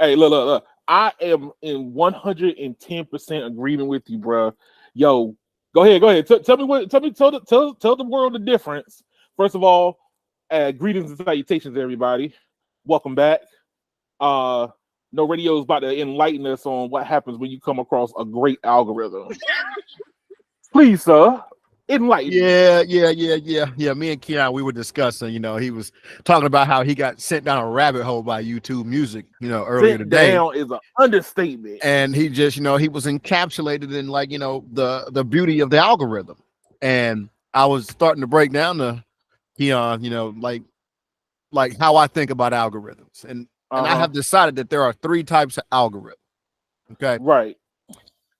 Hey, look. I am in 110% agreement with you, bro. Yo, go ahead. Tell me what. Tell the world the difference. First of all, greetings and salutations, everybody. Welcome back. Uh, no radio is about to enlighten us on what happens when you come across a great algorithm. Please, sir, enlighten me. Yeah. Me and Keon, we were discussing. He was talking about how he got sent down a rabbit hole by YouTube Music. Earlier Sent today, down is an understatement. and he just, he was encapsulated in like, the beauty of the algorithm. And I was starting to break down the Keon, like how I think about algorithms, and I Uh huh. have decided that there are three types of algorithm. Okay, Right.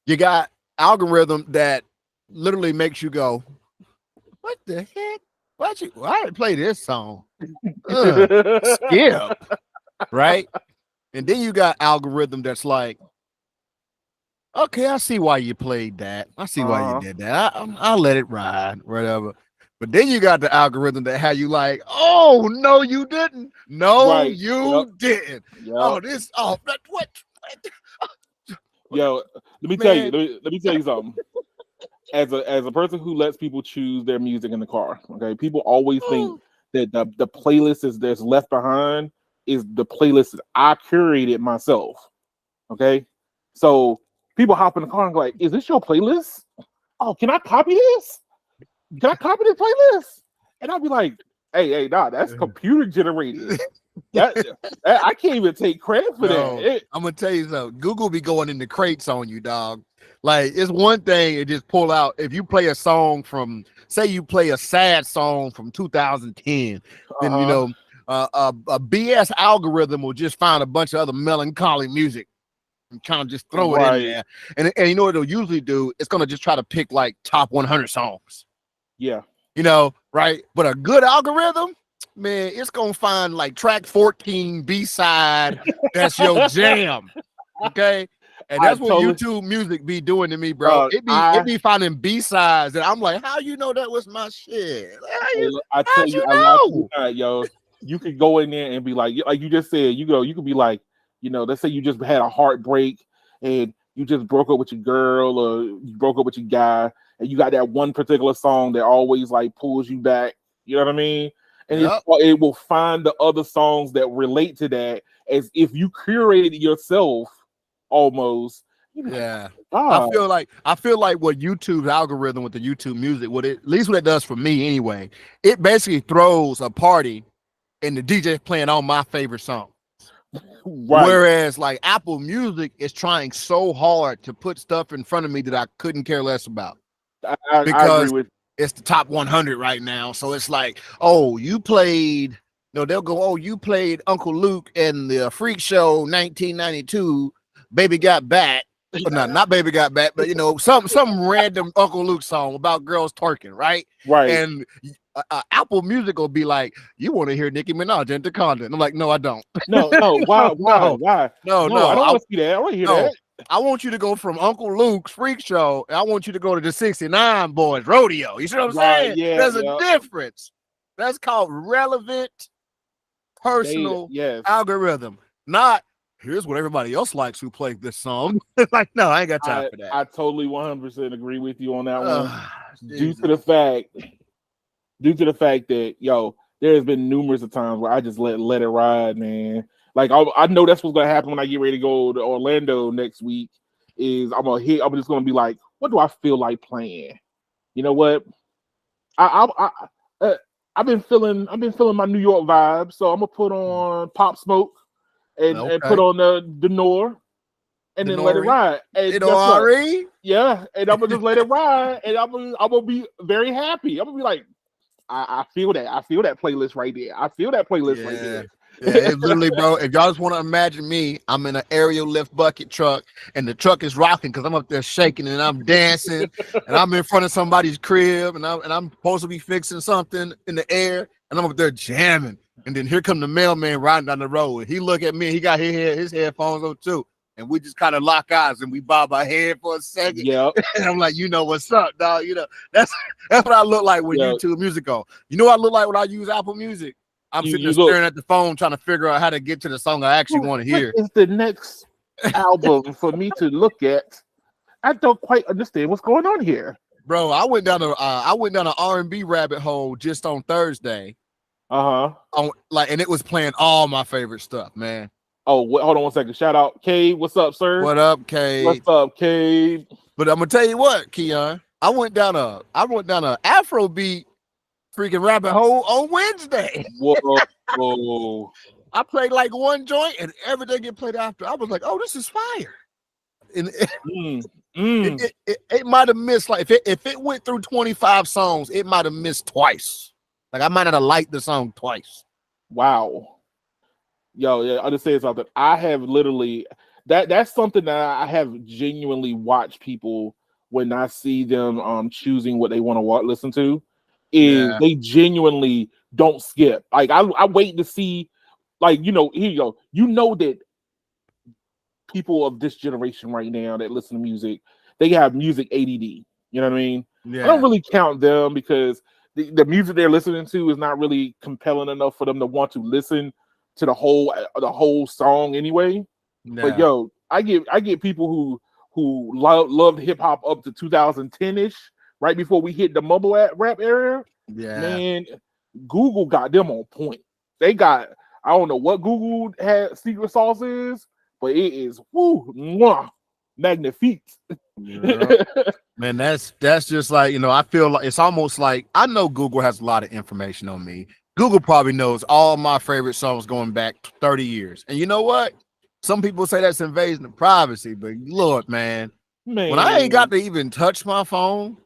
you got algorithm that literally makes you go, "What the heck? Why did I play this song? Skip, right?" And then you got algorithm that's like, "Okay, I see why you played that. I see why you Uh-huh. did that. I'll let it ride, whatever." But then you got the algorithm that had you like, "Oh no, you didn't. No, Right. Yep. you didn't. Yep. Oh, this. Oh, what? Yo, let me tell you. Man, Let me tell you something. As a person who lets people choose their music in the car, okay, people always think oh, that the playlist is that's left behind is the playlist that I curated myself. Okay, so people hop in the car and go like, "Is this your playlist? Oh, can I copy this? Can I copy this playlist?" And I'll be like, "Hey, nah, that's computer generated. That, that I can't even take credit for that." no, I'm gonna tell you something. Google be going in the crates on you, dog. Like it's one thing to just pull out. If you play a song from, say, you play a sad song from 2010, then Uh-huh. a BS algorithm will just find a bunch of other melancholy music and kind of just throw it in Right. there. And you know what it'll usually do? It's gonna just try to pick like top 100 songs. Yeah. Right? But a good algorithm, man, it's gonna find like track 14 B-side. That's your jam. Okay. And I that's what totally. YouTube music be doing to me, bro. It I be finding B-sides, and I'm like, how you know that was my shit? Hey, look, I tell How'd you, you I lie to you know? not, yo. You could go in there and be like you just said, you could be like, let's say you just had a heartbreak and you just broke up with your girl or you broke up with your guy, and you got that one particular song that always like pulls you back. You know what I mean? And Yep. it will find the other songs that relate to that as if you curated it yourself, almost. You be like, Yeah. God, I feel like what YouTube's algorithm with the YouTube music, at least what it does for me anyway, it basically throws a party and the DJ playing all my favorite songs. right? Whereas like Apple Music is trying so hard to put stuff in front of me that I couldn't care less about I agree because with. it's the top 100 right now. So it's like, oh, you played. No, they'll go, oh, you played Uncle Luke in the Freak Show 1992. Baby Got Back. Or not Baby Got Back, but some random Uncle Luke song about girls twerking, right? Right. And Apple Music will be like, you want to hear Nicki Minaj enter Condon? I'm like, no, I don't. No, no. Why? no, Why? no, Why? no, No, I no. don't want to see that. I want to hear No, that. I want you to go from Uncle Luke's Freak Show, and I want you to go to the 69 Boys Rodeo. You see what I'm Right? saying? Yeah. There's a Yeah. difference. That's called relevant Data. personal Yes. algorithm. Not here's what everybody else likes who played this song. Like, no, I ain't got time I for that. I totally 100% agree with you on that one. Due to Jesus. the fact, due to the fact that there has been numerous of times where I just let it ride, man. Like I know that's what's gonna happen when I get ready to go to Orlando next week. Is I'm gonna hit. I'm just gonna be like, what do I feel like playing? You know what? I I've been feeling my New York vibe, so I'm gonna put on Pop Smoke and put Okay. on the Nor and The then let it Nori. ride. And It guess what? Ori. Yeah, and I'm gonna just let it ride, and I'm gonna be very happy. I'm gonna be like, I feel that. I feel that playlist right there. I feel that playlist right Yeah. Yeah, there. it literally, bro. If y'all just want to imagine me, I'm in an aerial lift bucket truck, and the truck is rocking because I'm up there shaking and I'm dancing, and I'm in front of somebody's crib, and I'm supposed to be fixing something in the air, and I'm up there jamming. And then here come the mailman riding down the road, and he look at me, and he got his headphones on too, and we just kind of lock eyes and we bob our head for a second, Yep. and I'm like, what's up, dog? That's what I look like with Yep. YouTube music on. You know what I look like when I use Apple Music? I'm sitting there You look. staring at the phone trying to figure out how to get to the song I actually want to What hear. is the next album for me to look at? I don't quite understand what's going on here. Bro, I went down an R&B rabbit hole just on Thursday. Uh huh. And it was playing all my favorite stuff, man. Oh, hold on one second. Shout out, Cade. What's up, sir? What up, Kate? What's up, Cade? But I'm gonna tell you what, Keon. I went down a Afrobeat freaking rabbit hole on Wednesday. Whoa. I played like one joint and everything get played after. I was like, oh, this is fire. And it might have missed, like, if it went through 25 songs, it might have missed twice. Like, I might not have liked the song twice. Wow. Yo, yeah, I just say something. I have literally that's something that I have genuinely watched people when I see them choosing what they want to listen to, is Yeah. they genuinely don't skip. Like I wait to see, like, here you go. You know that people of this generation right now that listen to music, they have music ADD. You know what I mean? Yeah. I don't really count them because the music they're listening to is not really compelling enough for them to want to listen to the whole song anyway. Yeah. But yo, I get people who loved hip hop up to 2010ish, right before we hit the mumble rap era. Yeah. Man, Google got them on point. They got, I don't know what Google had secret sauce is, but it is magnifique. Yeah. Man, that's just like, I feel like it's almost like, I know Google has a lot of information on me. Google probably knows all my favorite songs going back 30 years. And you know what? Some people say that's invasion of privacy, but Lord, man, when I ain't got to even touch my phone,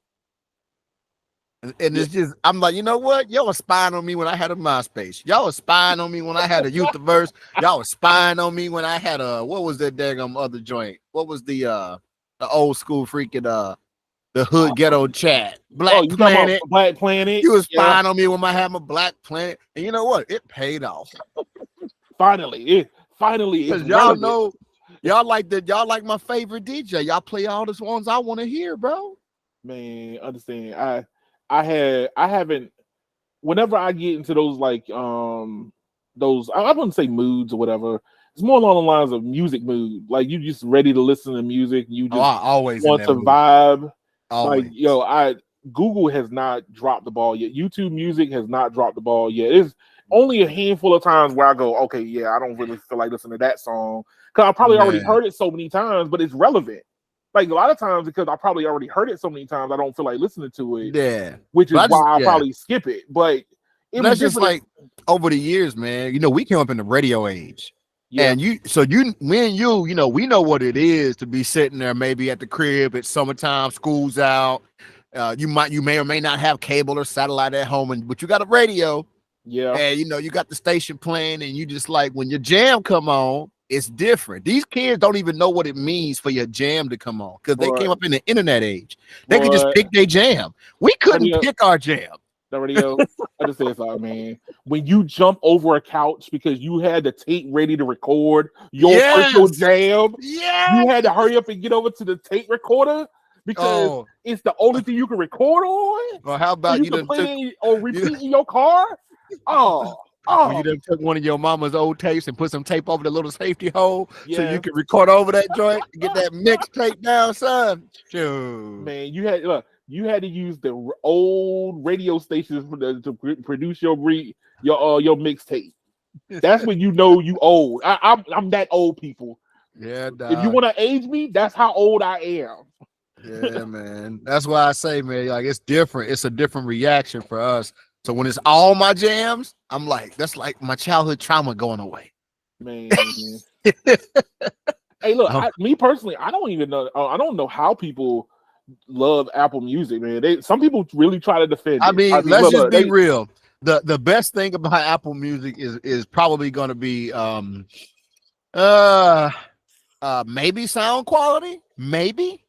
and it's just, I'm like, you know what? Y'all was spying on me when I had a MySpace. Y'all was spying on me when I had a Youthverse. Y'all was spying on me when I had what was that daggum other joint? What was the old school freaking the hood ghetto chat? Black Planet. Black Planet. You was spying on me when I had my Black Planet. And you know what? It paid off. Finally, because y'all know, y'all like my favorite DJ. Y'all play all the ones I want to hear, bro. Man, understand. I haven't, whenever I get into those those, I wouldn't say moods or whatever. It's more along the lines of music mood. Like, you just ready to listen to music. You just I always want to vibe. Always. Like, yo, Google has not dropped the ball yet. YouTube Music has not dropped the ball yet. It's only a handful of times where I go, okay, yeah, I don't really feel like listening to that song because I probably already heard it so many times, but it's relevant. Like, a lot of times, because I probably already heard it so many times, I don't feel like listening to it. Yeah, which is why I probably skip it. But that's just like over the years, man. We came up in the radio age. Yeah. And me and you, we know what it is to be sitting there maybe at the crib. It's summertime, school's out. You may or may not have cable or satellite at home, but you got a radio. Yeah. And you got the station playing, and you just like, when your jam come on, it's different. These kids don't even know what it means for your jam to come on because they came up in the internet age. They could just pick their jam. We couldn't pick our jam. The radio. I just say something, man. When you jump over a couch because you had the tape ready to record your jam, you had to hurry up and get over to the tape recorder because it's the only thing you can record on. Well, how about you can play or repeat in your car? You done took one of your mama's old tapes and put some tape over the little safety hole so you can record over that joint and get that mixtape down, son. Shoot. Man, you had to use the old radio stations to produce your mixtape. That's when you know you old. I'm that old, people. Yeah, dog. If you want to age me, that's how old I am. Yeah, man. That's why I say, man, like, it's different. It's a different reaction for us. So when it's all my jams, I'm like, that's like my childhood trauma going away. Man. Hey, look, me personally, I don't even know. I don't know how people love Apple Music, man. Some people really try to defend it. Let's just be real. The best thing about Apple Music is probably going to be maybe sound quality, maybe.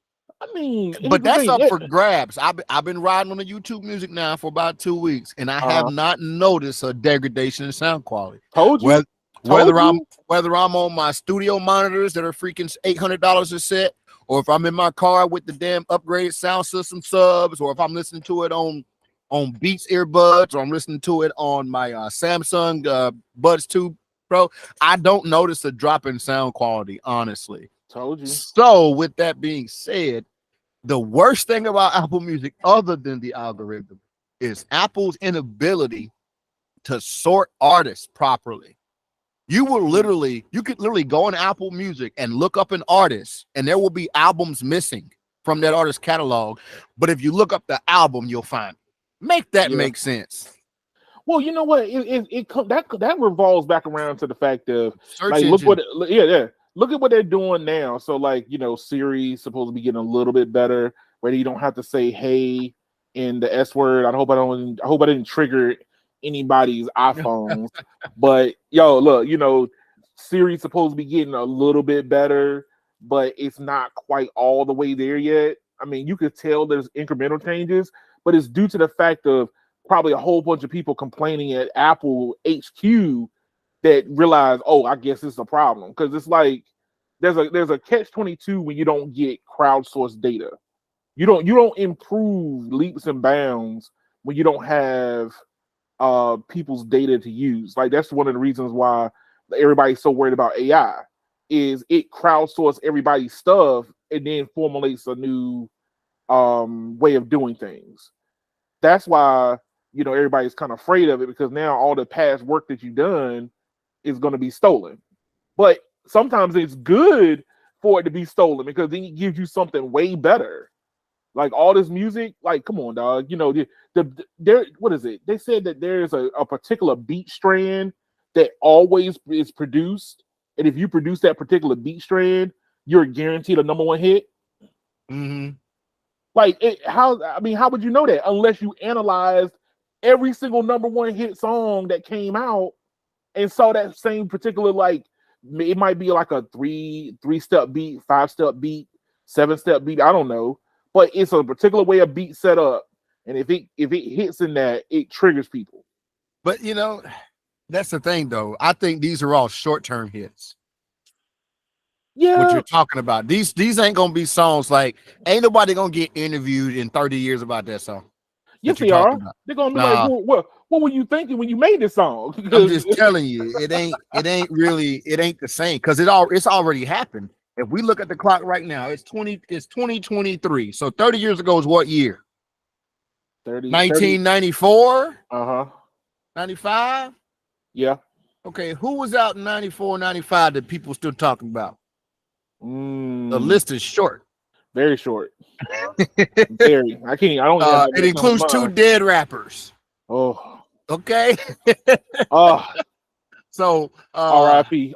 But that's up for grabs. I've been riding on the YouTube Music now for about 2 weeks, and I have not noticed a degradation in sound quality. Told you. Whether I'm on my studio monitors that are freaking $800 a set, or if I'm in my car with the damn upgraded sound system subs, or if I'm listening to it on on Beats earbuds, or I'm listening to it on my Samsung Buds 2 Pro, I don't notice a drop in sound quality, honestly. Told you. So with that being said, the worst thing about Apple Music, other than the algorithm, is Apple's inability to sort artists properly. You could literally go on Apple Music and look up an artist, and there will be albums missing from that artist's catalog. But if you look up the album, you'll find it. Make that make sense. Well, you know what? That revolves back around to the fact of Search like, engine. look at what they're doing now. So like, Siri's supposed to be getting a little bit better, where you don't have to say hey in the S word. I hope I didn't trigger anybody's iPhones. But look, Siri's supposed to be getting a little bit better, but it's not quite all the way there yet. I mean, you could tell there's incremental changes, but it's due to the fact of probably a whole bunch of people complaining at Apple HQ that realize, oh, I guess it's a problem. Because it's like there's a catch-22 when you don't get crowdsourced data. You don't improve leaps and bounds when you don't have people's data to use. Like, that's one of the reasons why everybody's so worried about AI, is it crowdsources everybody's stuff and then formulates a new way of doing things. That's why everybody's kind of afraid of it, because now all the past work that you've done is going to be stolen. But sometimes it's good for it to be stolen, because then it gives you something way better. Like all this music, like, come on, dog. What is it? They said that there's a particular beat strand that always is produced, and if you produce that particular beat strand, you're guaranteed a number one hit. Mm-hmm. Like, how would you know that unless you analyzed every single number one hit song that came out and saw that same particular, like, it might be like a three-step beat, 5-step beat, 7-step beat, I don't know, but it's a particular way a beat set up, and if it hits in that, it triggers people. But that's the thing, though. I think these are all short-term hits. Yeah, what you're talking about. These ain't gonna be songs like, ain't nobody gonna get interviewed in 30 years about that song. Yes, they are. They're gonna be like, what were you thinking when you made this song? I'm just telling you, it ain't the same, because it's already happened. If we look at the clock right now, it's 2023. So 30 years ago is what year? 1994? 95? Yeah. Okay, who was out in 94, 95 that people still talking about? The list is short. Very short. Very. I don't. It includes 2 dead rappers. Oh. Okay. So R.I.P.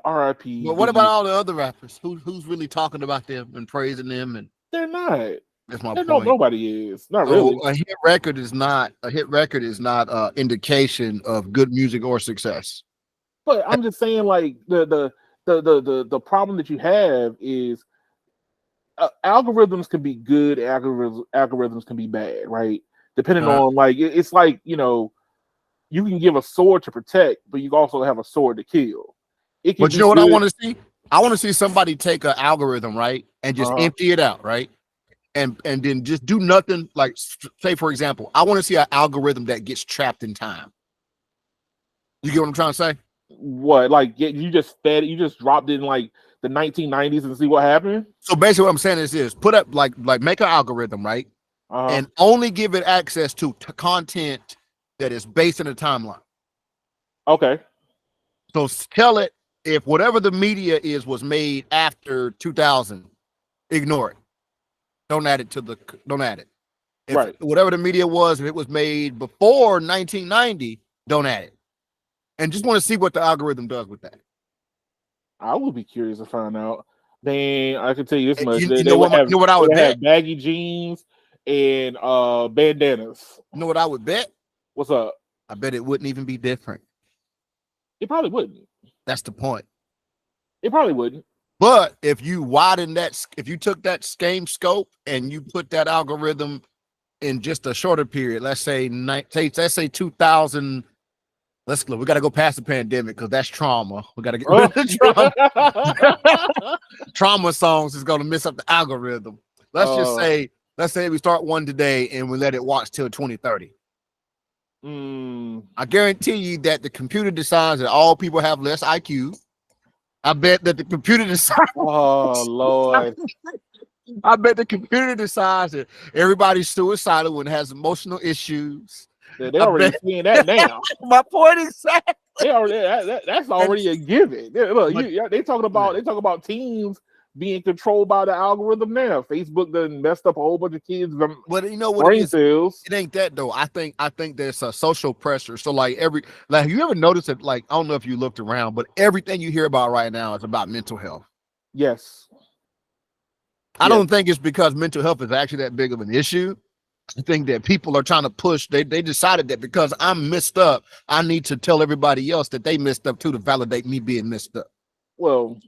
But what about all the other rappers? Who's really talking about them and praising them? And they're not. That's my point. point. Nobody is. Not really. A hit record is not indication of good music or success. But I'm just saying, like, the problem that you have is algorithms can be good, algorithms can be bad, right? Depending on, like, it's like, you can give a sword to protect, but you also have a sword to kill. But you know what I want to see? I want to see somebody take an algorithm, right, and just empty it out, right? And then just do nothing. Like, say, for example, I want to see an algorithm that gets trapped in time. You get what I'm trying to say? What, like, you just fed it, you just dropped it in like the 1990s and see what happened? So basically what I'm saying is this: put up like make an algorithm, right? And only give it access to content that is based in a timeline. Okay. So tell it, if whatever the media was made after 2000, ignore it. Don't add it. If whatever the media was, if it was made before 1990, don't add it. And just want to see what the algorithm does with that. I would be curious to find out. Then I can tell you this much: you know what I would bet? Baggy jeans and bandanas. You know what I would bet? What's up? I bet it wouldn't even be different. It probably wouldn't. That's the point. It probably wouldn't. But if you if you took that same scope and you put that algorithm in just a shorter period, let's say 2000. We got to go past the pandemic because that's trauma. We got to get rid of the trauma. Trauma songs is going to mess up the algorithm. Let's say we start one today and we let it watch till 2030. I guarantee you that the computer decides that all people have less IQ. I bet that the computer decides. Oh Lord. I bet the computer decides that everybody's suicidal and has emotional issues. They I already bet seeing that now. my point is that. They already that's And, already a given. Look, but, they talking about teens being controlled by the algorithm now. Facebook done messed up a whole bunch of kids' but you know what it brain is? cells. It ain't that though. I think there's a social pressure. So like you ever notice that, like, I don't know if you looked around, but everything you hear about right now is about mental health. Yes. I don't think it's because mental health is actually that big of an issue. I think that people are trying to push. They decided that because I'm messed up, I need to tell everybody else that they messed up too to validate me being messed up. Well,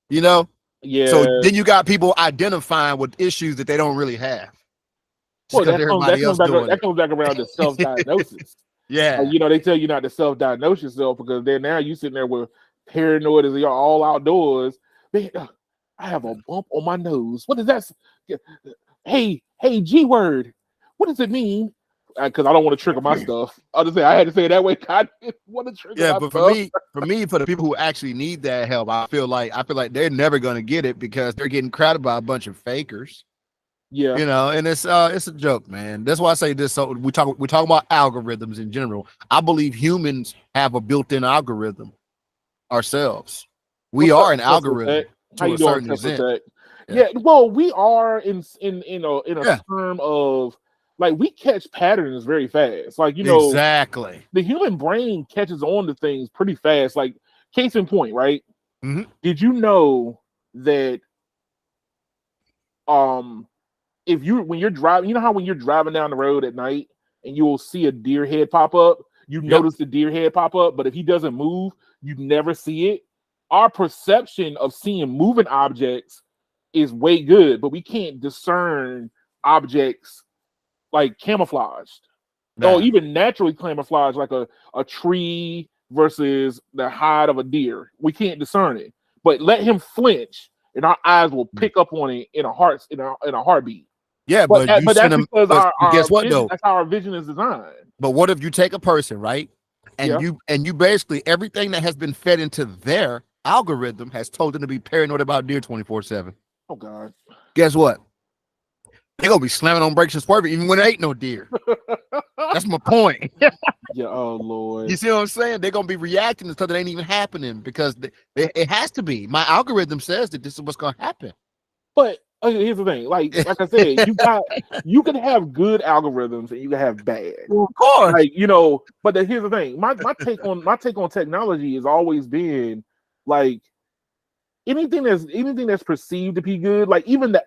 You know? So yeah. then you got people identifying with issues that they don't really have. Just Well, because everybody else doing that it. comes back around to self-diagnosis. Yeah. They tell you not to self-diagnose yourself because then now you sitting there with paranoid as you're all outdoors. Man, I have a bump on my nose. What is that? Hey, G word. What does it mean? Because I don't want to trigger my stuff. I'll just say I had to say it that way. I didn't want to trigger Yeah, my but stuff. for the people who actually need that help, I feel like they're never gonna get it because they're getting crowded by a bunch of fakers. Yeah. And it's a joke, man. That's why I say this. So we talk about algorithms in general. I believe humans have a built-in algorithm ourselves. We What's up, are an Temper algorithm Tech? How to you a doing, certain Temper extent. Tech? Yeah. Yeah, well, we are in a Yeah. term of like we catch patterns very fast. Like Exactly. the human brain catches on to things pretty fast. Like case in point, right? Mhm. Did you know that if you when you're driving, you know how when you're driving down the road at night and you will see a deer head pop up, you Yep. notice the deer head pop up, but if he doesn't move, you never see it. Our perception of seeing moving objects is way good, but we can't discern objects like camouflaged or Nah. even naturally camouflaged, like a tree versus the hide of a deer. We can't discern it. But let him flinch, and our eyes will pick up on it in a heartbeat. Yeah, But but you but send that's them. because But our guess what vision. though? That's how our vision is designed. But what if you take a person, right? And Yeah. you basically everything that has been fed into their algorithm has told them to be paranoid about deer 24/7. Oh God. Guess what? They're gonna be slamming on brakes and swerving even when there ain't no deer. That's my point. Yeah. Oh Lord. You see what I'm saying? They're gonna be reacting to stuff that ain't even happening because it has to be. My algorithm says that this is what's gonna happen. But here's the thing. Like I said, you can have good algorithms and you can have bad. Well, of course. Like but here's the thing. My take on technology has always been like anything that's perceived to be good. Like even the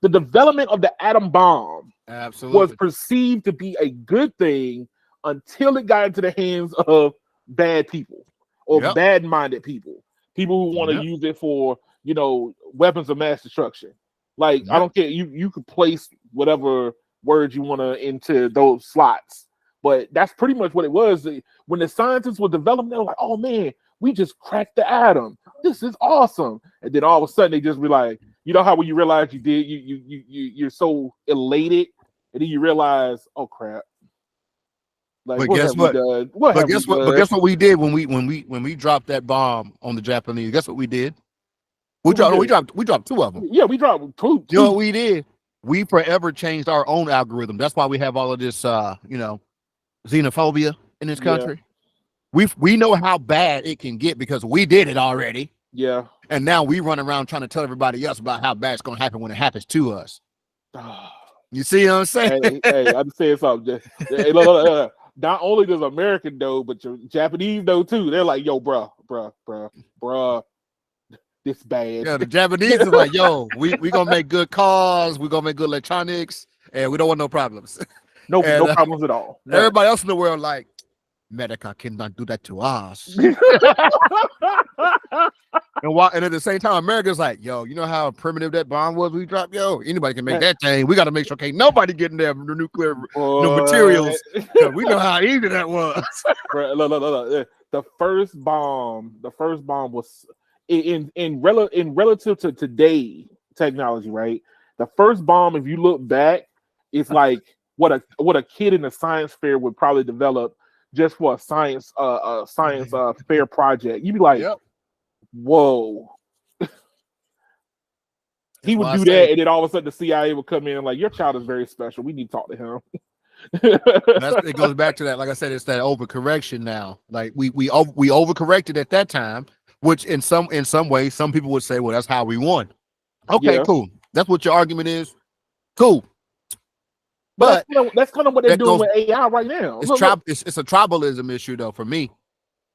development of the atom bomb was Absolutely. perceived to be a good thing until it got into the hands of bad people or Yep. bad-minded people who want to Yep. use it for weapons of mass destruction. Like I Yep. don't care, you could place whatever words you want to into those slots, but that's pretty much what it was. When the scientists were developing, they were like, "Oh man, we just cracked the atom. This is awesome!" And then all of a sudden, they just be like, you know how when you realize you did, you're so elated, and then you realize, oh crap! Like But what guess have we what? done? What have we But done? guess what we did when we dropped that bomb on the Japanese? Guess what we did? What we did? We dropped two of them. Yeah, we dropped two. You know what we did? We forever changed our own algorithm. That's why we have all of this xenophobia in this Yeah, country. We know how bad it can get because we did it already. yeah. And now we run around trying to tell everybody else about how bad it's gonna happen when it happens to us. You see what I'm saying? Hey, I'm saying something. Hey, look. Not only does American know, but your Japanese know too. They're like, yo, bruh, this bad. Yeah, the Japanese is like, yo, we gonna make good cars, we gonna make good electronics, and we don't want no problems. No And, problems at all. None. Everybody else in the world like, America cannot do that to us. And at the same time, America's like, yo, you know how primitive that bomb was we dropped? Yo, anybody can make that thing. We got to make sure can't nobody get in there the nuclear materials. We know how easy that was. Look. The first bomb was in relative to today technology, right? The first bomb, if you look back, it's like what a kid in a science fair would probably develop just for a science fair project. You'd be like, Yep. whoa. He That's would why I do say that, and then all of a sudden the CIA would come in and like, your child is very special. We need to talk to him. it goes back to that. Like I said, it's that overcorrection now. Like we overcorrected at that time, which in some ways, some people would say, well, that's how we won. Okay, Yeah, cool. That's what your argument is. Cool. but But that's kind of what they're that doing goes with AI right now. it's Look, it's a tribalism issue though for me.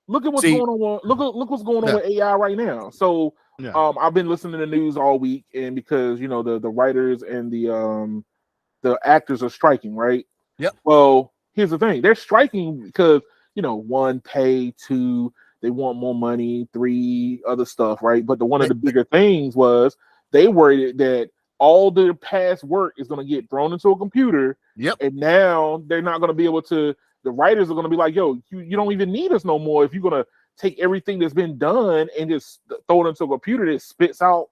look at what's See, going on. Look what's going on yeah, with AI right now. So, yeah, I've been listening to the news all week, and because the writers and the actors are striking, right? yep, Well, here's the thing: they're striking because one, pay; two, they want more money; three, other stuff, right? But one of the bigger things was they worried that all their past work is going to get thrown into a computer, yep. and now they're not going to be able to. The writers are going to be like, "Yo, you don't even need us no more if you're going to take everything that's been done and just throw it into a computer that spits out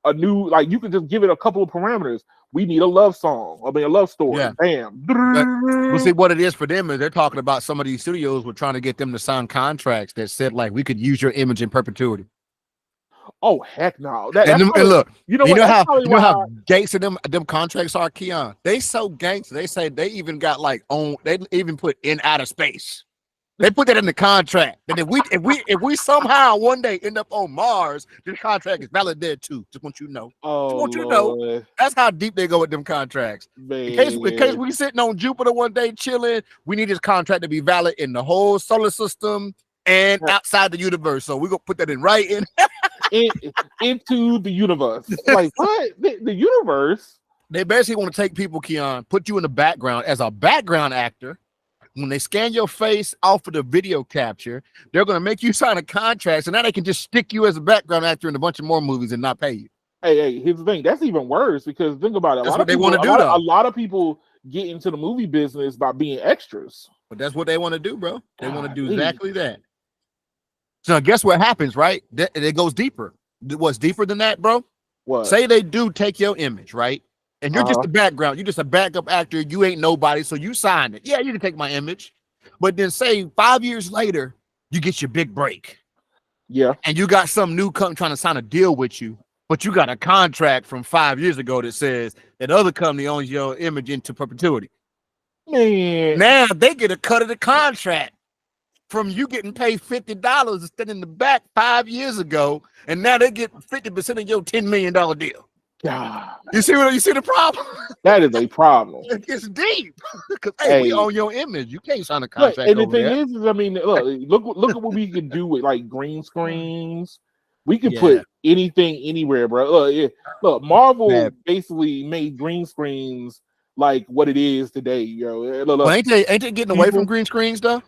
a new, like, you can just give it a couple of parameters. We need a love song. I mean, a love story. Yeah. Bam. But see, what it is for them is they're talking about some of these studios were trying to get them to sign contracts that said like we could use your image in perpetuity. Oh heck no! And, That's and probably, look, you know what? That's probably you know how why. gangster them contracts are, Keon. They so gangster. They say they even got like on. They even put in outer space. They put that in the contract. And if we somehow one day end up on Mars, this contract is valid there too. Just want you to know. Just Oh want you to know. Lord, That's how deep they go with them contracts. In case man. we sitting on Jupiter one day chilling, we need this contract to be valid in the whole solar system and outside the universe. So we're gonna put that in writing. Into the universe. Like what? The universe? They basically want to take people, Keon, put you in the background as a background actor. When they scan your face off of the video capture, they're going to make you sign a contract, so now they can just stick you as a background actor in a bunch of more movies and not pay you. Hey, here's the thing. That's even worse because think about it. That's what they want to do, though. A lot of people get into the movie business by being extras. But that's what they want to do, bro. They want to do exactly that. So guess what happens, right? It goes deeper. What's deeper than that, bro? What? Say they do take your image, right? And you're just a background. You're just a backup actor. You ain't nobody, so you signed it. Yeah, you can take my image. But then say 5 years later, you get your big break. Yeah. And you got some new company trying to sign a deal with you, but you got a contract from 5 years ago that says that other company owns your image into perpetuity. Man. Now they get a cut of the contract from you getting paid $50 to stand in the back 5 years ago, and now they get 50% of your $10 million deal. God. You see the problem? That is a problem. It's deep because we own your image. You can't sign a contract. Look, and the over thing there. is, I mean, look at what we can do with like green screens. We can put anything anywhere, bro. Look, Marvel basically made green screens like what it is today, yo. Look, well, ain't they getting away from green screens though?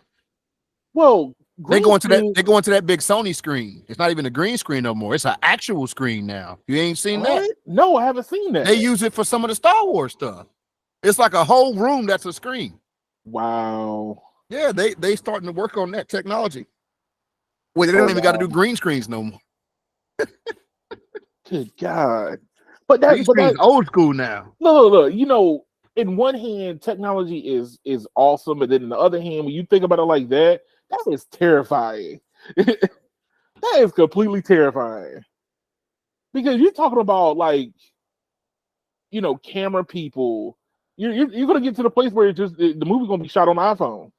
Well, they go into that big Sony screen. It's not even a green screen no more. It's an actual screen now. You ain't seen that? No, I haven't seen that. They use it for some of the Star Wars stuff. It's like a whole room that's a screen. Wow. Yeah, they starting to work on that technology. Well, they don't even got to do green screens no more. Good God. But that's old school now. Look. In one hand, technology is awesome, but then in the other hand, when you think about it like that, that is terrifying. That is completely terrifying. Because you're talking about like, camera people. You're gonna get to the place where the movie's gonna be shot on iPhone.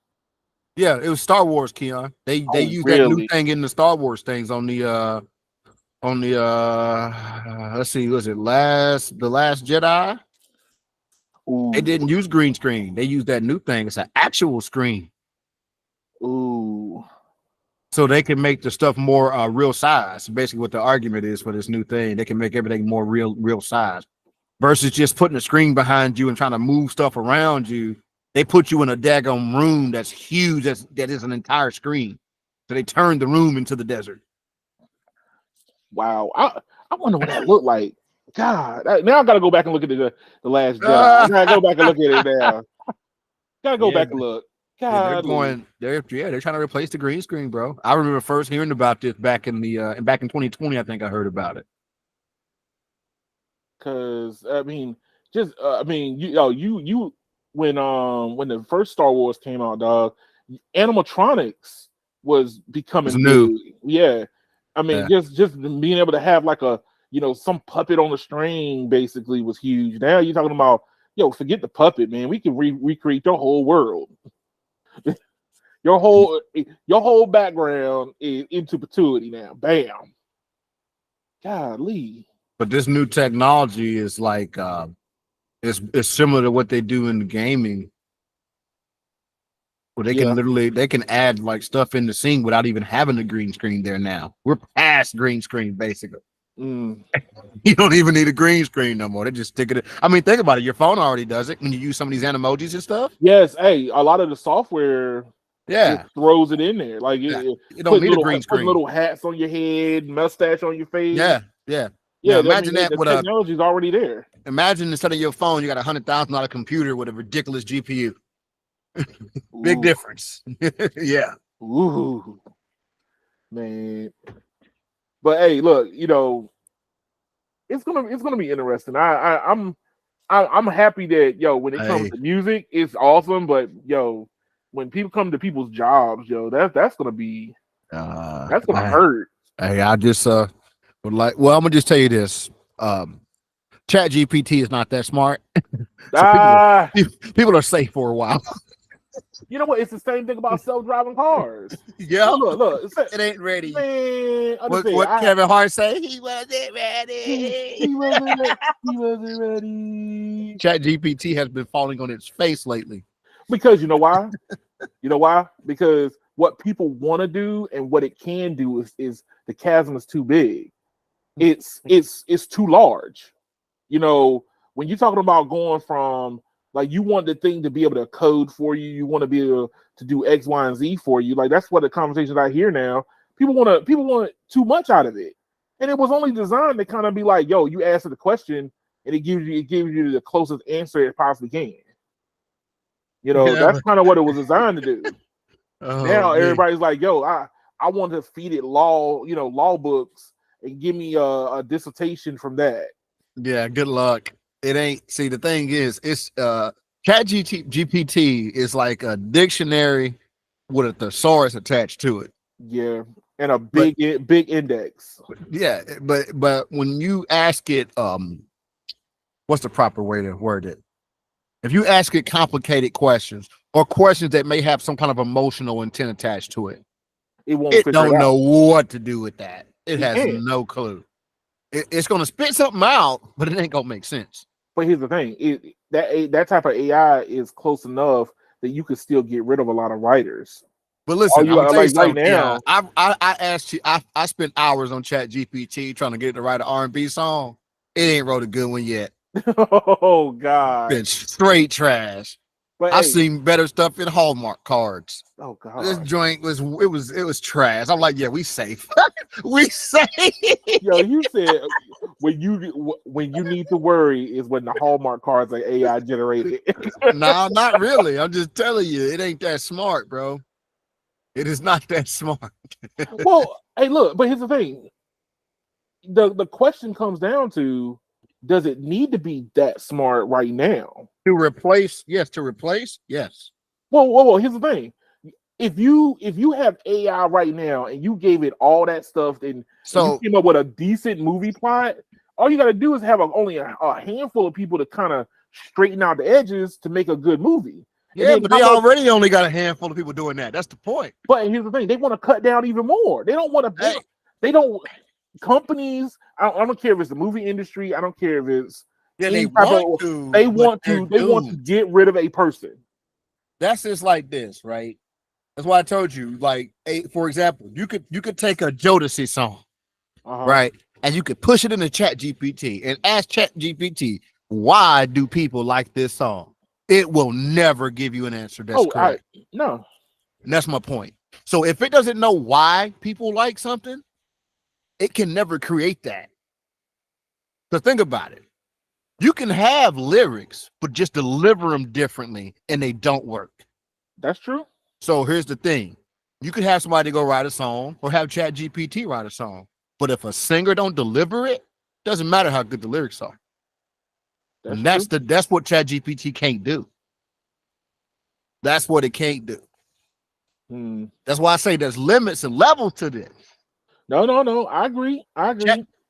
Yeah, it was Star Wars, Keon. They used that new thing in the Star Wars things on the let's see, was it the Last Jedi? Ooh. They didn't use green screen. They used that new thing. It's an actual screen. Ooh. So they can make the stuff more real size. Basically, what the argument is for this new thing, they can make everything more real size. Versus just putting a screen behind you and trying to move stuff around you. They put you in a daggone room that's huge. That is an entire screen. So they turned the room into the desert. Wow. I wonder what that looked like. God, now I gotta go back and look at the Last Jedi. I gotta go back and look at it now. Gotta go back and look. God, they're trying to replace the green screen, bro. I remember first hearing about this back in 2020. I think I heard about it. Because I mean, you when the first Star Wars came out, dog, animatronics was It's becoming new. big. Yeah, I mean, Yeah. just being able to have like a some puppet on the string basically was huge. Now you're talking about forget the puppet, man. We can recreate your whole world, your whole background is into perpetuity now. Bam, golly, But this new technology is like it's similar to what they do in the gaming, where yeah. they can add like stuff in the scene without even having a green screen there now. We're past green screen basically. Mm. You don't even need a green screen no more. They just stick it in. I mean, think about it. Your phone already does it when you use some of these animojis and stuff. Yes, hey, a lot of the software just Yeah. throws it in there, like Yeah. it You don't need a green putting screen. little hats on your head, mustache on your face. Yeah. Yeah. Now Yeah, I mean imagine that the with a technology's already there. imagine instead of your phone, you got $100,000 computer with a ridiculous GPU. Big Ooh, difference. Yeah. ooh, man. But hey, look, it's gonna be interesting. I'm happy that when it comes Hey, to music, it's awesome. But when people come to people's jobs, that's gonna I, hurt. hey, I just would like. Well, I'm gonna just tell you this. Chat GPT is not that smart, so Ah, people are safe for a while. you know what? It's the same thing about self-driving cars. Yeah, Look. it ain't ready. Man, understand? What Kevin Hart say? He wasn't He, ready. he wasn't ready. He wasn't ready. Chat GPT has been falling on its face lately. Because you know why? You know why? Because what people want to do and what it can do is the chasm is too big. It's too large. When you're talking about going from like you want the thing to be able to code for you, you want to be able to do X, Y, and Z for you. Like that's what the conversations I hear now. People want too much out of it. And it was only designed to kind of be like, yo, you answer the question and it gives you the closest answer it possibly can. Yeah, That's but, kind of what it was designed to do. oh Now man. everybody's like, yo, I want to feed it law books and give me a dissertation from that. Yeah, good luck. It ain't. See, the thing is, it's Chat GPT is like a dictionary with a thesaurus attached to it. Yeah, and a But big index. yeah, but when you ask it, what's the proper way to word it? If you ask it complicated questions or questions that may have some kind of emotional intent attached to it, It won't it figure it don't know out. what to do with that. It It has can't. no clue. It's gonna spit something out, but it ain't gonna make sense. But here's the thing: that type of AI is close enough that you could still get rid of a lot of writers. But All listen, you I'm gonna tell you like right something. Yeah, now. I asked you. I spent hours on Chat GPT trying to get it to write an R&B song. It ain't wrote a good one yet. Oh God! Been straight trash. But I hey, seen better stuff in Hallmark cards. oh This God! joint was trash. I'm like, yeah, we safe. We safe. Yo, you said when you need to worry is when the Hallmark cards are AI generated. No, not really. I'm just telling you, it ain't that smart, bro. It is not that smart. Well, hey, look, but here's the thing: the question comes down to, does it need to be that smart right now? To replace, yes. To replace, yes. Well, here's the thing: if you have AI right now and you gave it all that stuff and you So came up with a decent movie plot, all you got to do is have only a handful of people to kind of straighten out the edges to make a good movie. And yeah, then but how they much? already only got a handful of people doing that. That's the point. But here's the thing: they want to cut down even more. They don't want to. Hey, They don't. Companies. I don't care if it's the movie industry. I don't care if it's yeah, they any type want of. to, They but want they're to. They want to doomed. get rid of a person. That's just like this, right? That's why I told you, like, for example, you could take a Jodeci song, Uh huh. right? And you could push it into Chat GPT and ask Chat GPT, why do people like this song? It will never give you an answer that's Oh, I correct. no. And that's my point. So if it doesn't know why people like something, it can never create that. So think about it. You can have lyrics, but just deliver them differently and they don't work. That's true. So here's the thing. You could have somebody go write a song or have Chat GPT write a song. But if a singer don't deliver it, doesn't matter how good the lyrics are. That's And true. that's what Chat GPT can't do. That's what it can't do. Hmm. That's why I say there's limits and levels to this. No. I agree.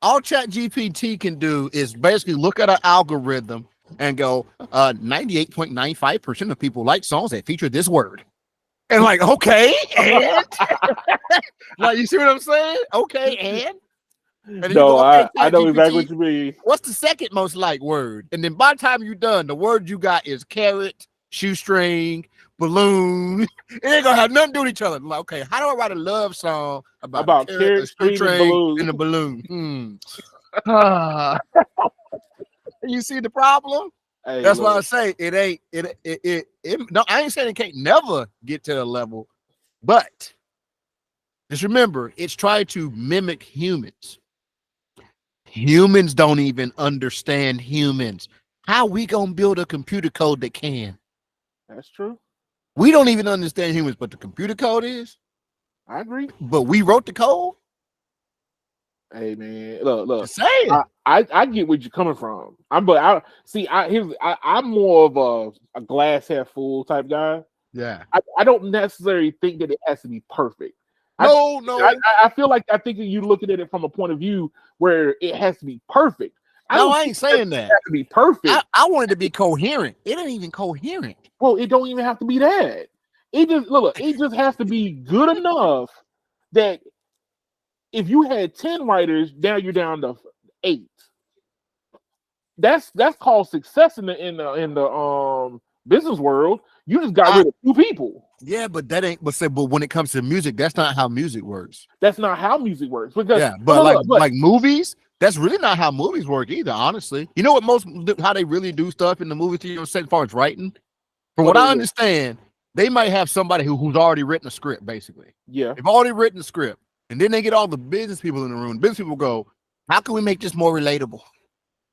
All Chat GPT can do is basically look at an algorithm and go, 98.95% of people like songs that feature this word. And like, okay, and like, you see what I'm saying? Okay, and then you No, go, okay, I Chat know exactly GPT, what you mean. what's the second most liked word? And then by the time you're done, the word you got is carrot, shoestring, balloon. It ain't gonna have nothing to do with each other. Like, okay, how do I write a love song about a About carrot, a carrot, string, and shoestring, balloon. and a balloon? Ah, you see the problem? Hey, That's why I look. say it ain't no, I ain't saying it can't never get to the level, but just remember it's trying to mimic humans. Humans don't even understand humans. How we gonna build a computer code that can? That's true. We don't even understand humans, but the computer code is. I agree. But we wrote the code. Hey man, look. Just saying. I get where you're coming from. I'm more of a glass half full type guy. Yeah. I don't necessarily think that it has to be perfect. No. I feel like I think that you looking at it from a point of view where it has to be perfect. No, don't I think ain't saying it that. has to be perfect. I want it to be coherent. It ain't even coherent. Well, it don't even have to be that. It just look. It just has to be good enough that if you had 10 writers, now you're down to 8. That's called success in the business world. You just got rid of 2 people. Yeah, but that ain't. But when it comes to music, that's not how music works. That's not how music works. Because Yeah, but like movies, that's really not how movies work either. Honestly, you know what how they really do stuff in the movie theater as far as writing. From what I understand, they might have somebody who's already written a script. Basically, yeah, they've already written a script, and then they get all the business people in the room. Business people go, "How can we make this more relatable?"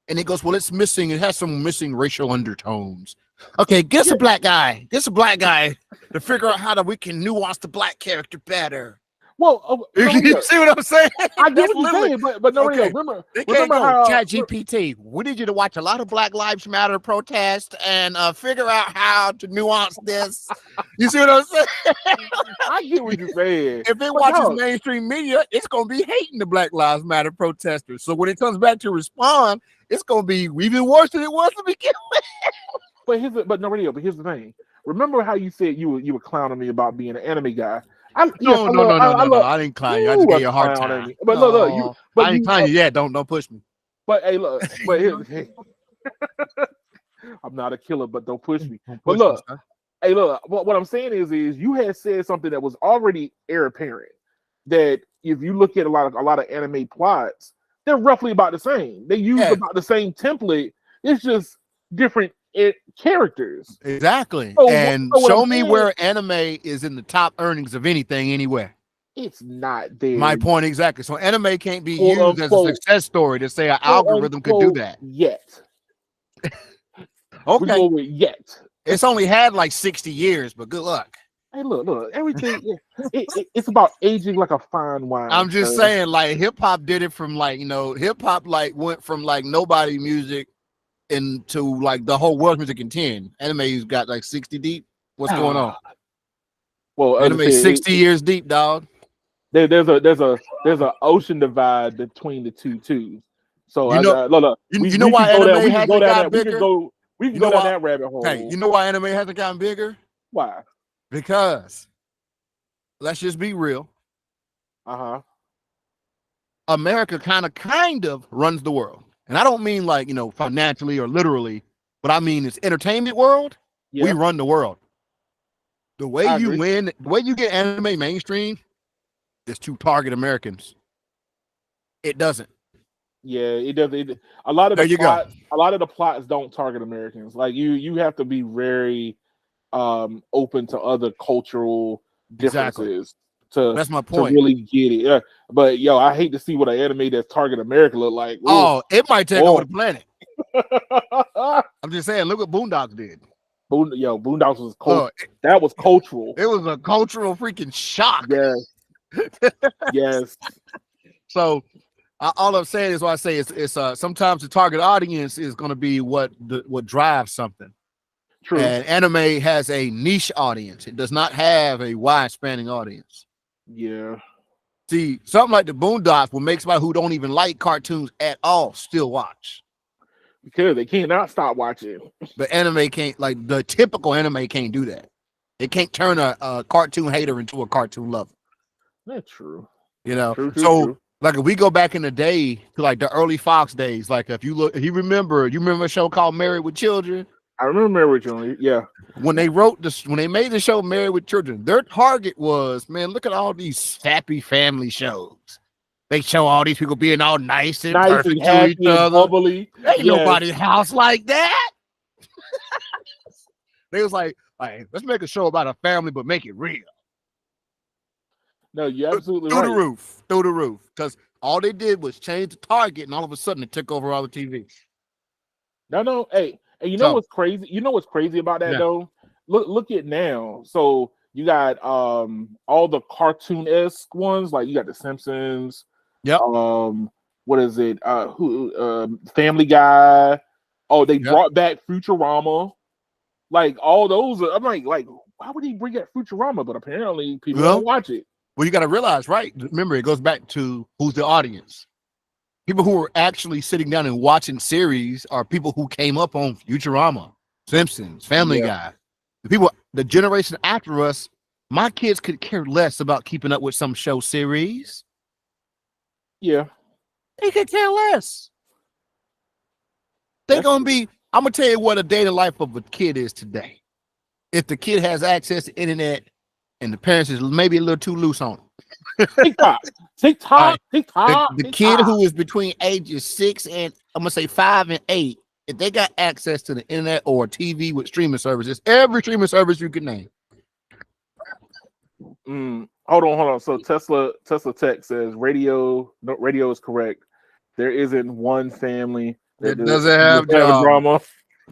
And it goes, "Well, it's missing. It has some missing racial undertones." Okay, get a black guy. Get a black guy to figure out how we can nuance the black character better. Well, you see what I'm saying? I get what you're saying, but no, okay. Remember how Chat GPT. We need you to watch a lot of Black Lives Matter protests and figure out how to nuance this. You see what I'm saying? I get what you're saying. If it watches mainstream media, it's gonna be hating the Black Lives Matter protesters. So when it comes back to respond, it's gonna be even worse than it was to begin with. But here's the thing. Remember how you said you were clowning me about being an anime guy? No. I didn't clown you. I just gave you a hard time. But look, I ain't clown you yet. Don't push me. But hey, look. But here's the thing. I'm not a killer, but don't push me. But look, hey, look. What I'm saying is you had said something that was already air apparent. That if you look at a lot of anime plots, they're roughly about the same. They use about the same template. It's just different characters. Exactly. So show me where anime is in the top earnings of anything anywhere. It's not there. My point exactly. So anime can't be used as a success story to say an algorithm could do that yet. Okay. We're with yet. It's only had like 60 years, but good luck. Hey, look, everything it's about aging like a fine wine. I'm just saying, like hip hop did it from hip hop went from nobody music into the whole world music in 10. Anime's got 60 deep. What's going on? Well, anime 60 years deep, dog. There's a ocean divide between the two too. So look, you know why anime hasn't gotten bigger? We can go down that rabbit hole. Hey, you know why anime hasn't gotten bigger? Why? Because let's just be real. America kind of runs the world. And I don't mean financially or literally, but I mean it's entertainment world. Yeah. We run the world. The way you win, the way you get anime mainstream is to target Americans. It doesn't. Yeah, it doesn't. A lot of the plots don't target Americans. Like you have to be very open to other cultural differences that's my point. To really get it. Yeah. But I hate to see what an anime that's target America look like. Ooh. Oh, it might take over the planet. I'm just saying, look what Boondocks did. Boondocks was cultural. That was cultural. It was a cultural freaking shock. Yes. Yes. So all I'm saying is what I say is sometimes the target audience is going to be what drives something. True. And anime has a niche audience. It does not have a wide spanning audience. Yeah. See, something like the Boondocks will make somebody who don't even like cartoons at all still watch. Because they cannot stop watching. But anime can't, like the typical anime can't do that. It can't turn a cartoon hater into a cartoon lover. That's true. You know, True. so like if we go back in the day to like the early Fox days, like if you look, you remember a show called Married with Children? I remember originally. Yeah. When they wrote this, when they made the show Married with Children, their target was, man, look at all these happy family shows. They show all these people being all nice and Nice perfect and to each happy and other. bubbly. Ain't nobody's house like that. They was like, let's make a show about a family, but make it real. No, you're absolutely Through right. the roof. Because all they did was change the target, and all of a sudden it took over all the TV. No. Hey, and you know what's crazy? You know what's crazy about that though? Look at now. So you got all the cartoon-esque ones, like you got the Simpsons. Yep. What is it? Family Guy. Oh, they brought back Futurama. Like all those. I'm like, why would he bring back Futurama? But apparently people don't watch it. Well, you got to realize, right? Remember, it goes back to who's the audience. People who are actually sitting down and watching series are people who came up on Futurama, Simpsons, Family Guy. The generation after us, my kids could care less about keeping up with some show series. Yeah. They could care less. They're going to be, I'm going to tell you what a day in the life of a kid is today. If the kid has access to internet and the parents is maybe a little too loose on them. TikTok. The kid who is between ages 6 and I'm going to say 5 and 8, if they got access to the internet or TV with streaming services, every streaming service you can name. Hold on. So Tesla Tech says radio is correct. There isn't one family that doesn't have drama.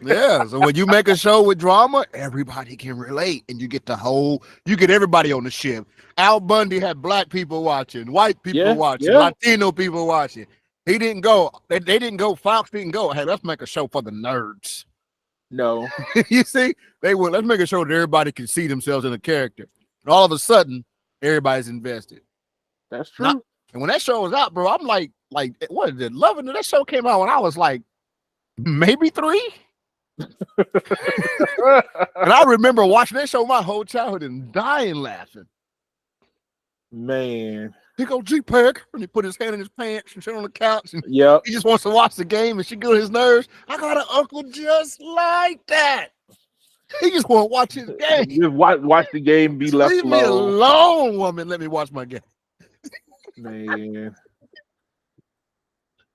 Yeah, so when you make a show with drama, everybody can relate, and you get everybody on the ship. Al Bundy had black people watching, white people watching, Latino people watching. He didn't go. They didn't go. Fox didn't go. Hey, let's make a show for the nerds. No, you see, they went. Let's make a show that everybody can see themselves in a character. And all of a sudden, everybody's invested. That's true. And when that show was out, bro, I'm like, what is it? Loving that show came out when I was like maybe 3. And I remember watching that show my whole childhood and dying laughing. Man, he go G-Pack and he put his hand in his pants and sit on the couch and he just wants to watch the game and she get on his nerves. I got an uncle just like that. He just want to watch his game. Just watch the game, be left alone. Leave me alone, woman. Let me watch my game. Man.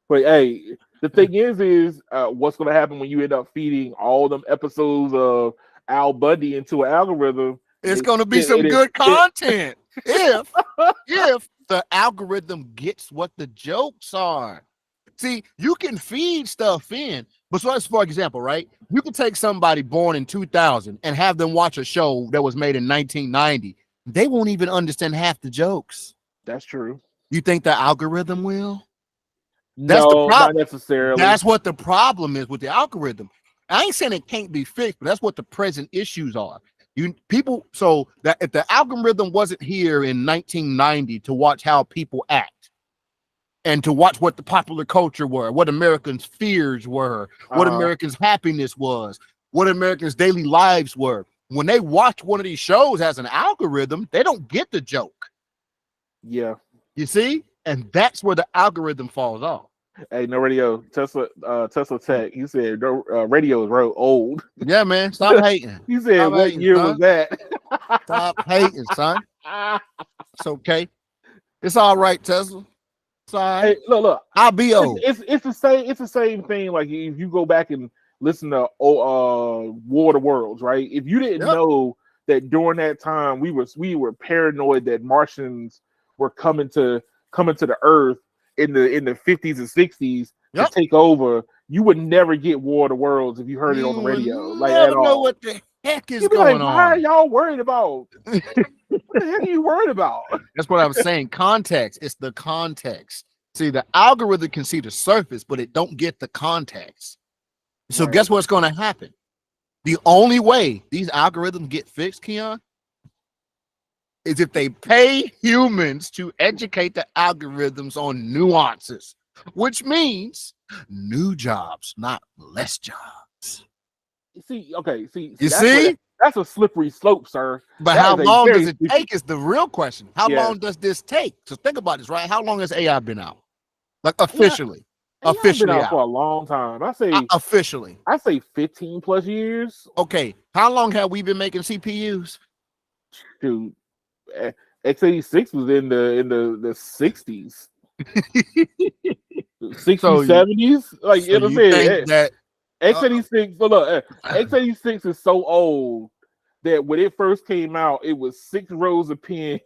But hey, the thing is what's going to happen when you end up feeding all them episodes of Al Bundy into an algorithm? It's going to be some good content if the algorithm gets what the jokes are. See, you can feed stuff in, but so as for example, right? You can take somebody born in 2000 and have them watch a show that was made in 1990. They won't even understand half the jokes. That's true. You think the algorithm will? No, not necessarily. That's what the problem is with the algorithm. I ain't saying it can't be fixed, but that's what the present issues are. So that if the algorithm wasn't here in 1990 to watch how people act and to watch what the popular culture were, what Americans' fears were, what Americans' happiness was, what Americans' daily lives were, when they watch one of these shows as an algorithm, they don't get the joke. Yeah. You see? And that's where the algorithm falls off. Hey, no radio. Tesla Tech. He said radio is real old. Yeah, man. Stop hating. He said, Stop what hating, year son. was that? Stop hating, son. It's okay. It's all right, Tesla. It's all right. Hey, look. I'll be old. It's the same. It's the same thing. Like if you go back and listen to War of the Worlds, right? If you didn't know that during that time we were paranoid that Martians were coming to the Earth in the 50s and 60s to take over, you would never get War of the Worlds if you heard it on the radio. Like at all. Know what the heck is You'd be going like, on. why are y'all worried about? What the heck are you worried about? That's what I was saying. Context. It's the context. See, the algorithm can see the surface, but it don't get the context. So guess what's going to happen? The only way these algorithms get fixed, Keon, is if they pay humans to educate the algorithms on nuances, which means new jobs, not less jobs. See, okay, You see? that's a slippery slope, sir. But That how is a long very does it take is the real question. How yeah. long does this take? So think about this, right? How long has AI been out? Like AI, officially. AI been Officially out for out. a long time. Officially. I say 15 plus years. Okay. How long have we been making CPUs? Dude, x86 was in the 60s. 60s, So 70s. Like so you know you what I'm think saying? that X86, so look, x86 is so old that when it first came out, it was 6 rows of pins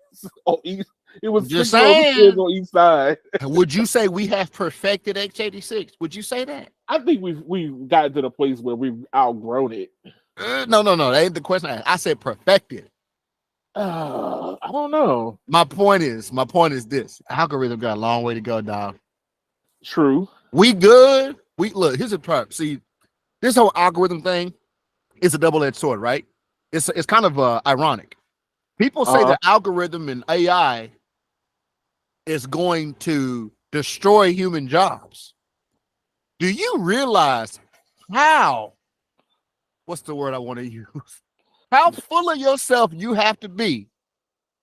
on each. It was just 6 rows of pins saying. on each side. Would you say we have perfected x86? Would you say that? I think we've gotten to the place where we've outgrown it. No. That ain't the question I said perfected. I don't know. My point is this. Algorithm got a long way to go, dog. True. We good. We look, here's a part. See, this whole algorithm thing is a double-edged sword, right? It's kind of ironic. People say that algorithm and AI is going to destroy human jobs. Do you realize how, what's the word I want to use? How full of yourself you have to be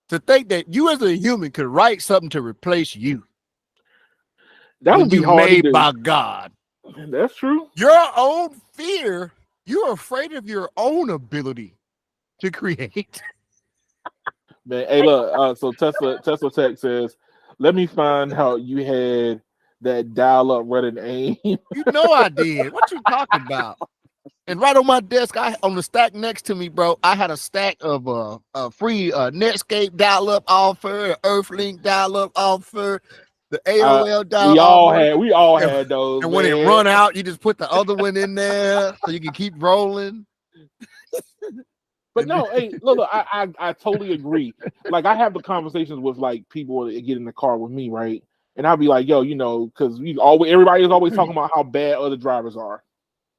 to think that you as a human could write something to replace you That when would be you hard to made do. by God. That's true. Your own fear, you're afraid of your own ability to create. Man, hey, look. So Tesla Tech says, "Let me find how you had that dial-up running AIM." You know I did. What you talking about? And right on my desk, on the stack next to me, bro, I had a stack of a free Netscape dial-up offer, Earthlink dial-up offer, the AOL dial-up offer. We all had those, And when it man. run out, you just put the other one in there so you can keep rolling. But no, hey, look, I totally agree. Like I have the conversations with like people that get in the car with me, right? And I'll be like, yo, because everybody is always talking about how bad other drivers are,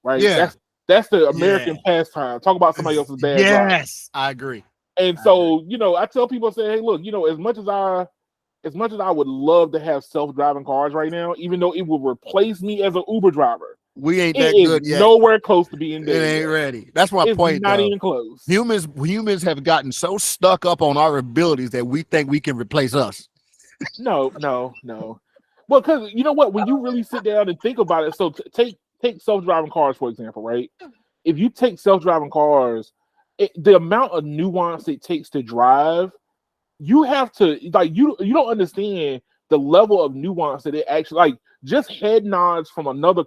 right? Yeah. That's the American pastime. Talk about somebody else's bad driver. Yes, I agree. And so, I tell people, I say, hey, look, as much as I would love to have self-driving cars right now, even though it will replace me as an Uber driver, we ain't it that is good yet. nowhere close to being there. It ain't ready. That's my point. Not though. even close. Humans have gotten so stuck up on our abilities that we think we can replace us. No. Well, because you know what? When you really sit down and think about it, so take self-driving cars for example, right? If you take self-driving cars, the amount of nuance it takes to drive, you have to you don't understand the level of nuance that it actually just head nods from another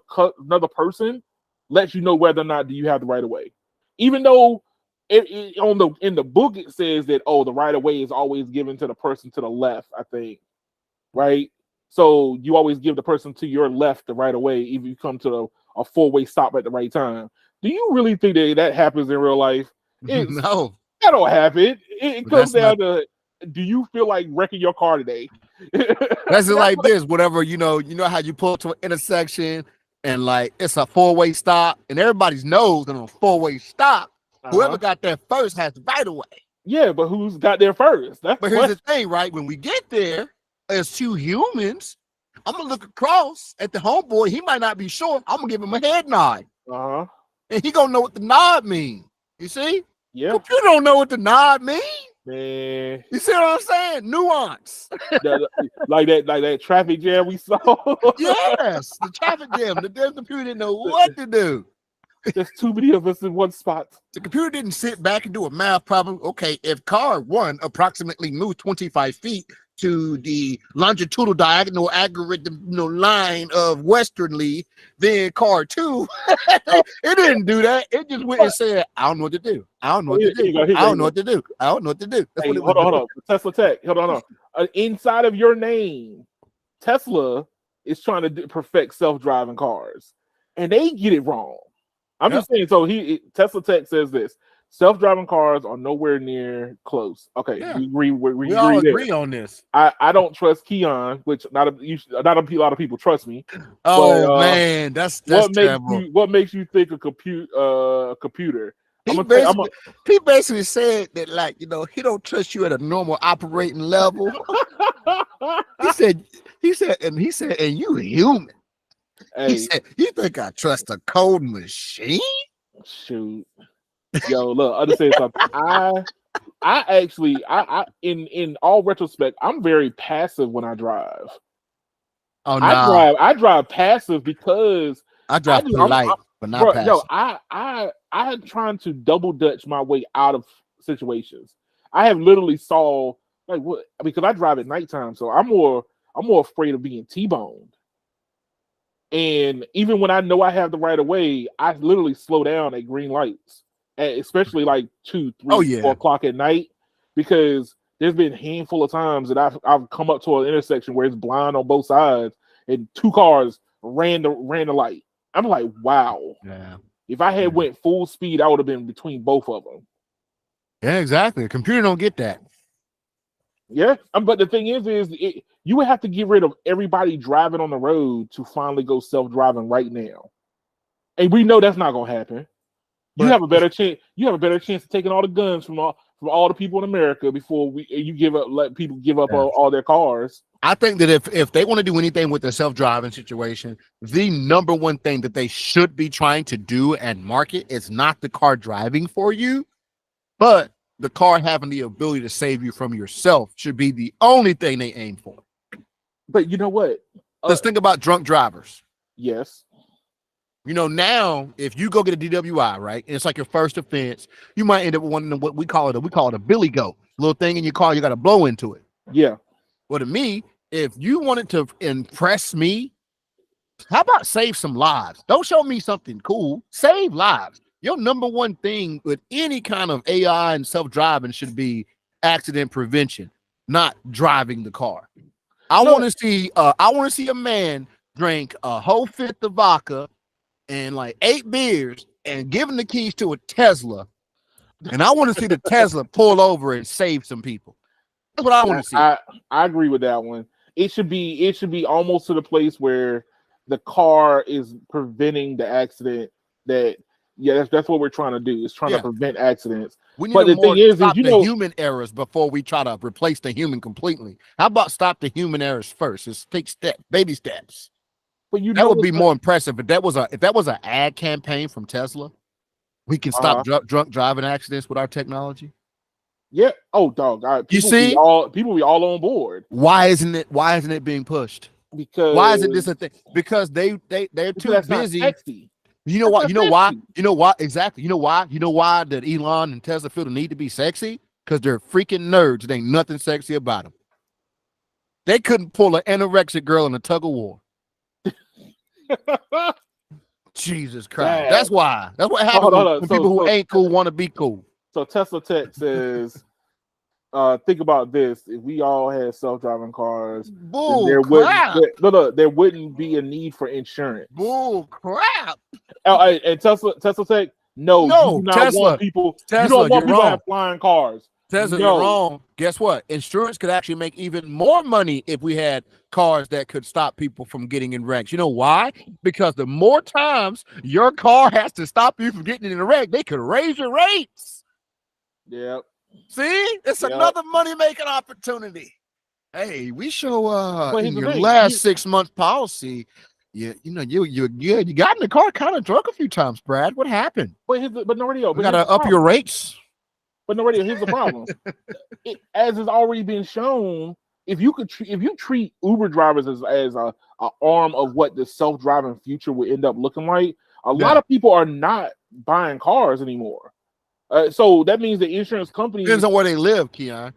person lets you know whether or not do you have the right of way, even though in the book it says that the right of way is always given to the person to the left, I think, right? So you always give the person to your left the right of way if you come to a 4-way stop at the right time. Do you really think that happens in real life? No, that don't happen. It comes down to, do you feel like wrecking your car today? That's it. Like this, whatever, you know how you pull to an intersection and like it's a 4-way stop and everybody's knows that on a 4-way stop, whoever got there first has the right of way. Yeah, but who's got there first? But here's the thing, right? When we get there, as two humans, I'm gonna look across at the homeboy. He might not be sure. I'm gonna give him a head nod. And he gonna know what the nod means. You see? Yeah. Computer don't know what the nod means. Man. You see what I'm saying? Nuance. like that traffic jam we saw. Yes, the traffic jam. The damn computer didn't know what to do. There's too many of us in one spot. The computer didn't sit back and do a math problem. Okay, if car 1 approximately moved 25 feet to the longitudinal diagonal algorithm line of westernly, then car 2, it didn't do that. It just went and said, I don't know what to do. I don't know what to do. I don't know what to do. I don't know what to do. That's what it was. Hold on. Tesla Tech. Hold on. Inside of your name, Tesla is trying to perfect self-driving cars, and they get it wrong. I'm just saying. So Tesla Tech says this: self-driving cars are nowhere near close. Okay, we all agree on this. I don't trust Keon, which not a lot of people trust me. Oh, but, man, that's terrible. What makes you think a computer I'm He gonna say, basically he basically said that, like, he don't trust you at a normal operating level. He said, and you human. He hey, said, you think I trust a cold machine? shoot, yo, look, understand something. I actually, in all retrospect, I'm very passive when I drive. Oh no, I drive passive because I I drive do. I'm polite, but not bro, yo, passive. I'm trying to double dutch my way out of situations. I have literally saw like what because I drive at nighttime, so I'm more afraid of being T-boned. And even when I know I have the right of way, I literally slow down at green lights, especially like two, Oh three, four yeah, o'clock at night, because there's been a handful of times that I've come up to an intersection where it's blind on both sides, and two cars ran the light. I'm like, wow. yeah, If I had yeah, went full speed, I would have been between both of them. yeah. Exactly. A computer don't get that. Yeah, but the thing you would have to get rid of everybody driving on the road to finally go self-driving right now, and we know that's not gonna happen. You But have a better chance. You have a better chance of taking all the guns from all the people in America before you give up. Let people give up yeah. all their cars. I think that if they want to do anything with the self-driving situation, the number one thing that they should be trying to do and market is not the car driving for you, but the car having the ability to save you from yourself should be the only thing they aim for. But you know what? Uh, Let's think about drunk drivers. yes, Now if you go get a DWI, right, and it's like your first offense, you might end up with one of what we call it a billy goat little thing in your car. You got to blow into it. yeah. Well, to me, if you wanted to impress me, how about save some lives? Don't show me something cool. Save lives. Your number one thing with any kind of AI and self-driving should be accident prevention, not driving the car. No, I want to see a man drink a whole fifth of vodka and like 8 beers and give him the keys to a Tesla. And I want to see the Tesla pull over and save some people. That's what I want I, to see. I I agree with that one. It should be almost to the place where the car is preventing the accident. That yeah, that's what we're trying to do. Is trying to Yeah. prevent accidents. We need But to the thing more is stop you the know, human errors before we try to replace the human completely. How about stop the human errors first? Just take baby steps. but you That know would what's be more impressive if that was an ad campaign from Tesla. We can stop uh drunk driving accidents with our technology. yeah. Oh, dog. All right, You see, people be all on board why isn't it being pushed? Why isn't this because a thing? Because they're too that's not busy. sexy. You know That's what? not You know why? sexy. You know why? Exactly. You know why? You know why that Elon and Tesla feel the need to be sexy? Because they're freaking nerds. There ain't nothing sexy about them. They couldn't pull an anorexic girl in a tug of war. Jesus Christ. Dad. That's why. That's what Oh, happens hold on, when, hold on. when people who ain't cool want to be cool. So Tesla Tech says, think about this: if we all had self-driving cars, then Bull crap. there wouldn't be a need for insurance. Bull crap. And Tesla Tech, no, you do No, not want people. You don't want You're people to wrong. have flying cars. Tesla, you're No. wrong. Guess what? Insurance could actually make even more money if we had cars that could stop people from getting in wrecks. You know why? Because the more times your car has to stop you from getting in a wreck, they could raise your rates. Yep. See, it's Yep. another money making opportunity. Hey, we show But in here's the your thing: last 6 month policy, you got in the car kind of drunk a few times, Brad. What happened? but no radio. We But got here's to the up your problem. rates. But no radio. Here's the problem. As has already been shown, if you treat Uber drivers as a arm of what the self-driving future will end up looking like, a lot Yeah. of people are not buying cars anymore. So that means the insurance companies. Depends on where they live, Keon.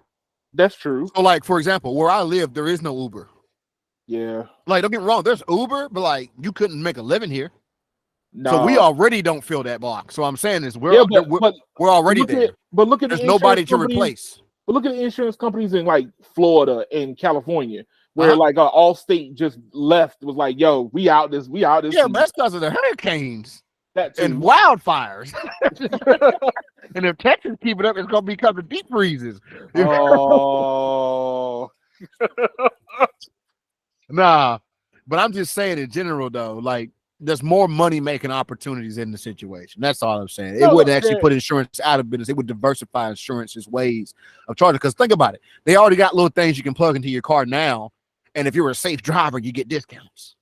That's true. So, like, for example, where I live, there is no Uber. Yeah. Like, don't get me wrong, there's Uber, but like, you couldn't make a living here. So we No. already don't fill that block. So I'm saying is Yeah, we're already there. Look at the There's insurance nobody to companies. replace. But look at the insurance companies in like Florida and California, where Uh-huh. like Allstate just left, was like, "Yo, we out this Yeah, season." but that's because of the hurricanes That and too. wildfires. And if Texas keep it up, it's gonna be because of deep freezes. Oh, Nah, but I'm just saying in general though, like there's more money making opportunities in the situation. That's all I'm saying. It No, wouldn't actually put insurance out of business. It would diversify insurance's ways of charging. Because think about it, they already got little things you can plug into your car now, and if you're a safe driver, you get discounts.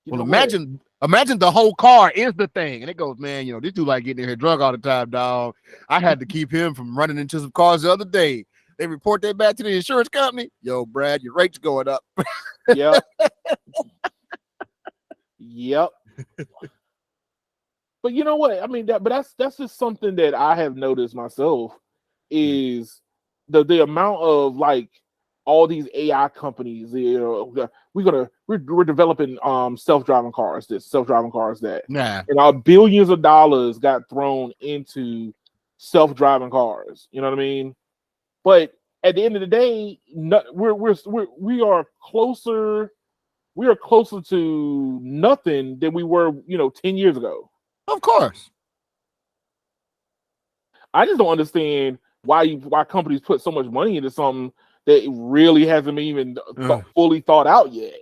Well, imagine the whole car is the thing, and it goes, man, you know, this dude like getting in here drunk all the time, dog. I had to keep him from running into some cars the other day. They report that back to the insurance company. Yo, Brad, your rate's going up. Yep. Yep. But you know what? I mean, that's just something that I have noticed myself is the amount of like all these AI companies. You know, we're developing self-driving cars, this self-driving cars that, and our billions of dollars got thrown into self-driving cars. You know what I mean? But at the end of the day, we are closer. We are closer to nothing than we were, 10 years ago. Of course. I just don't understand why companies put so much money into something that really hasn't been even fully thought out yet.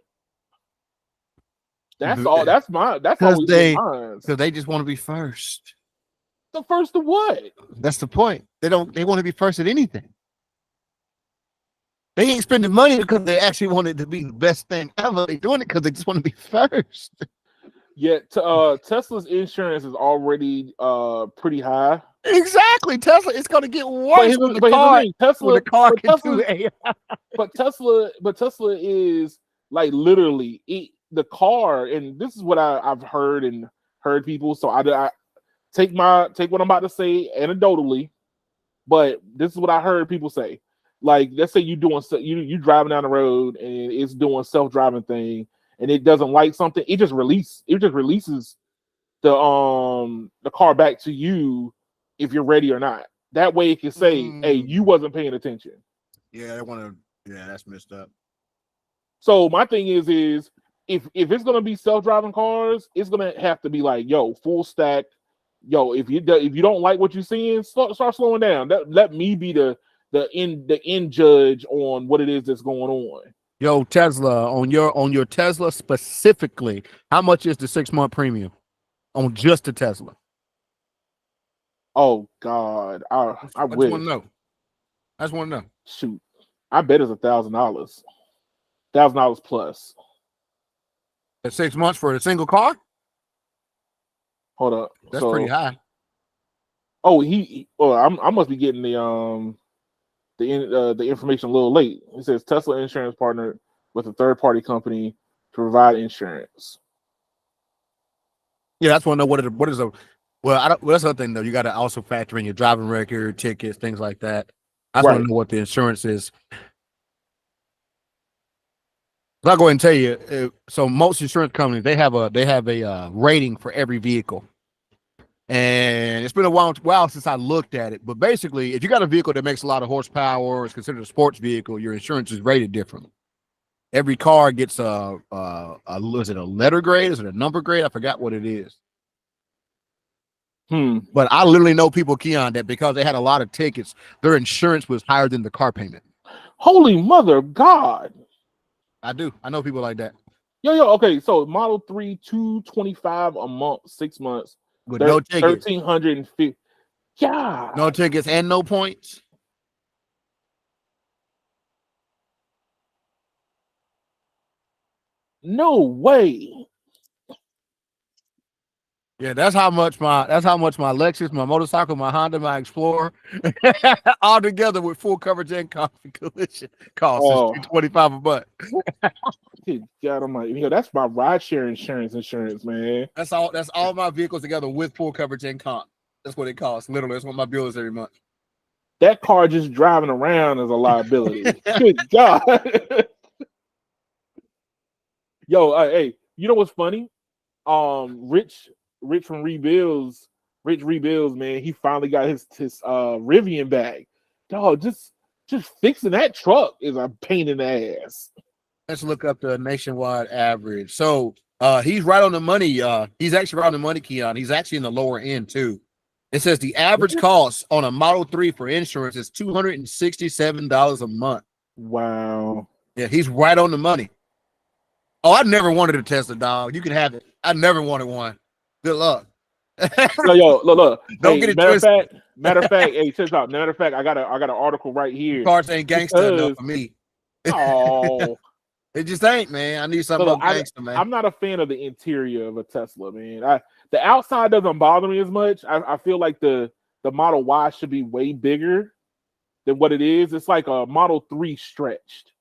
That's all. That's always been mine. Because they just want to be first. The first to what? That's the point. They want to be first at anything. They ain't spending money because they actually want it to be the best thing ever. They're doing it because they just want to be first. Yeah, Tesla's insurance is already pretty high. Exactly. Tesla, it's going to get worse when the car can do AI. But Tesla is like literally the car, and this is what I've heard people. So I take what I'm about to say anecdotally, but this is what I heard people say. Like, let's say you driving down the road and it's doing self-driving thing, and it doesn't like something, it just releases the car back to you if you're ready or not. That way it can say, hey, you wasn't paying attention. Yeah, that's messed up. So my thing is if it's gonna be self-driving cars, it's gonna have to be like, yo, full stack. Yo, if you don't like what you're seeing, start slowing down. Let me be the end judge on what it is that's going on. Yo, Tesla, on your Tesla specifically, how much is the 6-month premium on just the Tesla? Oh God, I just want to know. I just want to know. Shoot, I bet it's $1,000, $1,000 plus. At 6 months for a single car? Hold up, that's pretty high. Oh, I must be getting the information a little late. It says Tesla Insurance partnered with a third-party company to provide insurance. Yeah, that's one of what is a. Well, that's the other thing though. You got to also factor in your driving record, tickets, things like that. I just want to know what the insurance is. I'll go ahead and tell you. So most insurance companies they have a rating for every vehicle, and it's been a while since I looked at it. But basically, if you got a vehicle that makes a lot of horsepower or is considered a sports vehicle, your insurance is rated differently. Every car gets is it a letter grade? Is it a number grade? I forgot what it is. But I literally know people, Keon, that because they had a lot of tickets, their insurance was higher than the car payment. Holy mother of God. I do. I know people like that. Yo, okay. So Model 3, $225 a month, 6 months. With no tickets. 1,350. Yeah. No tickets and no points. No way. Yeah, that's how much my Lexus, my motorcycle, my Honda, my Explorer, all together with full coverage and collision costs is $225 a month. God Almighty, that's my rideshare insurance, man. That's all my vehicles together with full coverage and comp. That's what it costs. Literally, that's what my bill is every month. That car just driving around is a liability. Good God. Yo, hey, you know what's funny? Rich Rebuilds, man, he finally got his Rivian back. Dog, just fixing that truck is a pain in the ass. Let's look up the nationwide average. So he's right on the money. He's actually right on the money, Keon. He's actually in the lower end too. It says the average cost on a Model 3 for insurance is $267 a month. Wow. Yeah, he's right on the money. Oh, I never wanted a Tesla, dog. You can have it. I never wanted one. Good luck. Yo, look. Don't Hey, get it twisted. matter of fact, hey, check this out. Matter of fact, I got an article right here. Cars ain't gangster enough Because for me. oh, It just ain't, man. I need something more gangster, man. I'm not a fan of the interior of a Tesla, man. The outside doesn't bother me as much. I feel like the Model Y should be way bigger than what it is. It's like a Model 3 stretched.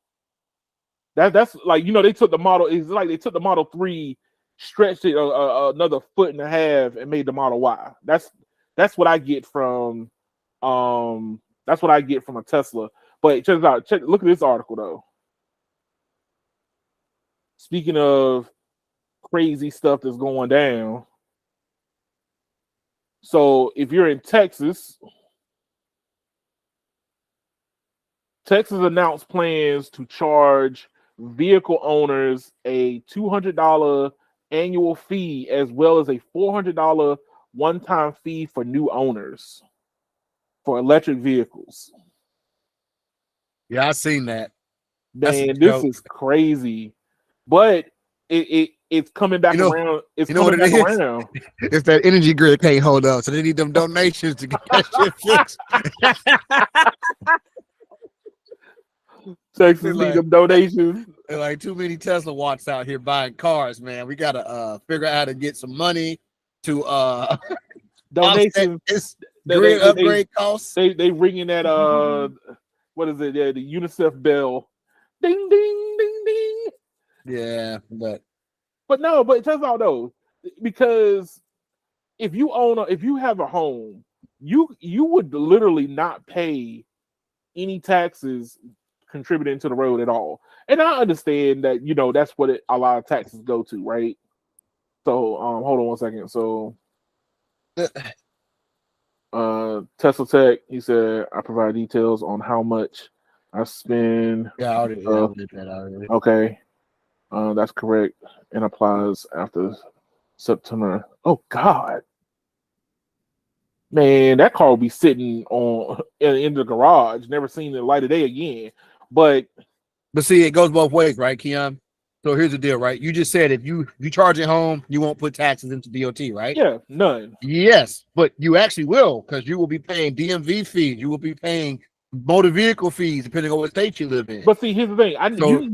That's like, they took the Model. It's like they took the Model 3, stretched it another foot and a half, and made the Model Y. That's what I get from that's what I get from a Tesla. But check this out. Look at this article though. Speaking of crazy stuff that's going down. So if you're in Texas, Texas announced plans to charge vehicle owners a $200 annual fee as well as a $400 one-time fee for new owners for electric vehicles. Yeah, I seen that. Man, this is crazy. But it's coming back around. It's coming back around. If that energy grid can't hold up, so they need them donations to get that shit fixed. Texas need them donations. There's like too many Tesla watts out here buying cars, man. We gotta figure out how to get some money to donations. Grid upgrade costs. They ringing that what is it? The UNICEF bell. Ding ding ding ding. Yeah, but check out though, because if you have a home, you would literally not pay any taxes contributing to the road at all. And I understand that that's what a lot of taxes go to, right? So hold on one second. So Tesla Tech, he said, I provide details on how much I spend. Yeah, I already did that already. Okay. That's correct and applies after September. Oh God, man, that car will be sitting in the garage, never seen the light of day again. But see, it goes both ways, right, Keon? So here's the deal, right? You just said if you charge it home, you won't put taxes into DOT, right? Yeah, none. Yes, but you actually will, because you will be paying DMV fees. You will be paying motor vehicle fees, depending on what state you live in. But see, here's the thing. You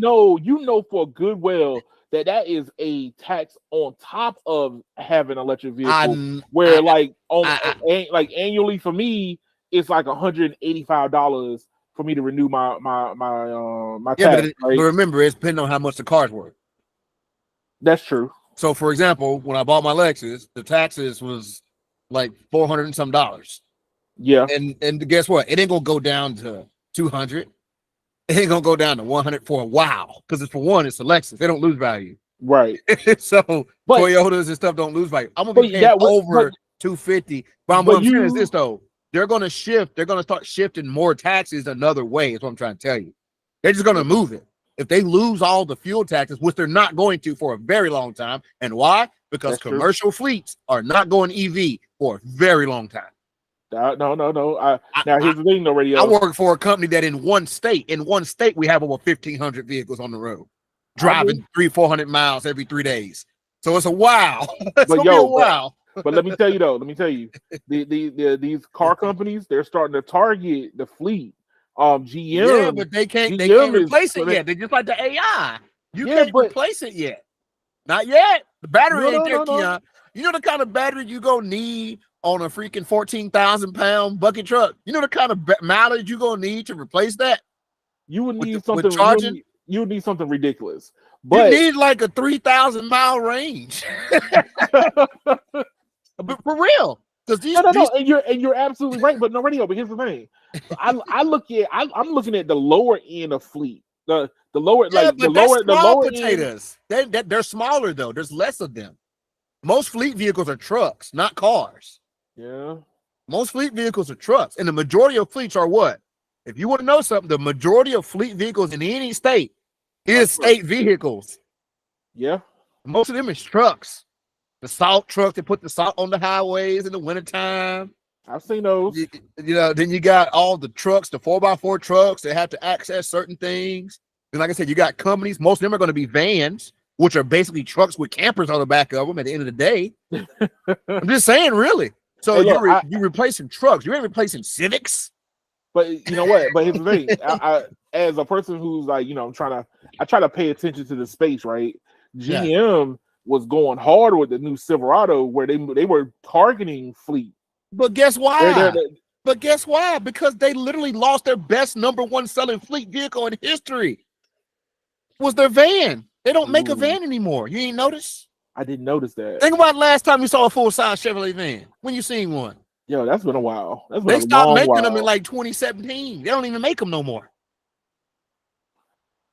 know for good well that is a tax on top of having an electric vehicle. Annually for me, it's like $185 for me to renew my tax. But remember, it's depending on how much the car's worth. That's true. So, for example, when I bought my Lexus, the taxes was like $400 and some. Yeah. And guess what? It ain't gonna go down to 200. It ain't gonna go down to 100 for a while, because it's it's a Lexus. They don't lose value. Right. So Toyotas and stuff don't lose value. I'm gonna be paying over 250. But what I'm saying is this though. They're gonna shift. They're gonna start shifting more taxes another way. Is what I'm trying to tell you. They're just gonna move it. If they lose all the fuel taxes, which they're not going to for a very long time, and why? Because commercial fleets are not going EV for a very long time. No. Here's the thing, though, radio. I work for a company that in one state, we have over 1,500 vehicles on the road, driving 300-400 miles every 3 days. So it's a wow. It's gonna be a wow. But let me tell you, these car companies, they're starting to target the fleet. GM, yeah, but they can't replace it yet. They're just like the AI. You can't replace it yet. Not yet. The battery ain't there, Keon. You know the kind of battery you gonna need on a freaking 14,000-pound bucket truck? You know the kind of mileage you gonna need to replace that? You would need something charging. You would need something ridiculous. But you need like a 3,000-mile range. But for real, because and you're absolutely right. But no, radio. But here's the thing: I'm looking at the lower end of fleet. The lower, potatoes. They're smaller though. There's less of them. Most fleet vehicles are trucks, not cars. Yeah. Most fleet vehicles are trucks, and the majority of fleets are what? If you want to know something, the majority of fleet vehicles in any state is state vehicles. Yeah. Most of them is trucks. The salt truck, they put the salt on the highways in the wintertime. I've seen those. Then you got all the trucks, the 4x4 trucks that have to access certain things. And like I said, you got companies. Most of them are going to be vans, which are basically trucks with campers on the back of them at the end of the day. I'm just saying, really. So Hey, look, you're replacing trucks. You ain't replacing Civics. but you know what? But here's the thing. I as a person who's like, I try to pay attention to the space, right? Yeah. GM was going hard with the new Silverado, where they were targeting fleet. But guess why? They're- But guess why? Because they literally lost their best #1 selling fleet vehicle in history. Was their van. They don't make a van anymore. You ain't notice? I didn't notice that. Think about last time you saw a full-size Chevrolet van. When you seen one? Yo, that's been a while. That's been They a stopped long making while. them in like 2017. They don't even make them no more.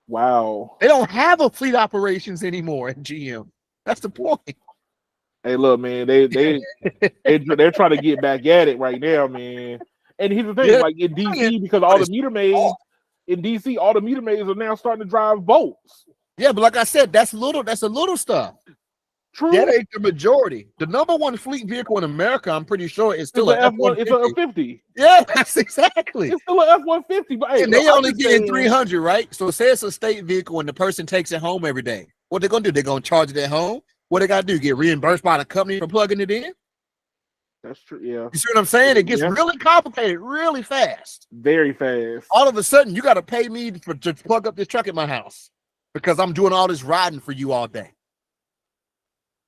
Wow. They don't have a fleet operations anymore at GM. That's the point. Hey, look, man, they're trying to get back at it right now, man. And here's the thing, like in DC, because all the meter maids in DC, all the meter maids are now starting to drive boats. Yeah, but like I said, that's a little stuff. True. That ain't the majority. The #1 fleet vehicle in America, I'm pretty sure, is still an F1. F-150. It's a 50. Yeah, that's exactly. It's still an F-150, but hey, and they only get 300, right? So say it's a state vehicle and the person takes it home every day. What they're gonna do? They're gonna charge it at home. What they gotta do? Get reimbursed by the company for plugging it in? That's true. Yeah. You see what I'm saying? It gets really complicated really fast. Very fast. All of a sudden, you got to pay me to plug up this truck at my house because I'm doing all this riding for you all day.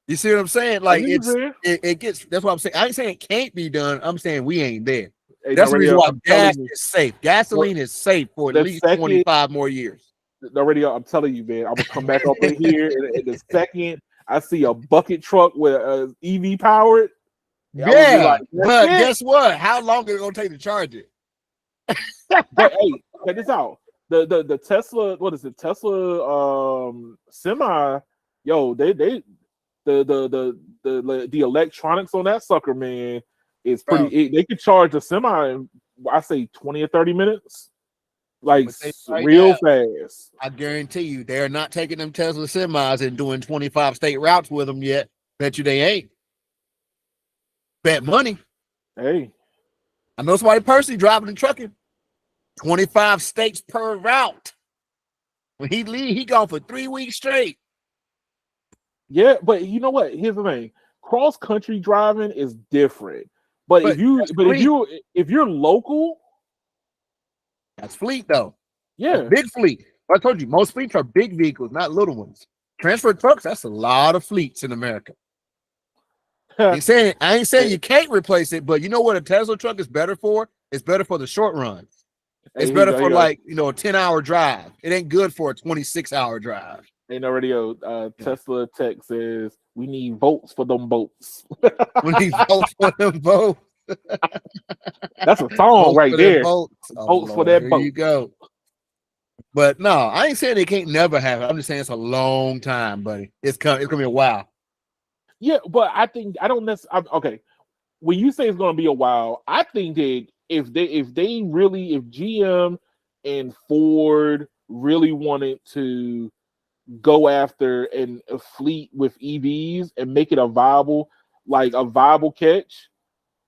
You see what I'm saying? Like it gets. That's what I'm saying. I ain't saying it can't be done. I'm saying we ain't there. Hey, that's the reason why gas is safe. Gasoline is safe for at least 25 more years. The radio, I'm telling you, man, I'm gonna come back up in here in the second I see a bucket truck with EV powered. Yeah, like, but guess what? How long is it gonna take to charge it? But hey, check this out. The Tesla, what is it? Tesla semi, yo, the electronics on that sucker, man, is pretty. They could charge a semi in, I say 20 or 30 minutes, like real fast. I guarantee you, they're not taking them Tesla semis and doing 25 state routes with them yet. Bet you they ain't. Bet money. Hey, I know somebody personally driving and trucking. 25 states per route. When he leave, he gone for 3 weeks straight. Yeah, but you know what? Here's the thing: cross country driving is different. But if you're local, that's fleet though. Yeah, that's big fleet. I told you, most fleets are big vehicles, not little ones. Transfer trucks, that's a lot of fleets in America. I ain't saying you can't replace it, but you know what a Tesla truck is better for? It's better for the short runs. It's better for like, a 10-hour drive. It ain't good for a 26-hour drive. Ain't no radio. Tesla tech says we need votes for them boats. We need votes for them boats. That's a song right there. Votes for that boat. There you go. But no, I ain't saying it can't never happen. I'm just saying it's a long time, buddy. It's gonna be a while. Yeah, but I don't necessarily. Okay, when you say it's going to be a while, I think that if GM and Ford really wanted to go after a fleet with EVs and make it a viable catch,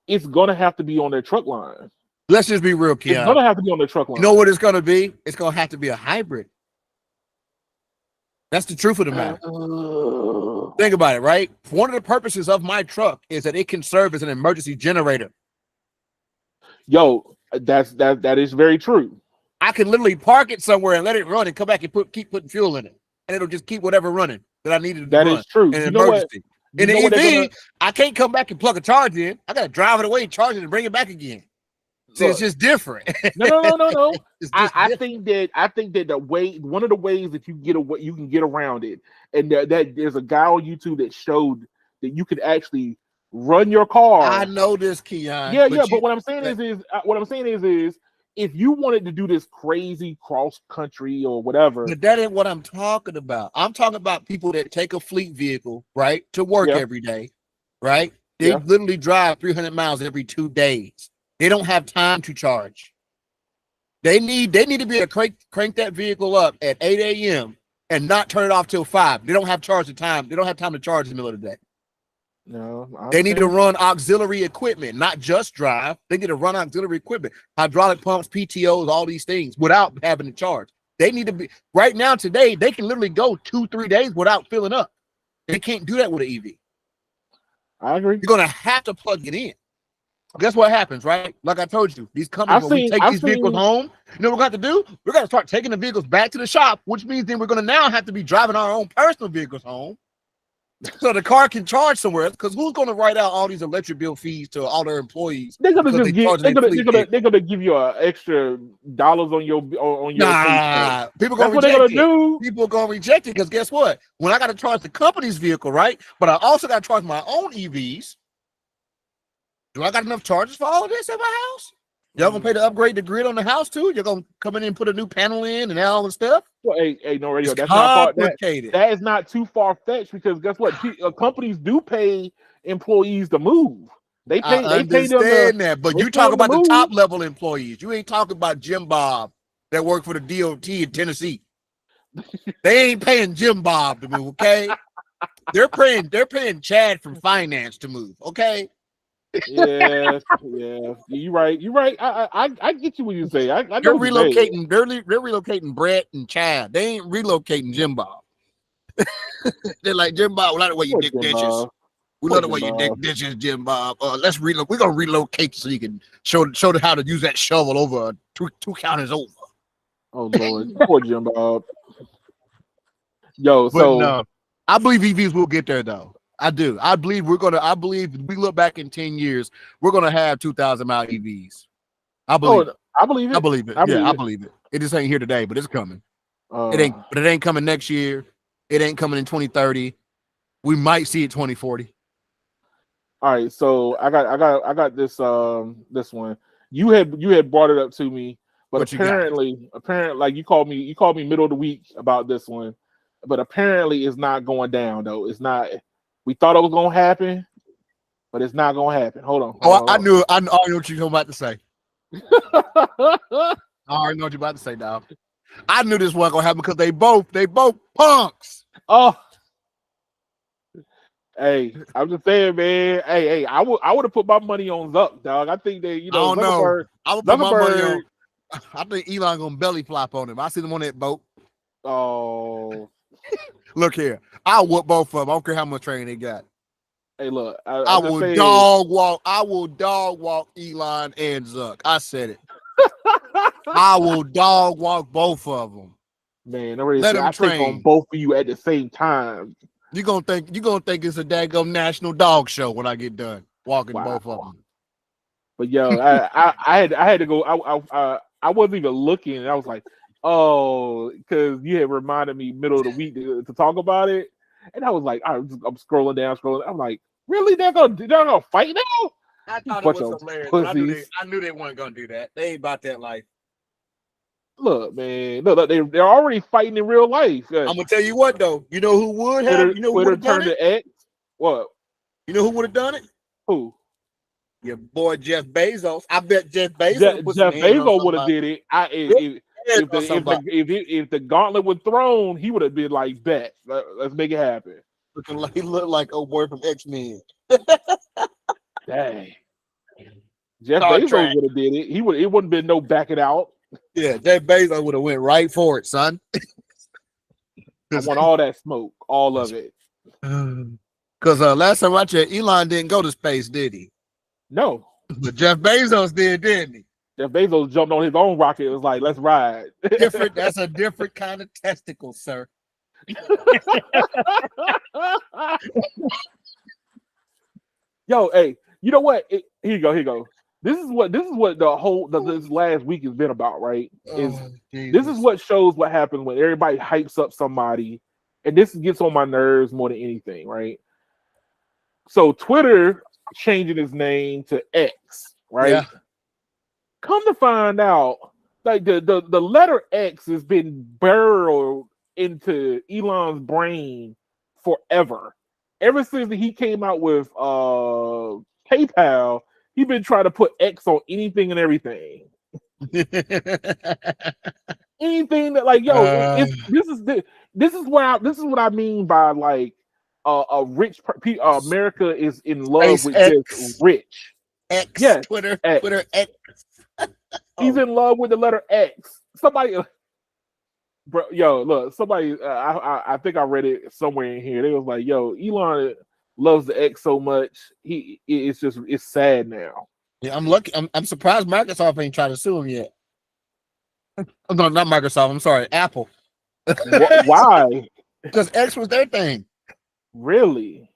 it's going to have to be on their truck line. Let's just be real, Keon. It's going to have to be on their truck line. You know what it's going to be? It's going to have to be a hybrid. That's the truth of the matter. Think about it, right? One of the purposes of my truck is that it can serve as an emergency generator. Yo, that is very true. I can literally park it somewhere and let it run and come back and keep putting fuel in it, and it'll just keep whatever running that I needed to run. That is true. In an emergency. In the EV, I can't come back and plug a charge in. I got to drive it away, charge it, and bring it back again. See, it's just different. No. I think that the way, one of the ways that you can get around it, and that there's a guy on YouTube that showed that you could actually run your car. I know this, Keon. But what I'm saying is if you wanted to do this crazy cross country or whatever, but that ain't what I'm talking about. I'm talking about people that take a fleet vehicle, right, to work every day, right? They literally drive 300 miles every 2 days. They don't have time to charge. They need to be able to crank that vehicle up at 8 a.m. and not turn it off till 5. They don't have time. They don't have time to charge in the middle of the day. No, they need to run auxiliary equipment, not just drive. They need to run auxiliary equipment, hydraulic pumps, PTOs, all these things without having to charge. They need to be right now today. They can literally go 2-3 days without filling up. They can't do that with an EV. I agree. You're gonna have to plug it in. Guess what happens, right? Like I told you, these companies, when we take these vehicles home, you know what we're going to do? We're going to start taking the vehicles back to the shop, which means then we're going to now have to be driving our own personal vehicles home so the car can charge somewhere. Because who's going to write out all these electric bill fees to all their employees? They're gonna just give. They're gonna give you extra dollars on your Nah, people That's what they're gonna do. People are gonna reject it because guess what? When I got to charge the company's vehicle, right? But I also got to charge my own EVs. Do I got enough charges for all of this at my house? Y'all gonna pay to upgrade the grid on the house too? You're gonna come in and put a new panel in and all the stuff? Well, hey, no radio. That's complicated. Not that is not too far fetched because guess what? Companies do pay employees to move. They pay. I understand that, but you talk about the top level employees. You ain't talking about Jim Bob that work for the DOT in Tennessee. They ain't paying Jim Bob to move. Okay, they're paying Chad from finance to move. Okay. Yeah. You're right. I get you when you say. I know they're relocating. They're relocating Brett and Chad. They ain't relocating Jim Bob. They're like Jim Bob. We like the way you dig ditches. We love the way you dig ditches, Jim Bob. Let's relocate. We're gonna relocate so you can show how to use that shovel over two counters over. Oh Lord, poor Jim Bob. Yo, no, I believe EVs will get there though. I do. I believe we look back in 10 years, we're gonna have 2,000-mile EVs. I believe it. I believe it. I believe it. It just ain't here today, but it's coming. It ain't coming next year. It ain't coming in 2030. We might see it 2040. All right, so I got this one. You had brought it up to me, but apparently like you called me middle of the week about this one, but apparently it's not going down though. It's not. We thought it was gonna happen, but it's not gonna happen. Hold on. I knew. I know what you're about to say. I already know what you're about to say, dog. I knew this wasn't gonna happen because they both punks. Oh, hey, I'm just saying, man. Hey, I would have put my money on Zuck, dog. I think they, I don't know. I would put my money on. I think Elon gonna belly flop on him. I see them on that boat. Oh. Look here, I'll whoop both of them. I don't care how much training they got. Hey, look, I will dog walk. I will dog walk Elon and Zuck. I said it. I will dog walk both of them. Man, let them train on both of you at the same time. You're gonna think it's a daggum national dog show when I get done walking both of them. But yo, I had to go. I wasn't even looking. And I was like, oh, because you had reminded me middle of the week to talk about it, and I was like, I'm scrolling down. I'm like, really? They're gonna fight now? I thought it was hilarious. I knew they weren't gonna do that. They ain't about that life. Look, man, look, they're already fighting in real life. I'm gonna tell you what though. You know who would have? You know who would have done it? X. What? You know who would have done it? Who? Your boy Jeff Bezos. I bet Jeff Bezos would have did it. If the gauntlet was thrown, he would have been like, "Bet, let's make it happen." He looked like old boy from X-Men. Dang. Jeff Bezos would have did it. It wouldn't been no backing out. Yeah, Jeff Bezos would have went right for it, son. I want all that smoke, all of it. Because last time I checked, Elon didn't go to space, did he? No. But Jeff Bezos did, didn't he? Jeff Bezos jumped on his own rocket. It was like, let's ride. That's a different kind of testicle, sir. Yo, hey, you know what? Here you go. This is what this last week has been about, right? This is what shows what happens when everybody hypes up somebody, and this gets on my nerves more than anything, right? So Twitter changing its name to X, right? Yeah. Come to find out, like the letter X has been buried into Elon's brain forever. Ever since he came out with PayPal, he's been trying to put X on anything and everything. Anything that, like, yo, this is what I mean by like a rich America is in love with this rich. X, yes, Twitter X. He's in love with the letter X. Somebody. bro. Yo, look, somebody. I think I read it somewhere in here. They was like, "Yo, Elon loves the X so much. It's just it's sad now." Yeah, I'm lucky. I'm surprised Microsoft ain't tried to sue him yet. Oh, no, not Microsoft. I'm sorry, Apple. Why? Because X was their thing. Really?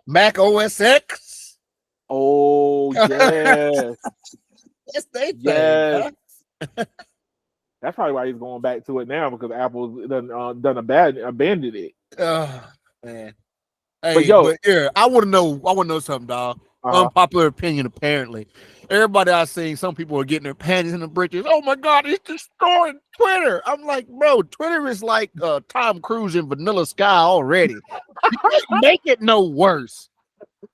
Mac OS X. Oh yes, That's their thing. yes. Huh? That's probably why he's going back to it now because Apple's done abandoned it. Oh, man. But Hey, yo, but yeah, I want to know. I want to know something, dog. uh Unpopular opinion. Apparently, everybody I've seen, some people are getting their panties in the britches. Oh my God, it's destroying Twitter. I'm like, bro, Twitter is like Tom Cruise in Vanilla Sky already. You can't make it no worse.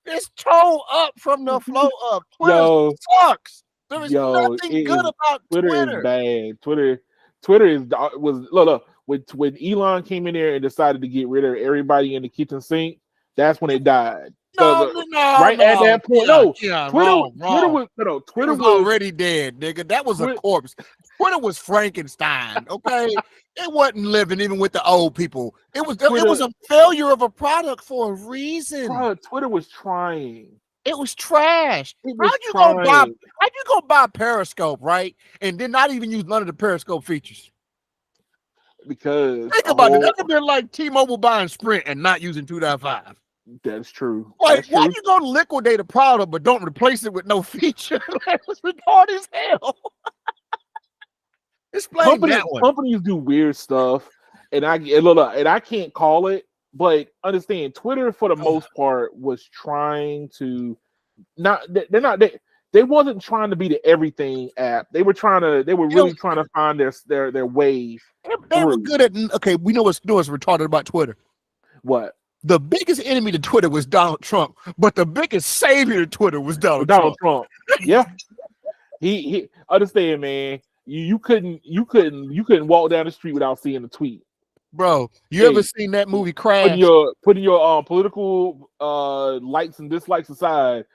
It's toe up from the flow up. Twitter yo, sucks. There is yo, nothing it good is about Twitter is Twitter. bad. Twitter is was look when Elon came in there and decided to get rid of everybody in the kitchen sink. That's when it died. No, no, no, Right at no. that point, Keon, no, Keon, Twitter wrong, Twitter wrong. was no, It Twitter was was already dead, nigga. That was a Twi- corpse. Twitter was Frankenstein. Okay, it wasn't living even with the old people. It Twitter, was a failure of a product for a reason. bro. Twitter was trying. It was trash. It was How'd trying you go buy Periscope, right? And then not even use none of the Periscope features. because Think a about it. whole That would have been like T-Mobile buying Sprint and not using 2.5. that's true. Like, That's why true. you go to liquidate a product but don't replace it with no feature? That was retarded as hell. Explain that one. Companies do weird stuff, and I can't call it, but understand Twitter for the most part was trying to not they're not they wasn't trying to be the everything app. They were You know, really trying to find their way they were through. good at. Okay, we know what's retarded about Twitter. What? The biggest enemy to Twitter was Donald Trump, but the biggest savior to Twitter was Donald Donald Trump. Trump. Yeah, he understand, man. You couldn't walk down the street without seeing a tweet. Bro, you ever Hey, seen that movie Crash? putting your political likes and dislikes aside,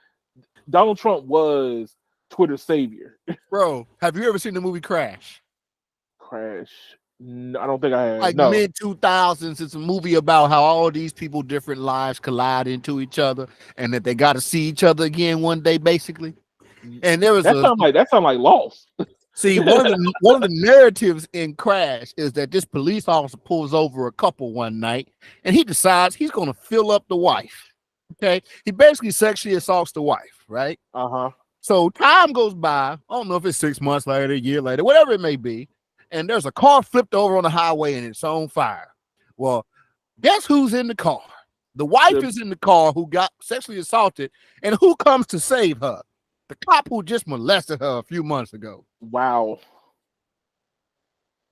Donald Trump was Twitter's savior. Bro, have you ever seen the movie Crash? Crash. No, I don't think I have. Like No. mid 2000s, it's a movie about how all these people, different lives collide into each other, and that they got to see each other again one day, basically. And there was That sound like Lost. see one of the narratives in Crash is that this police officer pulls over a couple one night, and he decides he's going to fill up the wife. Okay, he basically sexually assaults the wife, right? Uh-huh. So time goes by. I don't know if it's 6 months later, a year later, whatever it may be. And there's a car flipped over on the highway and it's on fire. Well, guess who's in the car? The wife is in the car who got sexually assaulted. And who comes to save her? The cop who just molested her a few months ago. Wow.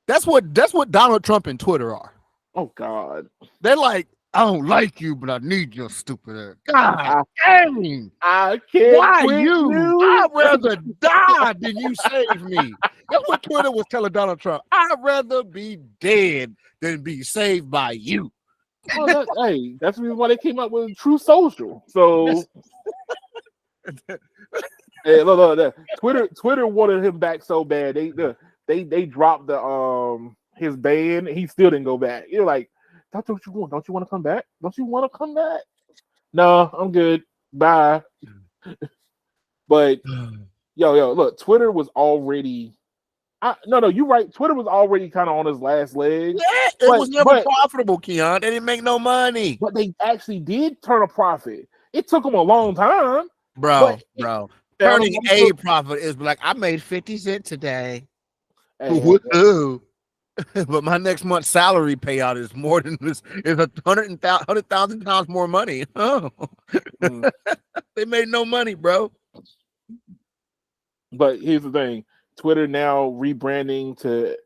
That's what Donald Trump and Twitter are. Oh God. They're like, I don't like you, but I need your stupid ass. God dang. I can't Why quit you? you. I'd rather die than you save me. That's what Twitter was telling Donald Trump. I'd rather be dead than be saved by you. Oh, that's the reason why they came up with True Social. So hey, look, Twitter wanted him back so bad. They dropped his ban. He still didn't go back. You're like, that's what you want. Don't you want to come back? Don't you want to come back? No, I'm good. Bye. But yo, look, Twitter was already. No, you're right. Twitter was already kind of on his last leg. Yeah, it was never profitable, Keon. They didn't make no money. But they actually did turn a profit. It took them a long time. Bro. Turning a profit is like, I made 50 cents today. Hey, But my next month's salary payout is more than this, is 100,000 pounds more money. Oh. They made no money, bro. But here's the thing. Twitter now rebranding to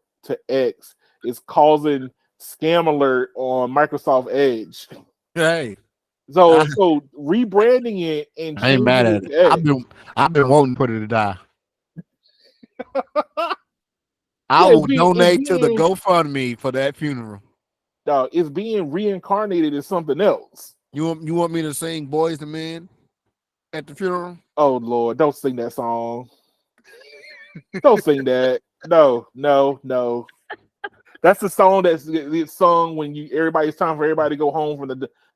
X is causing scam alert on Microsoft Edge. Hey. So rebranding it and I ain't mad at it. I've been wanting Twitter to die. I will donate to the GoFundMe for that funeral. Dog, it's being reincarnated as something else. You want me to sing Boys to Men at the funeral? Oh Lord, don't sing that song. Don't sing that. No. That's the song that's sung when it's time for everybody to go home from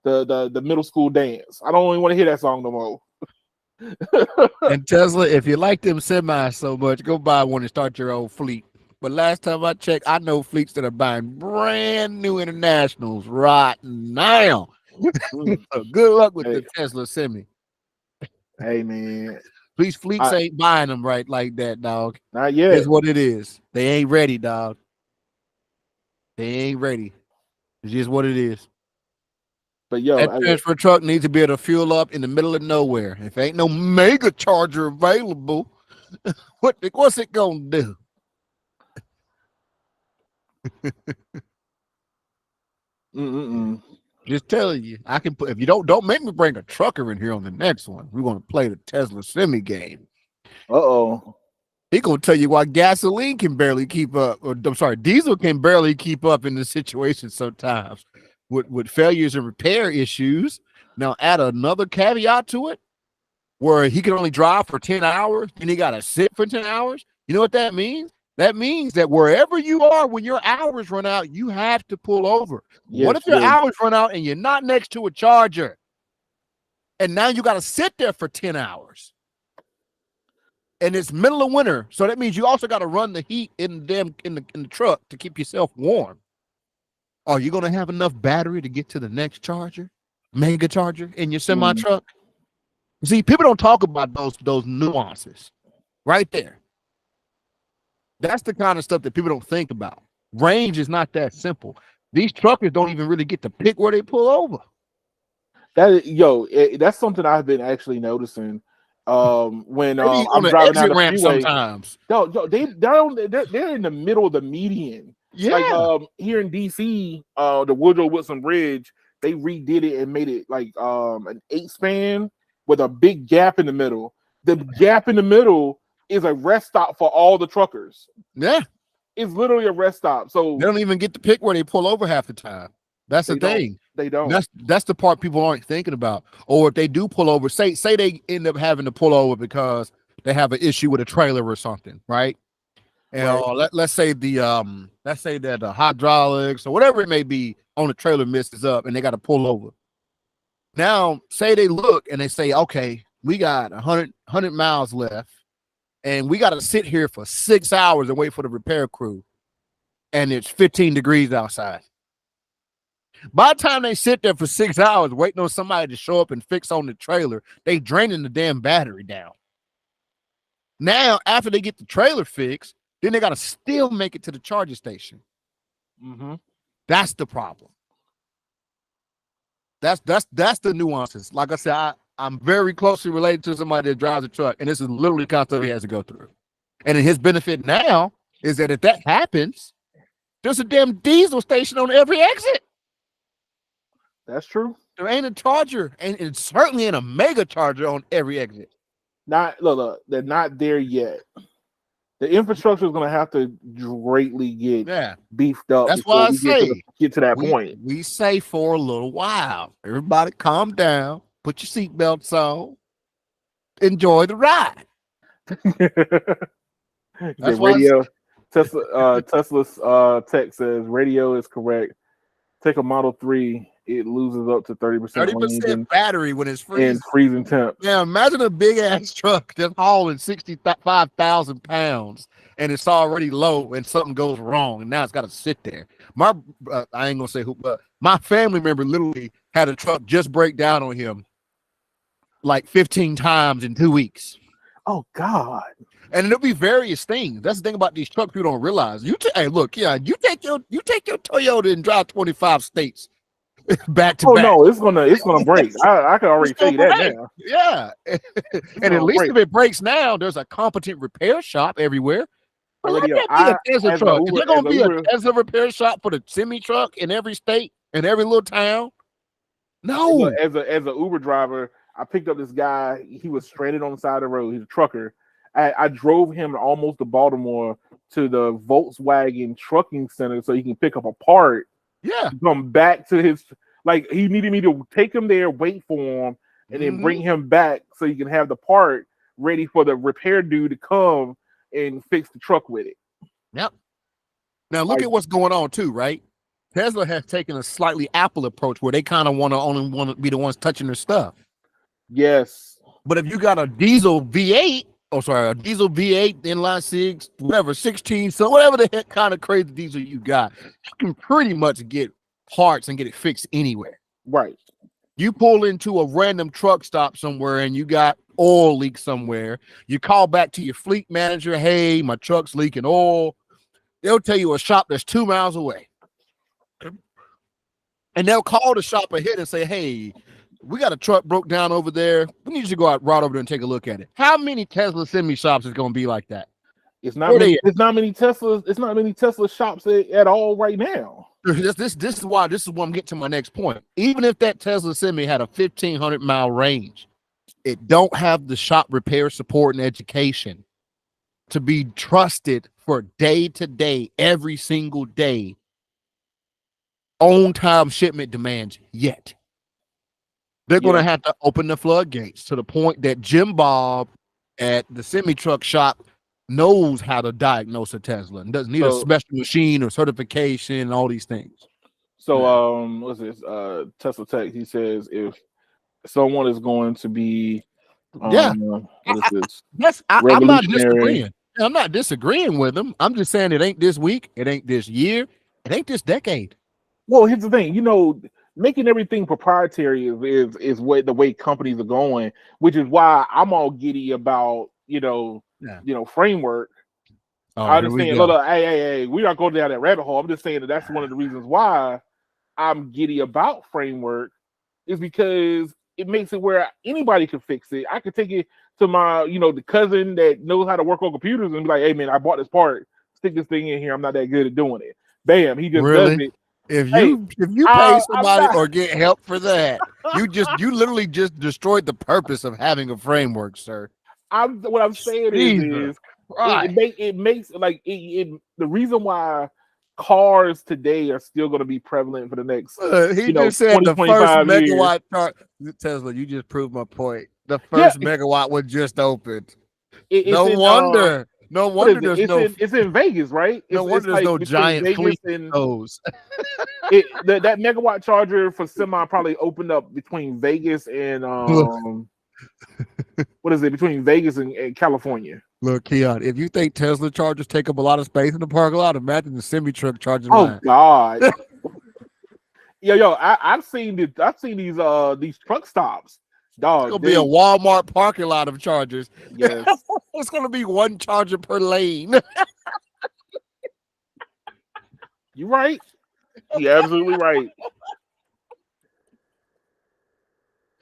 the middle school dance. I don't even want to hear that song no more. And Tesla, if you like them semis so much, go buy one and start your own fleet. But last time I checked, I know fleets that are buying brand new internationals right now. Mm. So good luck with Hey, the Tesla semi. hey man, These fleets I, ain't buying them right like that, dog. not It's yet. what it is. They ain't ready, dog. They ain't ready. It's just what it is. But yo, That transfer truck needs to be able to fuel up in the middle of nowhere. If ain't no mega charger available, what's it gonna do? mm-mm. Just telling you, I can put. If you don't make me bring a trucker in here on the next one. We're gonna play the Tesla semi game. Uh-oh. He gonna tell you why gasoline can barely keep up, or I'm sorry, diesel can barely keep up in this situation sometimes with failures and repair issues. Now add another caveat to it where he can only drive for 10 hours and he gotta sit for 10 hours. You know what that means? That means that wherever you are when your hours run out, you have to pull over. What Yes, if your you hours run out and you're not next to a charger? And now you got to sit there for 10 hours. And it's middle of winter. So that means you also got to run the heat in the truck to keep yourself warm. Are you gonna have enough battery to get to the next charger? Mega charger in your semi mm. truck? See, people don't talk about those nuances right there. That's the kind of stuff that people don't think about. Range is not that simple. These truckers don't even really get to pick where they pull over. That's something I've been actually noticing. When They be on I'm the driving down exit the ramp freeway, sometimes. they're in the middle of the median. Like Yeah. here in DC, the Woodrow Wilson Bridge, they redid it and made it like an 8 span with a big gap in the middle. The gap in the middle is a rest stop for all the truckers. Yeah. It's literally a rest stop. They So don't even get to pick where they pull over half the time. That's the they don't. thing. They don't. That's the part people aren't thinking about. Or if they do pull over, say they end up having to pull over because they have an issue with a trailer or something, right? And Right. let's say that the hydraulics or whatever it may be on the trailer messes up and they got to pull over. Now, say they look and they say, okay, we got 100 miles left and we got to sit here for 6 hours and wait for the repair crew. And it's 15 degrees outside. By the time they sit there for 6 hours waiting on somebody to show up and fix on the trailer, they draining the damn battery down. Now, after they get the trailer fixed, then they got to still make it to the charging station. Mm-hmm. That's the problem. That's the nuances. Like I said, I'm very closely related to somebody that drives a truck, and this is literally the kind of stuff he has to go through. And in his benefit now is that if that happens, there's a damn diesel station on every exit. That's true. There ain't a charger, and it certainly ain't a mega charger on every exit. Look, they're not there yet. The infrastructure is going to have to greatly get beefed up That's why before I we say get to that point. we say for a little while. Everybody calm down, put your seatbelts on, enjoy the ride. The That's why radio Tesla's text says radio is correct. Take a Model 3, it loses up to 30% range 30% battery when it's in freezing. freezing temps. Now imagine a big ass truck that's hauling 65,000 pounds and it's already low and something goes wrong and now it's got to sit there. My I ain't gonna say who, but my family member literally had a truck just break down on him like 15 times in 2 weeks. Oh God! And it'll be various things. That's the thing about these trucks people don't realize. Hey, look, yeah, you take your Toyota and drive 25 states back to Oh back. no, it's gonna break. I can already tell you that now. Yeah. And at least if it breaks now, there's a competent repair shop everywhere. But let Radio, that be a Tesla truck. Is there going to be a Uber, Tesla repair shop for the semi truck in every state, in every little town? No. As a Uber driver, I picked up this guy. He was stranded on the side of the road. He's a trucker. I drove him almost to Baltimore to the Volkswagen trucking center so he can pick up a part. Yeah. Come back to his, like, he needed me to take him there, wait for him, and then bring him back so he can have the part ready for the repair dude to come and fix the truck with it. Yep. Now look Like, at what's going on too, right? Tesla has taken a slightly Apple approach where they kind of want to be the ones touching their stuff. yes, But if you got a diesel V8, oh sorry, a diesel V8 inline six, whatever, 16, so whatever the heck kind of crazy diesel you got, you can pretty much get parts and get it fixed anywhere. right. You pull into a random truck stop somewhere and you got oil leak somewhere. You call back to your fleet manager, hey, my truck's leaking oil. They'll tell you a shop that's 2 miles away. And they'll call the shop ahead and say, hey, we got a truck broke down over there. We need you to go out right over there and take a look at it. How many Tesla semi shops is going to be like that? It's not Where many. they at? It's not many Teslas. It's not many Tesla shops at all right now. This is why I'm getting to my next point. Even if that Tesla semi had a 1,500-mile range, it don't have the shop repair support and education to be trusted for day to day, every single day, on time shipment demands yet. They're going to have to open the floodgates to the point that Jim Bob at the semi truck shop knows how to diagnose a Tesla and doesn't need a special machine or certification and all these things. So, what's this? Tesla Tech. He says if someone is going to be, what is this? I'm not disagreeing. I'm not disagreeing with him. I'm just saying it ain't this week. It ain't this year. It ain't this decade. Well, here's the thing. Making everything proprietary is what the way companies are going, which is why I'm all giddy about framework. I understand. Look, hey, we're not going down that rabbit hole. I'm just saying that's one of the reasons why I'm giddy about framework is because it makes it where anybody can fix it. I could take it to my, the cousin that knows how to work on computers and be like, hey man, I bought this part. Stick this thing in here. I'm not that good at doing it. Bam, he just does it. If you pay somebody or get help for that, you literally just destroyed the purpose of having a framework, sir. What I'm saying is it makes like the reason why cars today are still going to be prevalent for the next he just said the first megawatt car. Tesla, you just proved my point. The first megawatt was just opened. No wonder it's in Vegas, right? No wonder there's no giant fleet in those. That megawatt charger for semi probably opened up between Vegas and what is it, between Vegas and California. Look, Keon, if you think Tesla chargers take up a lot of space in the parking lot, imagine the semi truck charging. Oh God. I've seen these truck stops. Dog, it's gonna be a Walmart parking lot of chargers. Yes. It's gonna be one charger per lane. You're right. You're absolutely right.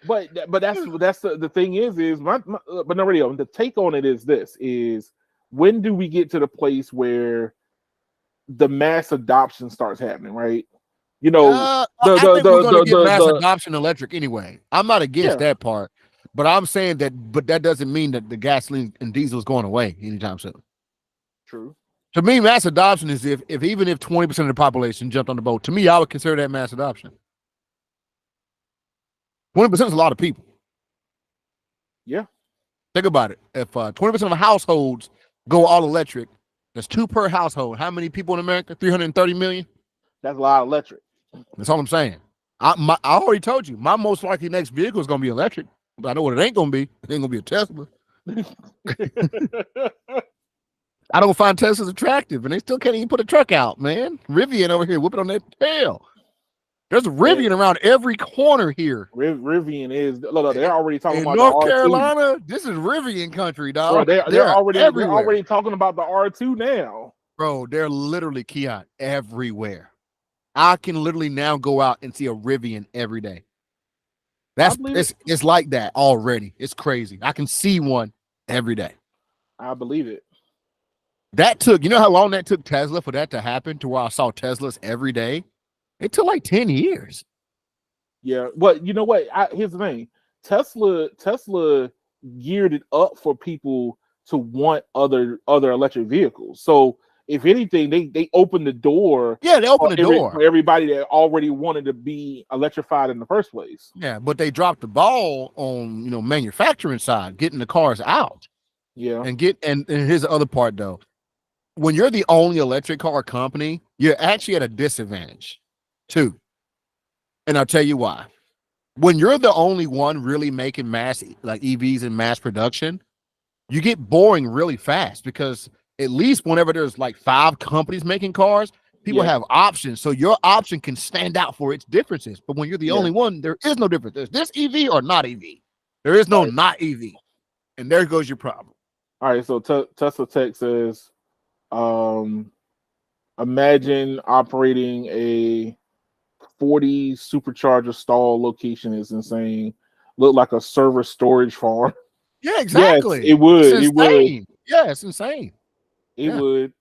But that's the thing is but no radio. The take on it is this: is when do we get to the place where the mass adoption starts happening? Right? I think we're going to get mass adoption electric anyway. I'm not against that part, but I'm saying but that doesn't mean that the gasoline and diesel is going away anytime soon. True. To me, mass adoption is if 20% of the population jumped on the boat. To me, I would consider that mass adoption. 20% is a lot of people. Yeah. Think about it. If 20% of households go all electric, that's 2 per household. How many people in America? 330 million? That's a lot of electric. That's all I'm saying. I already told you, my most likely next vehicle is going to be electric. But I know what it ain't going to be. It ain't going to be a Tesla. I don't find Teslas attractive, and they still can't even put a truck out, man. Rivian over here whooping on that tail. There's a Rivian around every corner here. Rivian is look. They're already talking about North the Carolina. R2. This is Rivian country, dog. Bro, they're already talking about the R2 now. Bro, they're literally Keon everywhere. I can literally now go out and see a Rivian every day. It's like that already. It's crazy. I can see one every day. I believe it. That took, you know how long that took Tesla for that to happen to where I saw Teslas every day? It took like 10 years. Yeah, but you know what? Here's the thing. Tesla geared it up for people to want other electric vehicles. So if anything, they opened the door. Yeah, they opened the door for everybody that already wanted to be electrified in the first place. Yeah, but they dropped the ball on manufacturing side, getting the cars out. Yeah, and here's the other part though. when you're the only electric car company, you're actually at a disadvantage too. And I'll tell you why. When you're the only one really making mass like EVs in mass production, you get boring really fast because at least whenever there's like 5 companies making cars, people Yeah, have options. So your option can stand out for its differences. But when you're the yeah. only one, there is no difference. There's this EV or not EV. There is All no right, not EV. And there goes your problem. all right. So Tesla Tech says, um, imagine operating a 40 supercharger stall location is insane. Look like a server storage farm. Yeah, Yes, it exactly. It's would. It would. insane. Yeah, it's insane. It Yeah. would.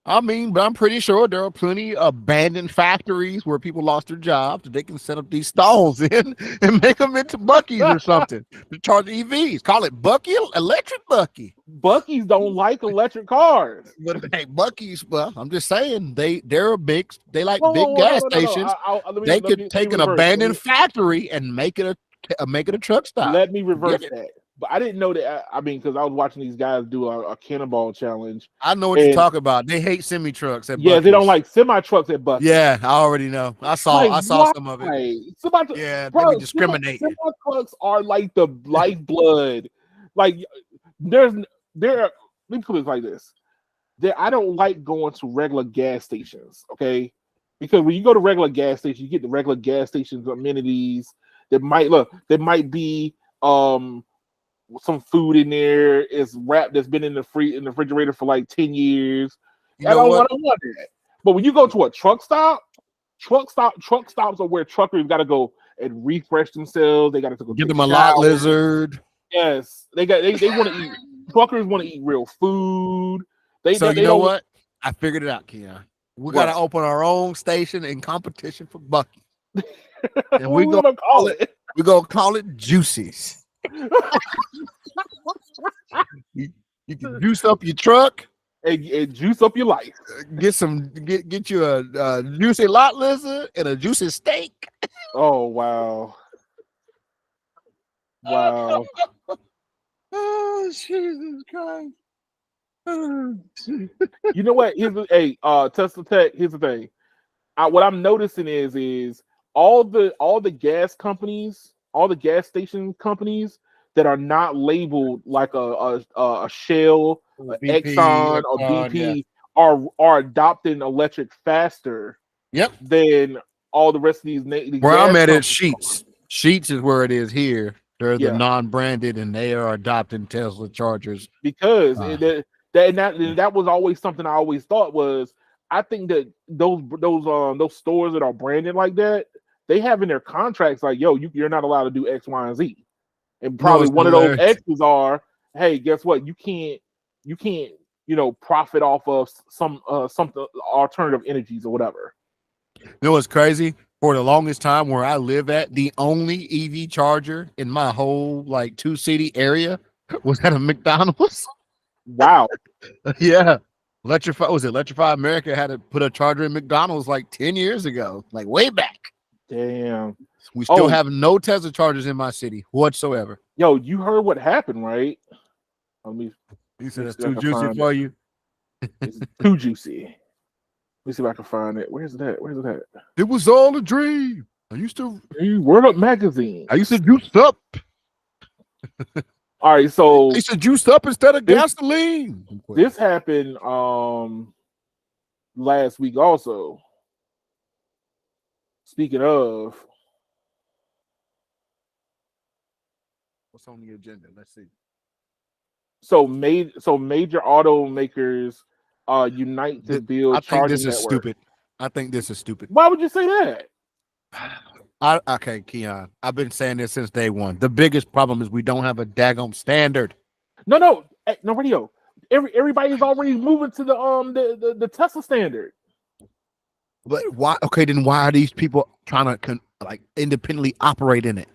I mean, but I'm pretty sure there are plenty of abandoned factories where people lost their jobs that they can set up these stalls in and make them into Bucky's or something to charge EVs. Call it Bucky, electric Bucky. Bucky's don't like electric cars. But hey, Bucky's, well, I'm just saying they're a big, they like Whoa, whoa, big whoa, no, gas no, no, no. stations. Let me They let could me let me take an reverse. abandoned factory and make it a truck stop. Let me reverse Get it? that. But I didn't know that. I mean, because I was watching these guys do a cannonball challenge, I know what you're and talking about. They hate semi trucks at yeah, they don't Bucky's. like semi trucks at Bucky's. Yeah, I already know. I Like, saw why? some of it. Semi, Yeah, they be bro, discriminating. semi trucks are like the lifeblood. Like, there's there. Let me put it like this: I don't like going to regular gas stations. Okay, because when you go to regular gas stations, you get the regular gas stations amenities. There might be some food in there. It's wrapped that's been in the refrigerator for like 10 years. You know I what? don't want that. But when you go to a truck stops are where truckers got to go and refresh themselves. They got to go Give take them a lot showers. lizard. Yes, they want to eat. Truckers want to eat real food. So They you know don't. what? I figured it out, Keon. We What? gotta open our own station in competition for Bucky. And What we gonna call it? we're gonna call it Juicies. You can juice up your truck, And juice up your life. get you a juicy lot lizard and a juicy steak. Oh wow. Wow. Oh Jesus Christ. Oh, You know what? Tesla Tech. Here's the thing. What I'm noticing is all the gas companies, all the gas station companies that are not labeled like a Shell, a BP, Exxon, or yeah. BP are adopting electric faster Yep. than all the rest of these. Where gas I'm at is companies. Sheets. Sheets is where it is here. They're the Yeah, non-branded, and they are adopting Tesla chargers. because Uh, that was always something I always thought was. I think that those stores that are branded like that, they have in their contracts like, yo, you're not allowed to do X, Y, and Z. And no, probably it's one of those hilarious. X's are, hey, guess what? You can't, profit off of something alternative energies or whatever. You know what's crazy? For the longest time, where I live at, the only EV charger in my whole like 2 city area was at a McDonald's. Wow. Yeah, Electrify America had to put a charger in McDonald's like 10 years ago, like way back. Damn. We still Oh, have no Tesla chargers in my city whatsoever. yo, you heard what happened, right? Let me, You let said me it's see if I too can juicy find it. for you. It's too juicy. Let me see if I can find it. Where's it at? It was all a dream. I used to Word Up Magazine. juice up. All right, I so used to juice up instead of gasoline. this happened last week also. Speaking of, What's on the agenda? Let's see. so major automakers unite to build I think charging this is network. stupid. I think this is stupid. Why would you say that? Okay, Keon. I've been saying this since day one. The biggest problem is we don't have a daggone standard. No, radio. Everybody's already moving to the Tesla standard. But why? Okay, then why are these people trying to independently operate in it?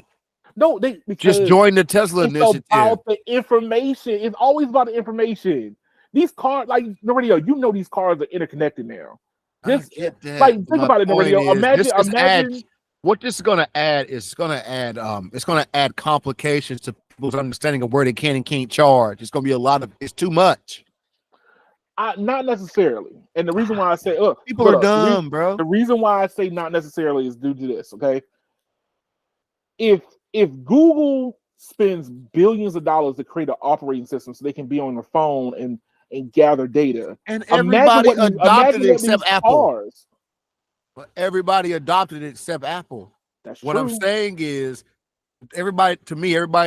No, because Just join the Tesla it's initiative. about the information. It's always about the information. These cars, like the radio, these cars are interconnected now. Just get that. like think My about it, the point radio. is, Imagine. What this is going to add is it's going to add complications to people's understanding of where they can and can't charge. It's going to be it's too much. Not necessarily. And the reason why I say, look, People look, are look, dumb, bro. the reason why I say not necessarily is due to this. Okay, if Google spends billions of dollars to create an operating system so they can be on their phone and gather data, And everybody adopted imagine it what except these Apple. cars. But everybody adopted it except Apple. That's What I'm true. saying is, everybody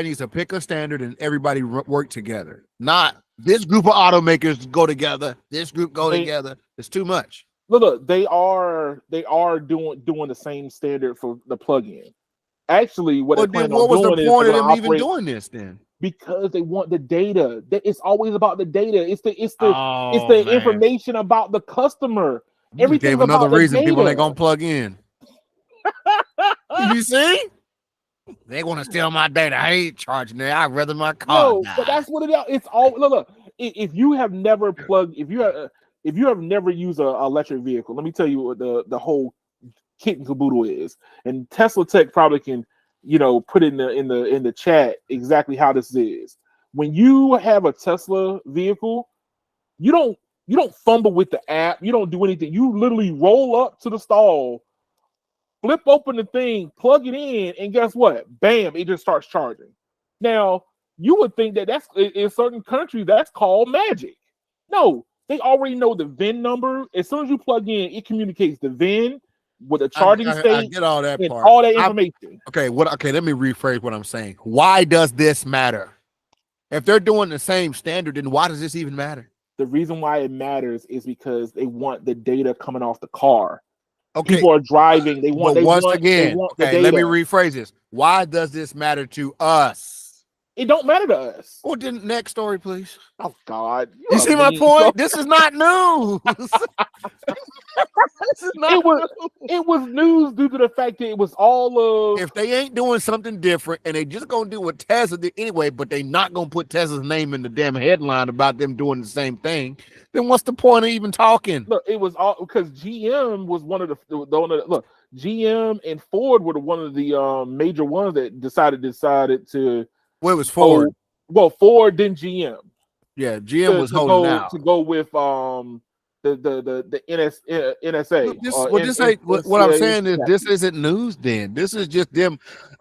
needs to pick a standard and everybody work together. Not this group of automakers go together, this group go together. It's too much. Look, they are doing the same standard for the plug-in. Actually, what Well, they're then planning on what was the doing is they're point of going to them even operate doing this then? because they want the data. It's always about the data. It's Oh the man, information about the customer. you just gave Everything's another about the reason people ain't data. gonna plug in. You see? They want to steal my data. I ain't charging it. I'd rather my car No, but die. that's what it is. It's all look. If you have never plugged, if you have never used a electric vehicle, let me tell you what the whole kit and caboodle is. And Tesla Tech probably can, put in the chat exactly how this is. When you have a Tesla vehicle, you don't fumble with the app. You don't do anything. You literally roll up to the stall, flip open the thing, plug it in, and guess what? Bam! It just starts charging. Now you would think that that's in certain countries that's called magic. No, they already know the VIN number. As soon as you plug in, it communicates the VIN with a charging I state get all that and part. all that information. Okay, let me rephrase what I'm saying. Why does this matter? If they're doing the same standard, then why does this even matter? The reason why it matters is because they want the data coming off the car. Okay, People are driving. They want the let me data. rephrase this. Why does this matter to us? It don't matter to us. Well, then next story, please. Oh God, you see my point? This is not news. This is not it was news due to the fact that it was all of. If they ain't doing something different and they just gonna do what Tesla did anyway, but they not gonna put Tesla's name in the damn headline about them doing the same thing, then what's the point of even talking? Look, it was all because GM was one of the look. GM and Ford were one of the major ones that decided to. Well, it was Ford. Ford then GM. Yeah, GM was holding out to go with the NSA. What I'm saying is this isn't news. Then this is just them.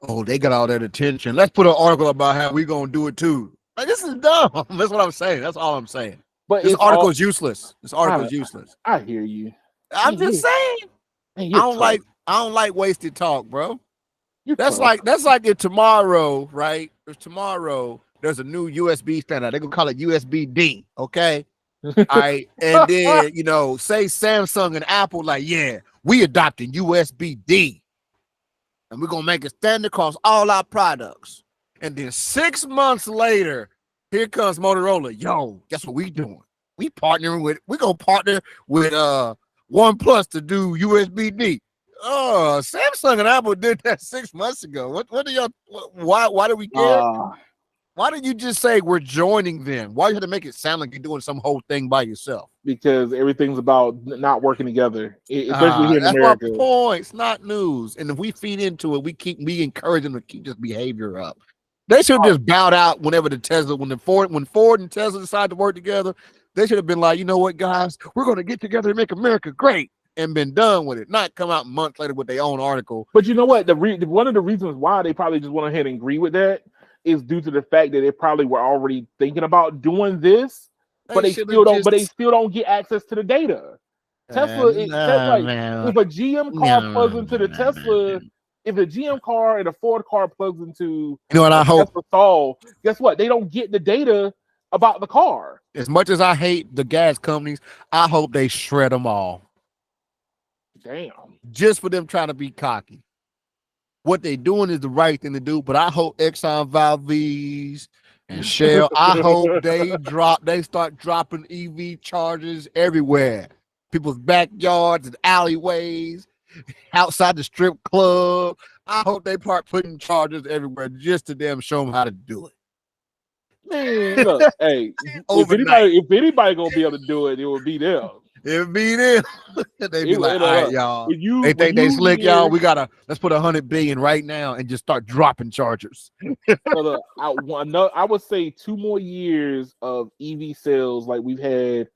Oh, they got all that attention. Let's put an article about how we gonna do it too. Like, this is dumb. That's what I'm saying. That's all I'm saying. But this article is useless. This article is useless. I hear you. I'm just saying. I don't like wasted talk, bro. That's like if tomorrow, right? If tomorrow there's a new USB standard, they're gonna call it USB-D, okay? All right, and then say Samsung and Apple, like, yeah, we adopting USB-D, and we're gonna make it standard across all our products. And then 6 months later, here comes Motorola. Yo, guess what we doing? We're gonna partner with OnePlus to do USB-D. Oh, Samsung and Apple did that 6 months ago. What do y'all? Why do we care? Why did you just say we're joining them? Why you had to make it sound like you're doing some whole thing by yourself? Because everything's about not working together, especially here in America. That's my point. It's not news. And if we feed into it, we encourage them to keep this behavior up. They should have just bowed out whenever when Ford and Tesla decided to work together. They should have been like, you know what, guys, we're going to get together and make America great. And been done with it, not come out months later with their own article. But you know what? One of the reasons why they probably just went ahead and agree with that is due to the fact that they probably were already thinking about doing this, but they still don't get access to the data. Tesla, if a GM car plugs into the Tesla, if a GM car and a Ford car plugs into I hope Tesla stall, guess what? They don't get the data about the car. As much as I hate the gas companies, I hope they shred them all. Damn. Just for them trying to be cocky. What they doing is the right thing to do, but I hope Exxon Valdez and Shell, I hope they start dropping EV chargers everywhere. People's backyards and alleyways, outside the strip club. I hope they start putting chargers everywhere just to them show them how to do it. Man, look, hey, if anybody gonna be able to do it, it would be them. It'd be them. They be like, all right, y'all. They think they slick, y'all. Let's put 100 billion right now and just start dropping chargers. Look, I would say 2 more years of EV sales like we've had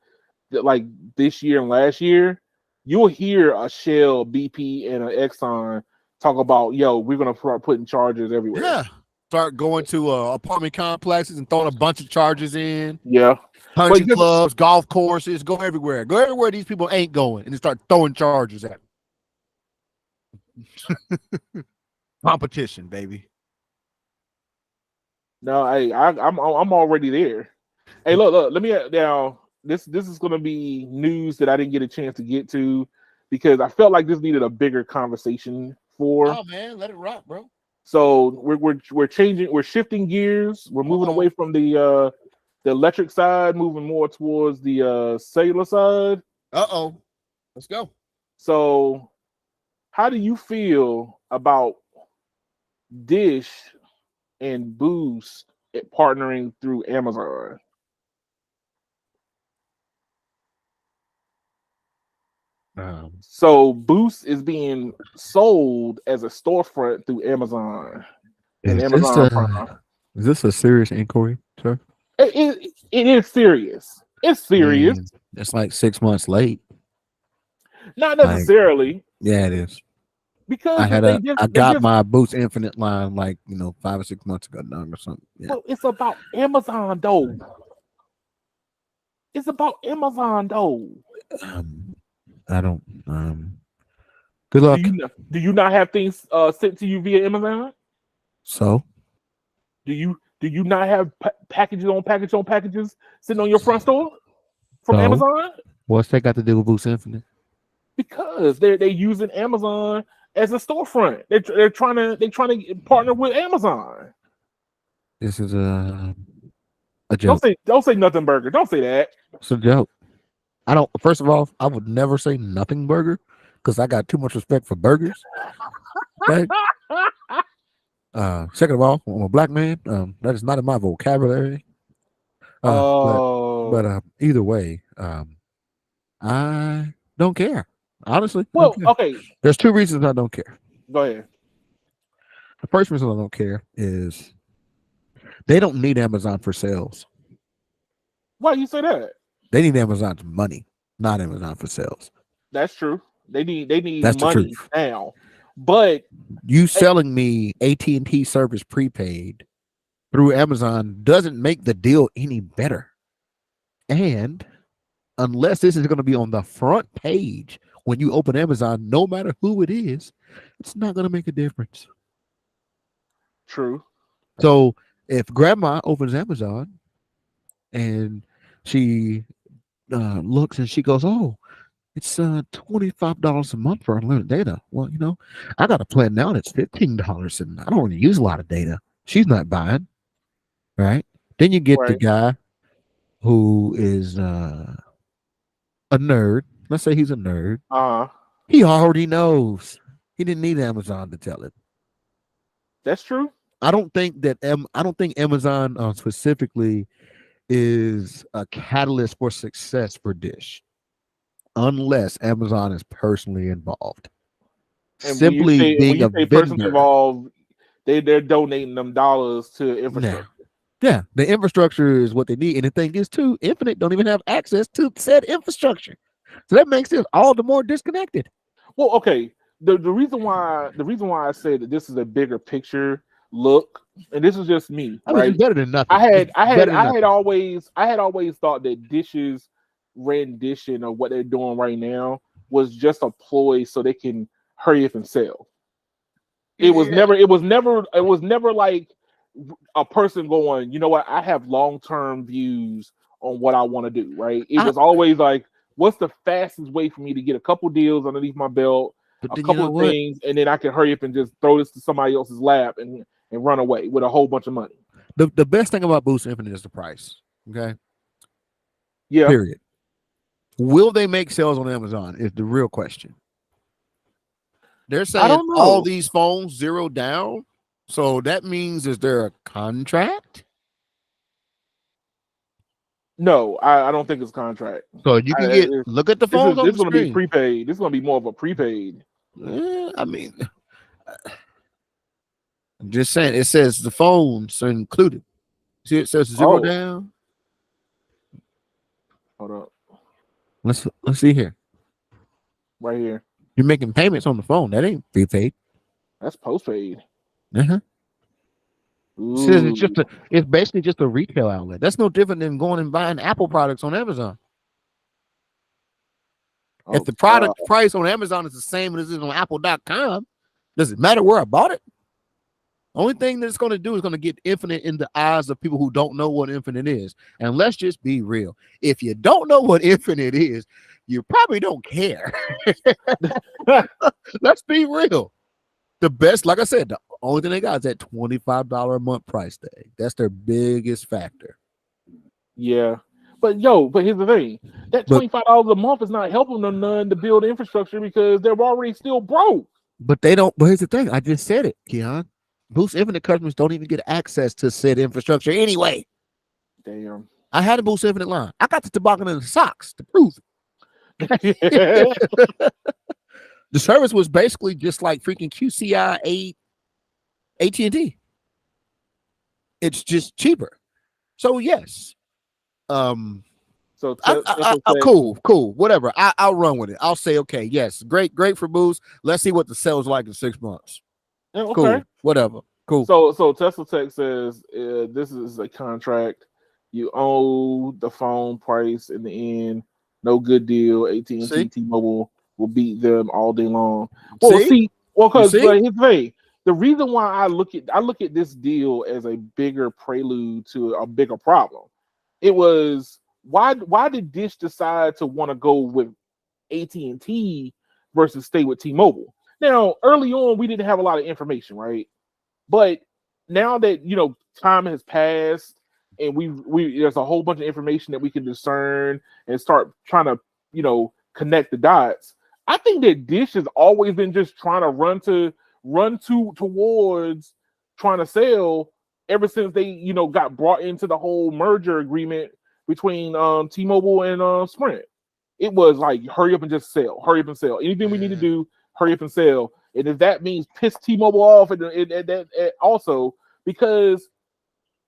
like this year and last year, you'll hear a Shell, BP, and an Exxon talk about, yo, we're gonna start putting chargers everywhere. Yeah. Start going to apartment complexes and throwing a bunch of charges in. Yeah, but Country clubs, golf courses, go everywhere. Go everywhere these people ain't going, and then start throwing charges at them. Competition, baby. no, I'm already there. Hey, look, let me now. This is gonna be news that I didn't get a chance to get to because I felt like this needed a bigger conversation for. Oh man, let it rock, bro. So we're changing, we're shifting gears. We're moving away from the electric side, moving more towards the cellular side. Let's go. So, how do you feel about Dish and Boost partnering through Amazon? So Boost is being sold as a storefront through Amazon and Amazon Prime. Is this a serious inquiry, sir? It is serious. It's serious. Man, it's like 6 months late. Not necessarily. Yeah, it is. Because I got my Boost Infinite line like 5 or 6 months ago now or something. Yeah. But it's about Amazon though. It's about Amazon though. I don't. Good luck. Do you not have things sent to you via Amazon? So do you not have packages on packages sitting on your front store from Amazon? What's that got to do with Boost Infinite? Because they're using Amazon as a storefront. They're trying to partner with Amazon. This is a joke. Don't say nothing burger. Don't say that. It's a joke. I don't. First of all, I would never say nothing burger because I got too much respect for burgers. Okay. Second of all, I'm a black man. That is not in my vocabulary. But either way, I don't care. Honestly, well, okay. There's two reasons I don't care. Go ahead. The first reason I don't care is they don't need Amazon for sales. Why you say that? They need Amazon's money, not Amazon for sales. That's true. They need That's money now. But you selling me AT&T service prepaid through Amazon doesn't make the deal any better. And unless this is going to be on the front page when you open Amazon, no matter who it is, it's not going to make a difference. True. So if grandma opens Amazon and she looks and she goes, oh, it's $25 a month for unlimited data. Well, I got a plan now that's $15 and I don't really use a lot of data. She's not buying, right? Then you get the guy who is a nerd. Let's say he's a nerd. He already knows. He didn't need Amazon to tell him. That's true. I don't think Amazon specifically is a catalyst for success for Dish, unless Amazon is personally involved. And Simply being a vendor involved, they're donating them dollars to infrastructure. Yeah, the infrastructure is what they need, and the thing is too, Infinite don't even have access to said infrastructure, so that makes it all the more disconnected. Well, okay, the reason why I say that this is a bigger picture look, and this is just me. I mean, right? It's better than nothing. I had always thought that Dish's rendition of what they're doing right now was just a ploy so they can hurry up and sell. It was never like a person going, you know what, I have long-term views on what I want to do, right? It was always like, what's the fastest way for me to get a couple deals underneath my belt, a couple of things, and then I can hurry up and just throw this to somebody else's lap and run away with a whole bunch of money. The best thing about Boost Infinite is the price. Okay. Yeah. Period. Will they make sales on Amazon is the real question. They're saying all these phones zero down. So that means, is there a contract? No, I don't think it's contract. So you can look at the phones. This is going to be prepaid. This is going to be more of a prepaid. I mean, I'm just saying. It says the phones are included. See, it says zero down. Hold up. Let's see here. Right here. You're making payments on the phone. That ain't prepaid. That's postpaid. Uh-huh. It says Ooh. it's basically just a retail outlet. That's no different than going and buying Apple products on Amazon. If Oh the God. product price on Amazon is the same as it is on Apple.com, does it matter where I bought it? Only thing that it's going to do is going to get infinite in the eyes of people who don't know what infinite is. And let's just be real. If you don't know what infinite is, you probably don't care. Let's be real. The best, like I said, the only thing they got is that $25 a month price tag. That's their biggest factor. Yeah. But here's the thing. That But $25 a month is not helping them none to build infrastructure because they're already still broke. but they don't. But here's the thing. I just said it, Keon. Boost Infinite customers don't even get access to said infrastructure anyway. Damn. I had a Boost Infinite line. I got the toboggan and the socks to prove Yeah. it. The service was basically just like freaking QCI AT&T. It's just cheaper. So yes. So Tesla said, Cool, whatever. I'll run with it. I'll say, okay, yes, great for Boost. Let's see what the sales like in 6 months. okay. Cool, whatever. Cool. So Tesla Tech says this is a contract. You owe the phone price in the end. No good deal. AT&T, See? T-Mobile will beat them all day long. See? Because You see? here's the thing. The reason why I look at this deal as a bigger prelude to a bigger problem. It was why did Dish decide to want to go with AT&T versus stay with T-Mobile? Now, early on, we didn't have a lot of information, right? But now that time has passed and we there's a whole bunch of information that we can discern and start trying to connect the dots. I think that Dish has always been just trying to towards trying to sell ever since they got brought into the whole merger agreement between T-Mobile and Sprint. It was like hurry up and just sell, hurry up and sell. Anything we need to do, hurry up and sell. And if that means piss T-Mobile off, and also because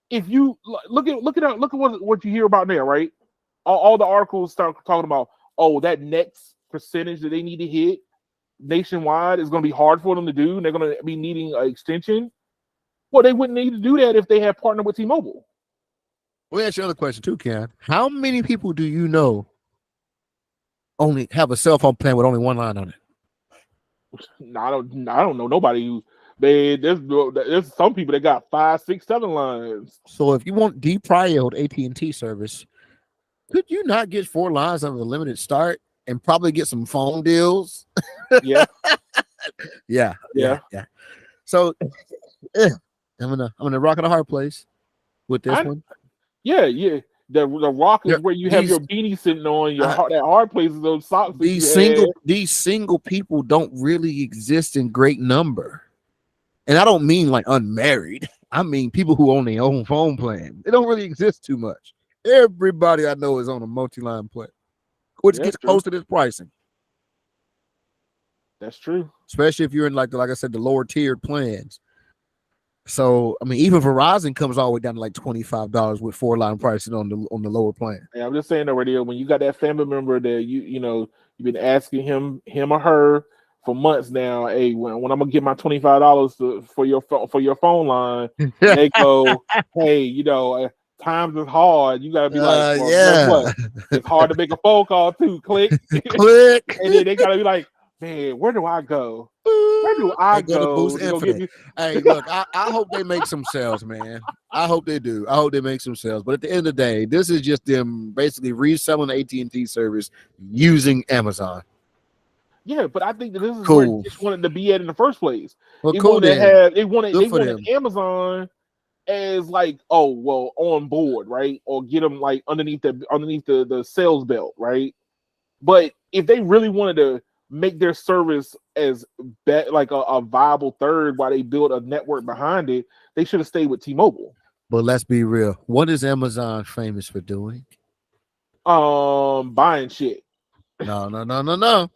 if you look at what you hear about now, right? All the articles start talking about, oh, that next percentage that they need to hit nationwide is going to be hard for them to do, and they're going to be needing an extension. Well, they wouldn't need to do that if they had partnered with T-Mobile. Let me ask you another question too, Ken. How many people do you know only have a cell phone plan with only one line on it? I don't know nobody who. There's some people that got 5, 6, 7 lines. So if you want deprioed AT&T service, could you not get 4 lines on a limited start and probably get some phone deals? Yeah. yeah. So I'm gonna rock at a hard place with this one. Yeah. The rock is where you have your beanie sitting on your that hard place is those socks. These single people don't really exist in great number. And I don't mean like unmarried. I mean people who own their own phone plan. They don't really exist too much. Everybody I know is on a multi-line plan, which gets close to this pricing. That's true. Especially if you're in like I said, the lower tiered plans. So I mean, even Verizon comes all the way down to like $25 with 4-line pricing on the lower plan. Yeah, I'm just saying already, when you got that family member that you've been asking him or her for months now, hey, when I'm gonna get my $25 for your phone line, they go, hey, times is hard. You gotta be like, well, guess what? It's hard to make a phone call too. Click, click, and then they gotta be like, man, where do I go? Where do I go? Hey, look, I hope they make some sales, man. I hope they do. I hope they make some sales. But at the end of the day, this is just them basically reselling the AT&T service using Amazon. Yeah, but I think that this is where they just wanted to be at in the first place. Well, they wanted Amazon as like, oh well, on board, right? Or get them like underneath the sales belt, right? But if they really wanted to make their service as like a viable third while they build a network behind it, they should have stayed with T-Mobile. But let's be real. What is Amazon famous for doing? Buying shit. No.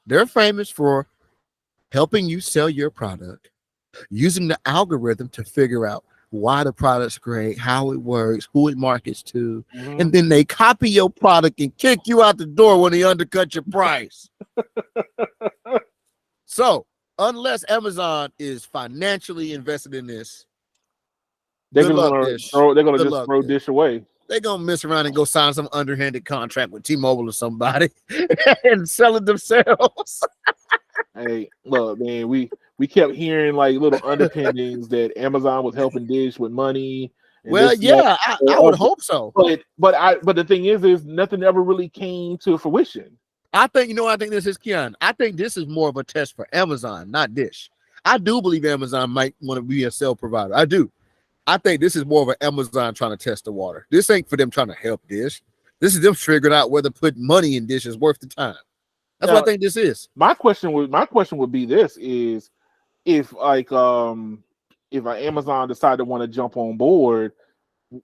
They're famous for helping you sell your product, using the algorithm to figure out why the product's great, how it works, who it markets to, Mhm. and then they copy your product and kick you out the door when they undercut your price. So, unless Amazon is financially invested in this, good luck, Dish. They're gonna Good just luck, throw Dish. Dish away. They're gonna mess around and go sign some underhanded contract with T-Mobile or somebody and sell it themselves. Hey, look, man, we kept hearing like little underpinnings that Amazon was helping Dish with money and Well, this and that. yeah, I would hope so. But the thing is nothing ever really came to fruition. I think, I think this is Keon. I think this is more of a test for Amazon, not Dish. I do believe Amazon might want to be a cell provider. I do. I think this is more of an Amazon trying to test the water. This ain't for them trying to help Dish. This is them figuring out whether put money in Dish is worth the time. That's Now, what I think this is. my question would be this is if like if Amazon decide to want to jump on board,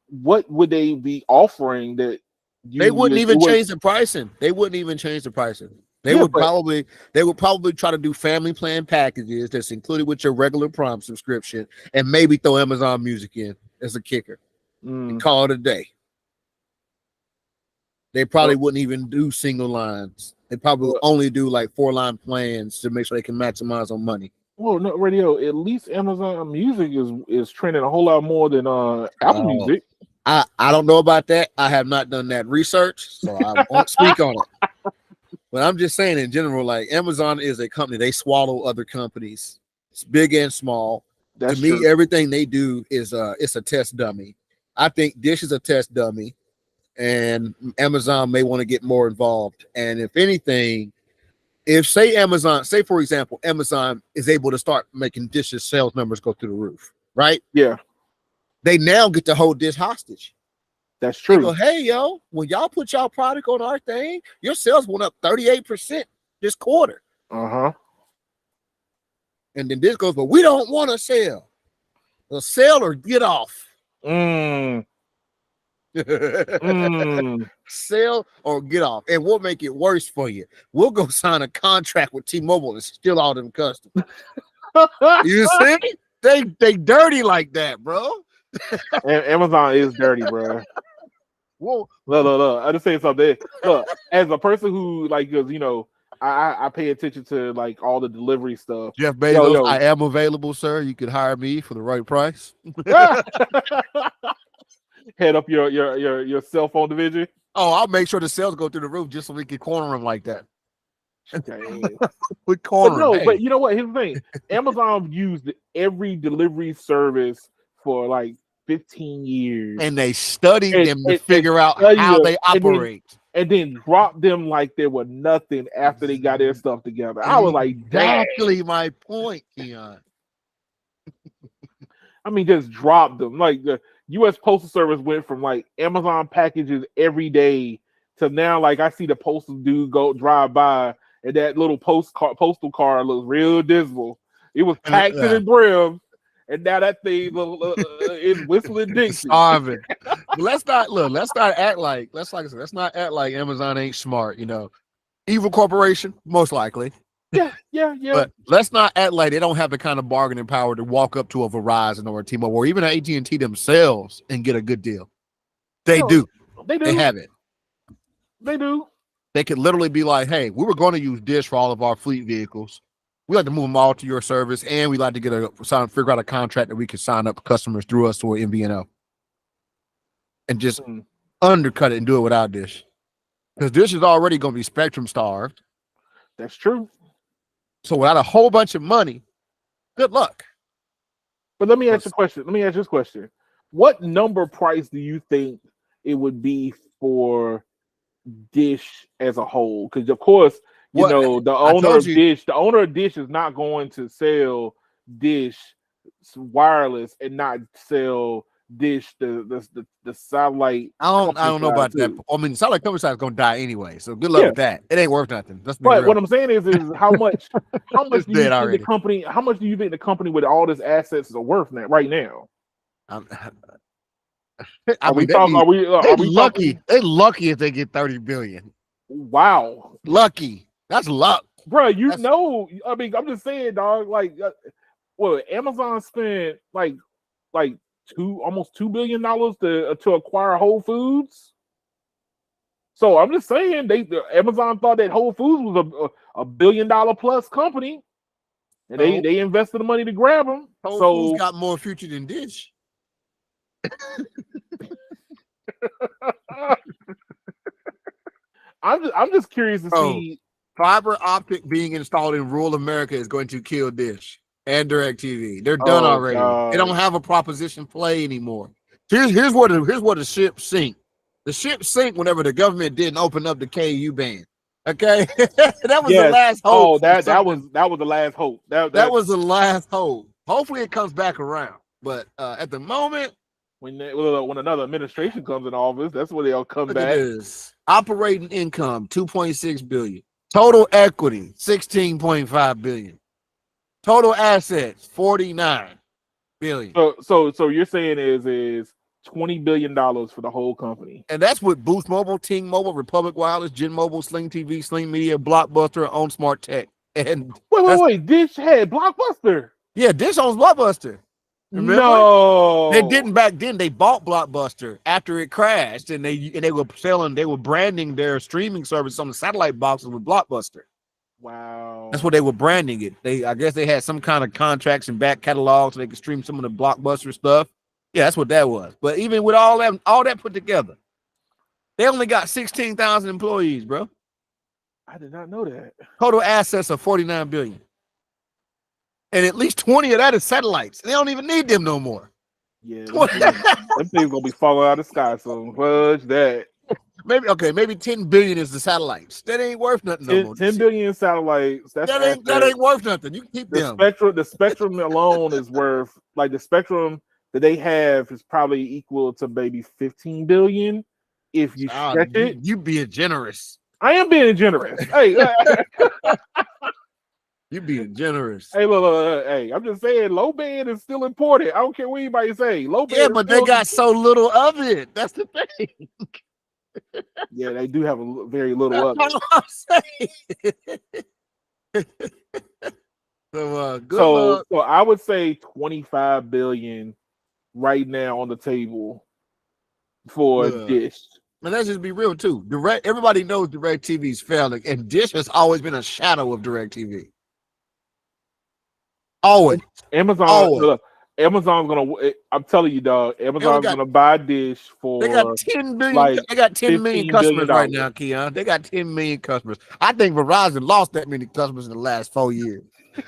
what would they be offering that They you wouldn't would even change the pricing. They wouldn't even change the pricing. They yeah, would probably try to do family plan packages that's included with your regular Prime subscription, and maybe throw Amazon Music in as a kicker and call it a day. They probably wouldn't even do single lines. They probably only do like 4-line plans to make sure they can maximize on money. Well, no, radio. At least Amazon Music is trending a whole lot more than Apple Music. I don't know about that. I have not done that research, so I won't speak on it. But I'm just saying in general, like Amazon is a company. They swallow other companies. It's big and small. That's to me, true. everything they do is it's a test dummy. I think Dish is a test dummy, and Amazon may want to get more involved. And if anything, if say for example, Amazon is able to start making Dish's sales numbers go through the roof, right? Yeah, they now get to hold Dish hostage. That's true. They go, hey, yo, when y'all put y'all product on our thing, your sales went up 38% this quarter. Uh-huh. And then this goes, but we don't want to sell. Well, sell or get off. Sell or get off. And we'll make it worse for you. We'll go sign a contract with T-Mobile and steal all them customers. You see? They dirty like that, bro. Amazon is dirty, bro. Whoa. Look. I just say something. Look, as a person who like, because I pay attention to like all the delivery stuff. Jeff Bezos, I am available, sir. You could hire me for the right price. Head up your cell phone division. Oh, I'll make sure the sales go through the roof just so we can corner them like that. We corner. But you know what? Here's the thing: Amazon used every delivery service for like 15 years, and they studied them to figure out how they operate, and then dropped them like they were nothing after they got their stuff together. I was like, exactly my point, Keon. I mean, just dropped them. Like the U.S. Postal Service went from like Amazon packages every day to now, like I see the postal dude go drive by, and that little postal car looks real dismal. It was packed to the brim. And now that thing is whistling Dixie. Let's not act like Amazon ain't smart. Evil corporation, most likely. Yeah. But let's not act like they don't have the kind of bargaining power to walk up to a Verizon or a T-Mobile or even AT&T themselves and get a good deal. They do. They have it. They do. They could literally be like, "Hey, we were going to use Dish for all of our fleet vehicles. We like to move them all to your service, and we like to figure out a contract that we can sign up customers through us to an MVNO, and just undercut it and do it without Dish, because Dish is already going to be spectrum starved. That's true. So without a whole bunch of money, good luck. But let me ask you a question. Let me ask this question: what number price do you think it would be for Dish as a whole? Because of course, the owner of Dish is not going to sell Dish wireless and not sell Dish the satellite. I don't know about that. I mean, satellite company side is going to die anyway. So good luck with that. It ain't worth nothing. But what I'm saying is how much do you think the company? How much do you think the company with all this assets is worth right now? Are we lucky? They lucky if they get 30 billion. Wow, lucky. That's luck, bro. I mean, I'm just saying, dog. Like, Amazon spent like almost $2 billion to acquire Whole Foods. So I'm just saying, Amazon thought that Whole Foods was a $1 billion plus company, and they invested the money to grab them. Whole Foods So got more future than Dish. I'm just curious to see. Fiber optic being installed in rural America is going to kill Dish and DirecTV. They're done Oh already. God. They don't have a proposition play anymore. Here's where the ship sink. The ship sink whenever the government didn't open up the KU band. Okay, that was the last hope. Oh, that was the last hope. That was the last hope. Hopefully, it comes back around. But at the moment, when another administration comes in office, that's where they'll come look back. at this. Operating income $2.6 billion. Total equity $16.5 billion. Total assets $49 billion. So you're saying is $20 billion for the whole company, and that's with Boost Mobile, Ting Mobile, Republic Wireless, Gen Mobile, Sling TV, Sling Media, Blockbuster, Own Smart Tech. And wait, Dish had Blockbuster. Yeah, Dish owns Blockbuster. Remember? No, they didn't back then. They bought Blockbuster after it crashed, and they were branding their streaming service on the satellite boxes with Blockbuster. Wow, that's what they were branding it. I guess they had some kind of contracts and back catalog so they could stream some of the Blockbuster stuff. Yeah, that's what that was. But even with all that put together, they only got 16,000 employees, bro. I did not know that. Total assets of $49 billion. And at least 20 of that is satellites. They don't even need them no more. Yeah, them things gonna be falling out of the sky. So fudge that. Maybe 10 billion is the satellites. That ain't worth nothing no more. 10 billion satellites. That ain't worth nothing. You can keep them. The spectrum alone is worth, like, the spectrum that they have is probably equal to maybe 15 billion if you stretch it. You being generous. I am being generous. Hey. You being generous. Hey, look, hey, I'm just saying, low band is still important. I don't care what anybody say. Low band. Yeah, but they got so little of it. That's the thing. Yeah, they do have very little of it. So I would say 25 billion right now on the table for Dish. And let's just be real too. Everybody knows DirecTV is failing, and Dish has always been a shadow of DirecTV. Always. Amazon's gonna. I'm telling you, dog. Amazon's gonna buy Dish for. They got 10 billion. They got 10 million customers right now, Keon. They got 10 million customers. I think Verizon lost that many customers in the last 4 years. He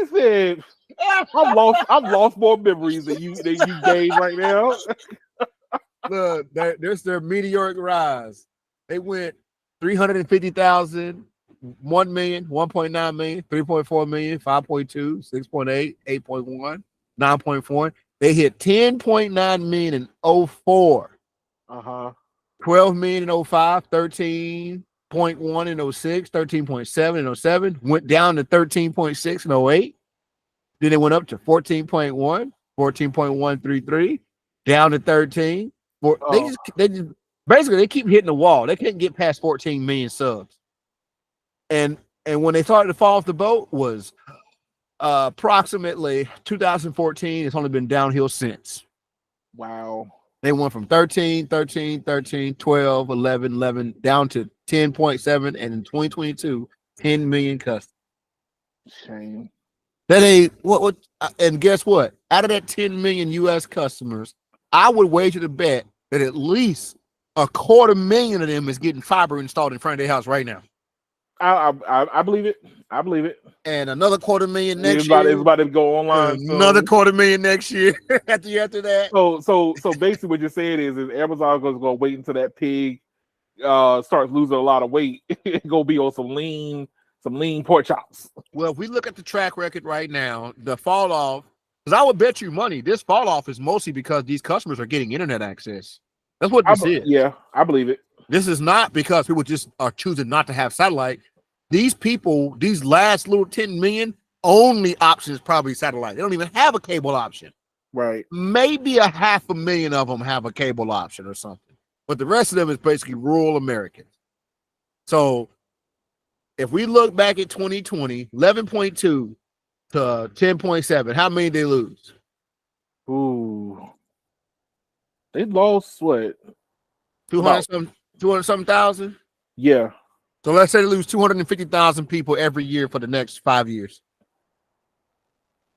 said, "I've lost more memories than you gained right now." Look, there's their meteoric rise. They went 350,000, 1 million, 1.9 million, 3.4 million, 5.2, 6.8, 8.1, 9.4. They hit 10.9 million in 04. 12 million in 05, 13.1 in 06, 13.7 in 07, went down to 13.6 in 08. Then it went up to 14.1, 14.133, down to 13. They just basically they keep hitting the wall. They couldn't get past 14 million subs. And when they started to fall off the boat was approximately 2014. It's only been downhill since. Wow. They went from 13, 13, 13, 12, 11, 11, down to 10.7, and in 2022, 10 million customers. Shame. That ain't what and guess what? Out of that 10 million US customers, I would wager to bet that at least 250,000 of them is getting fiber installed in front of their house right now. I believe it. I believe it. And another 250,000 next year. It's about to go online. Another 250,000 next year. after that. So basically, what you're saying is Amazon is going to wait until that pig starts losing a lot of weight. It's going to be on some lean pork chops. Well, if we look at the track record right now, the fall off, because I would bet you money, this fall off is mostly because these customers are getting internet access. That's what this is. Yeah, I believe it. This is not because people just are choosing not to have satellite. These people, these last little 10 million, only option is probably satellite. They don't even have a cable option. Right. Maybe 500,000 of them have a cable option or something. But the rest of them is basically rural Americans. So if we look back at 2020, 11.2, to 10.7. How many they lose? Ooh, they lost what? 200 some 200 something thousand. Yeah. So let's say they lose 250,000 people every year for the next 5 years.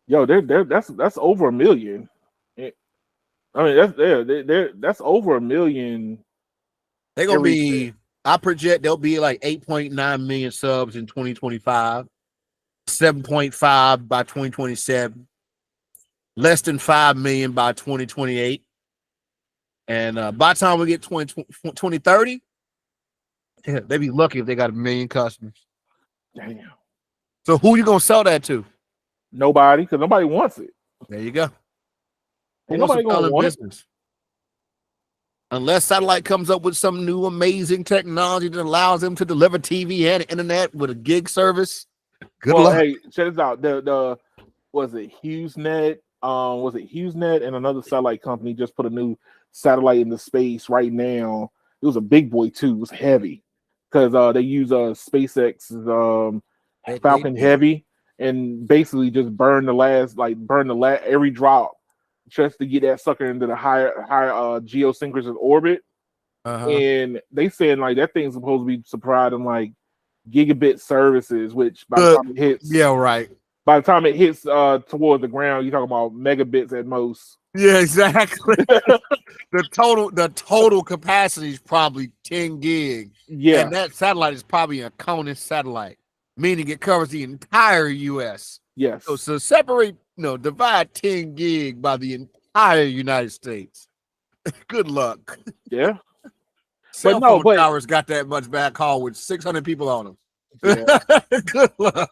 Yo, that's over a million. I mean, that's over a million. They're gonna be. I project they'll be like 8.9 million subs in 2025, 7.5 by 2027, less than 5 million by 2028, and by the time we get 2030, they'd be lucky if they got 1 million customers. Damn. So who you gonna sell that to? Nobody, because nobody wants it. There you go. Who Ain't wants nobody to sell gonna in want business? Unless satellite comes up with some new amazing technology that allows them to deliver TV and internet with a gig service. Good luck. Hey, check this out. The was it HughesNet? Was it HughesNet and another satellite company just put a new satellite into space right now? It was a big boy too. It was heavy because they use SpaceX's Falcon Heavy and basically just burn the last every drop just to get that sucker into the higher geosynchronous orbit. And they saying like that thing's supposed to be providing like gigabit services, which by the time it hits, by the time it hits towards the ground, you're talking about megabits at most. Yeah, exactly. the total capacity is probably 10 gig. Yeah, and that satellite is probably a CONUS satellite, meaning it covers the entire U.S. Yes. So separate, divide 10 gig by the entire United States. Good luck. Yeah. Cell phone towers got that much backhaul with 600 people on them. Yeah. Good luck.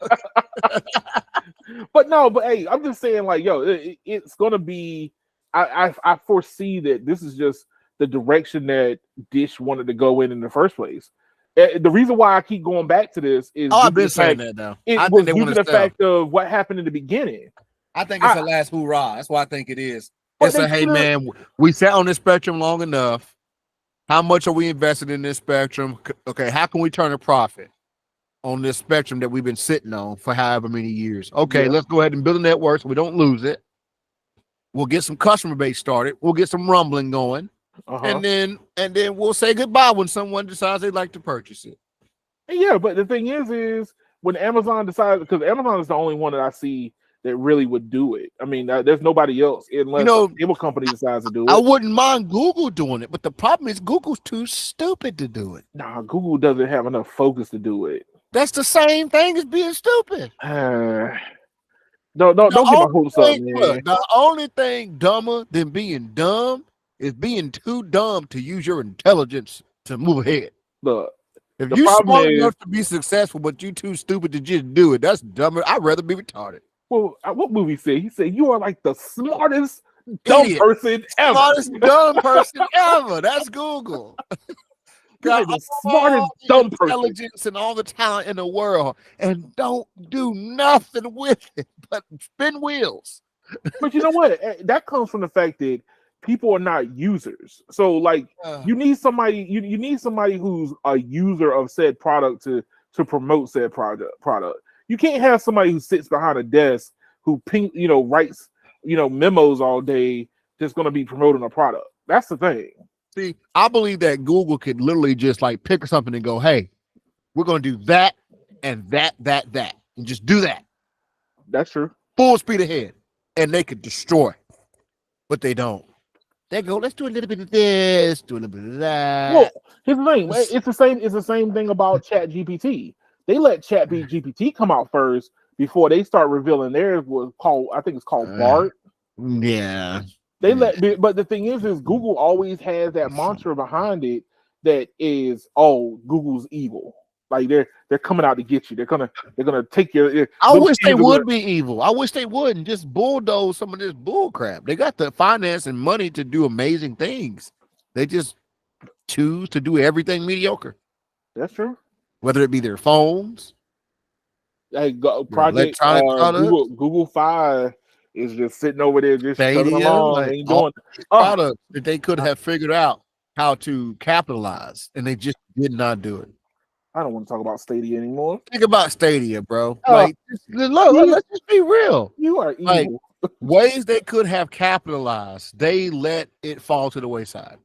But hey, I'm just saying, like, yo, it's gonna be. I foresee that this is just the direction that Dish wanted to go in the first place. The reason why I keep going back to this is I've been saying that though. It was due to the fact of what happened in the beginning. I think it's a last hoorah. That's what I think it is. It's hey man, we sat on this spectrum long enough. How much are we invested in this spectrum? Okay, how can we turn a profit on this spectrum that we've been sitting on for however many years? Okay, let's go ahead and build a network so we don't lose it. We'll get some customer base started. We'll get some rumbling going, and then we'll say goodbye when someone decides they'd like to purchase it. Yeah, but the thing is when Amazon decides, because Amazon is the only one that I see that really would do it. I mean, there's nobody else unless a cable company decides to do it. I wouldn't mind Google doing it, but the problem is Google's too stupid to do it. Nah, Google doesn't have enough focus to do it. That's the same thing as being stupid. Don't get my hopes up, man. Look, the only thing dumber than being dumb is being too dumb to use your intelligence to move ahead. Look, if you're smart enough to be successful, but you're too stupid to just do it, that's dumber. I'd rather be retarded. Well, what movie said? He said you are like the smartest dumb person ever. Smartest dumb person ever. That's Google. Got the smartest dumb person, intelligence and all the talent in the world, and don't do nothing with it but spin wheels. But you know what? That comes from the fact that people are not users. So, like, you need somebody. You need somebody who's a user of said product to promote said product. You can't have somebody who sits behind a desk who writes memos all day just going to be promoting a product. That's the thing. See, I believe that Google could literally just like pick something and go, hey, we're going to do that and that, and just do that. That's true. Full speed ahead. And they could destroy. But they don't. They go, let's do a little bit of this, do a little bit of that. Well, here's the thing. It's the same thing about ChatGPT. They let ChatGPT come out first before they start revealing theirs was called, I think it's called Bart. Yeah. But the thing is Google always has that mantra behind it that is, Google's evil. Like they're coming out to get you. They're gonna take your. I wish they would be evil. I wish they wouldn't just bulldoze some of this bull crap. They got the finance and money to do amazing things. They just choose to do everything mediocre. That's true. Whether it be their phones, Project Google Fi is just sitting over there, just chugging along, ain't doing products that they could have figured out how to capitalize, and they just did not do it. I don't want to talk about Stadia anymore. Think about Stadia, bro. Uh, Like, look, you, let's just be real. you are Like, evil. ways they could have capitalized, they let it fall to the wayside.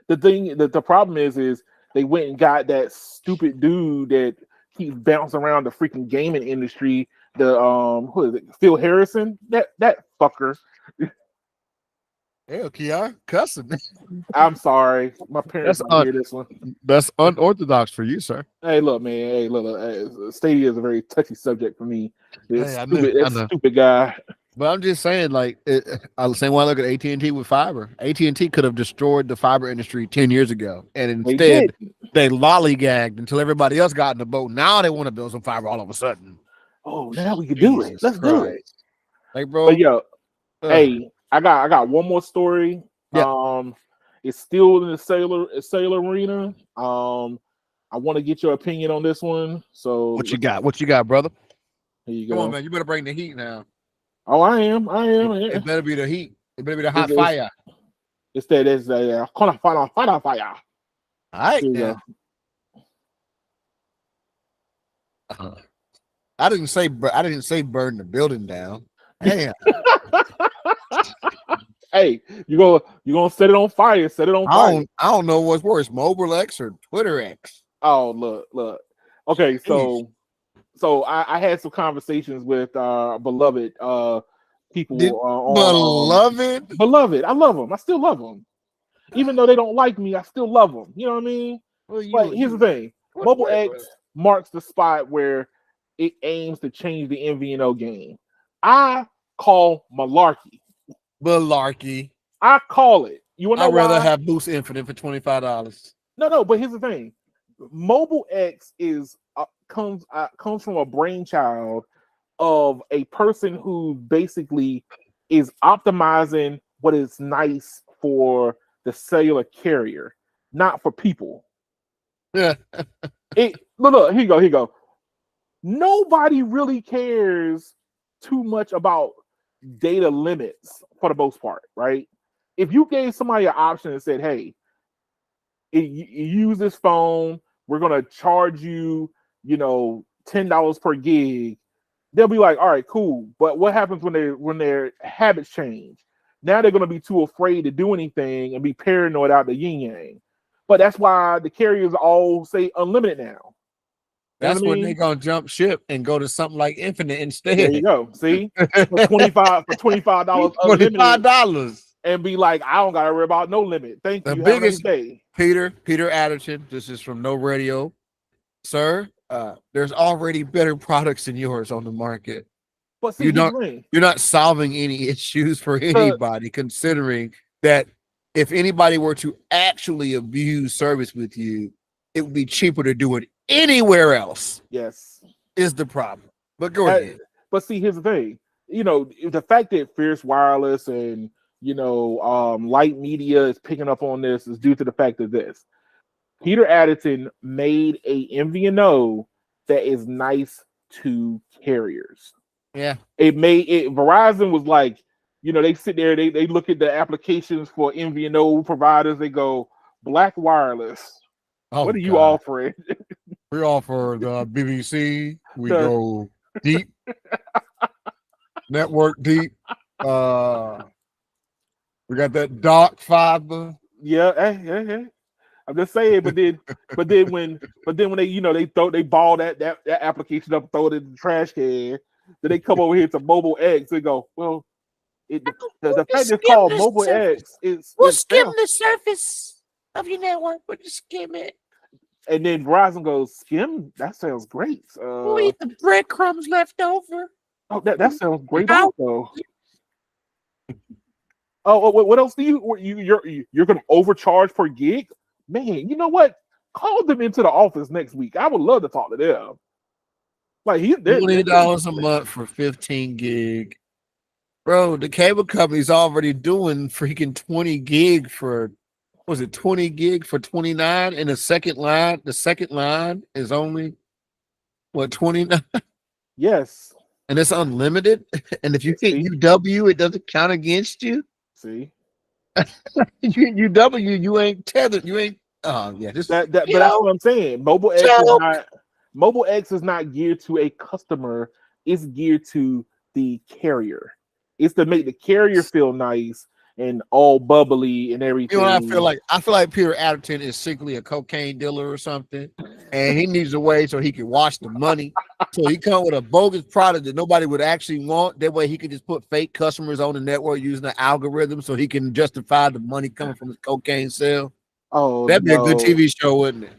The thing that the problem is they went and got that stupid dude that keeps bouncing around the freaking gaming industry. The who is it? Phil Harrison. That fucker. Hell, Kiara, cussing. I'm sorry, my parents That's might hear this one. that's unorthodox for you, sir. Hey, look, man. Hey, look. Stadia is a very touchy subject for me. This Hey, I stupid, I that know. stupid guy. But I'm just saying, like, I the same way I look at AT&T with fiber. AT&T could have destroyed the fiber industry 10 years ago, and They did. instead they lollygagged until everybody else got in the boat. Now they want to build some fiber all of a sudden. Oh, now we can do it. Jesus Let's do it. Christ! Like, But bro, yo, ugh. hey, I got one more story. Yeah. It's still in the sailor arena. I want to get your opinion on this one. So What you got? What you got, brother? here you Come on, go. man. You better bring the heat now. Oh, I am. It better be the heat. It better be the hot It's, fire. it's that it's a fire. All right, Here you now. go. I didn't say burn the building down. Damn. Hey, you gonna set it on fire? Set it on fire. I don't know what's worse, Mobile X or Twitter X. Oh, look. Okay, Jeez. so I had some conversations with beloved people on Beloved. beloved. I love them. I still love them, even though they don't like me. I still love them. You know what I mean? Well, But here's the thing: what, Mobile what, X marks the spot where it aims to change the MVNO game. I call malarkey. Malarkey. I call it. You wanna know I'd rather why? have Boost Infinite for $25. No. But here's the thing: Mobile X is comes from a brainchild of a person who basically is optimizing what is nice for the cellular carrier, not for people. Yeah. Look, here you go. Nobody really cares too much about data limits for the most part, right? If you gave somebody an option and said, "Hey, you use this phone, we're gonna charge you, $10 per gig," they'll be like, "All right, cool." But what happens when their habits change? Now they're gonna be too afraid to do anything and be paranoid out the yin yang. But that's why the carriers all say unlimited now. You know what That's I when they mean? gonna jump ship and go to something like Infinite There you instead. go. See, for $25 unlimited, $25. and be like, I don't gotta worry about no limit. Thank The you. Have a nice biggest day. Peter Adderton. This is from No Radio, sir. There's already better products than yours on the market. But see, You here's don't. the thing. You're not solving any issues for The- anybody. Considering that if anybody were to actually abuse service with you, it would be cheaper to do it anywhere else. yes. Is the problem? But go Uh, ahead. but see, here's the thing. The fact that Fierce Wireless and Light Media is picking up on this is due to the fact of this. Peter Addison made a MVNO that is nice to carriers. Yeah. It made it. Verizon was like, they sit there, they look at the applications for MVNO providers. They go, Black Wireless. Oh, What are you God. offering? We offer the BBC. We The- go deep, network deep. We got that dark fiber. Yeah, hey. I'm just saying, but then when they ball that application up, throw it in the trash can, then they come over here to Mobile X and go, well, the fact it's called Mobile X is skim the surface of your network. We'll just skim it. and then Verizon goes, skim? That sounds great. We'll eat the breadcrumbs left over. Oh, that sounds great Ow. also. Oh, what else do you're gonna overcharge per gig? Man, you know what? Call them into the office next week. I would love to talk to them. Like $20 a month for 15 gig. Bro, the cable company's already doing freaking 20 gig for, was it 20 gig for 29? And the second line is only what, 29? Yes. And it's unlimited. And if you hit See? UW, it doesn't count against you. See? UW, you ain't tethered. You ain't Yeah, just But that's what I'm saying. Mobile X is not geared to a customer. It's geared to the carrier. It's to make the carrier feel nice and all bubbly and you know what I everything. feel like? I feel like Peter Adderton is secretly a cocaine dealer or something, and he needs a way so he can wash the money. So he come with a bogus product that nobody would actually want. That way he can just put fake customers on the network using the algorithm so he can justify the money coming from his cocaine sale. Oh That'd be a good no, TV show, wouldn't it?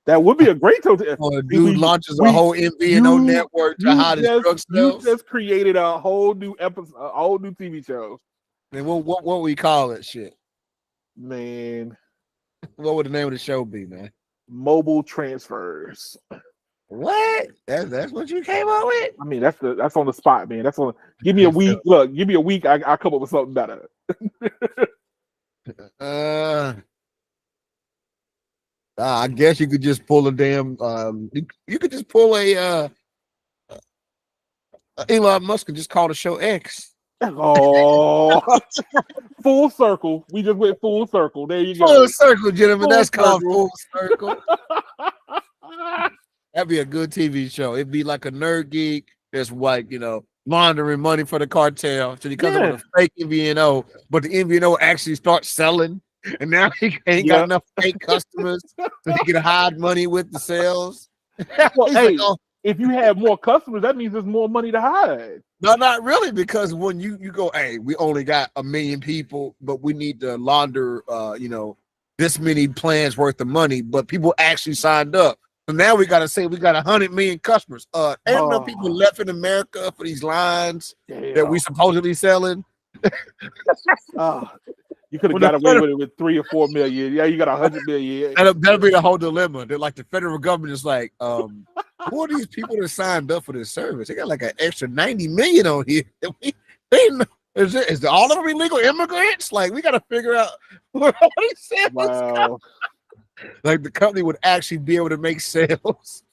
that would be a great total. Or a See, dude launches a we whole MVNO you network to hide his drug you sales. just created a whole new episode, a whole new TV show, And what we call it? Shit. man. What would the name of the show be, man? Mobile transfers. What? That's what you came up with? I mean, that's on the spot, man. That's on. Give me a week. Look, give me a week. I come up with something better. I guess you could just pull a damn. You could just pull a Elon Musk could just call the show X. Oh, full circle. We just went full circle. There you go. Full circle, gentlemen. Full That's called circle. full circle. That'd be a good TV show. It'd be like a nerd geek that's like, laundering money for the cartel. So he comes up with a fake MVNO, but the MVNO actually starts selling. And now he ain't got enough fake customers so he can hide money with the sales. Well, hey, if you have more customers, that means there's more money to hide. No, not really, because when you go, hey, we only got 1 million people, but we need to launder, this many plans worth of money, but people actually signed up. So now we got to say we got 100 million customers. Ain't enough people left in America for these lines that we supposedly selling. You could have got away with it with 3 or 4 million. Yeah, you got 100 million. That'll be the whole dilemma. That like the federal government is like, who are these people that signed up for this service? They got like an extra 90 million on here. Is all of them illegal immigrants? Like we got to figure out where all these sales come. Like the company would actually be able to make sales.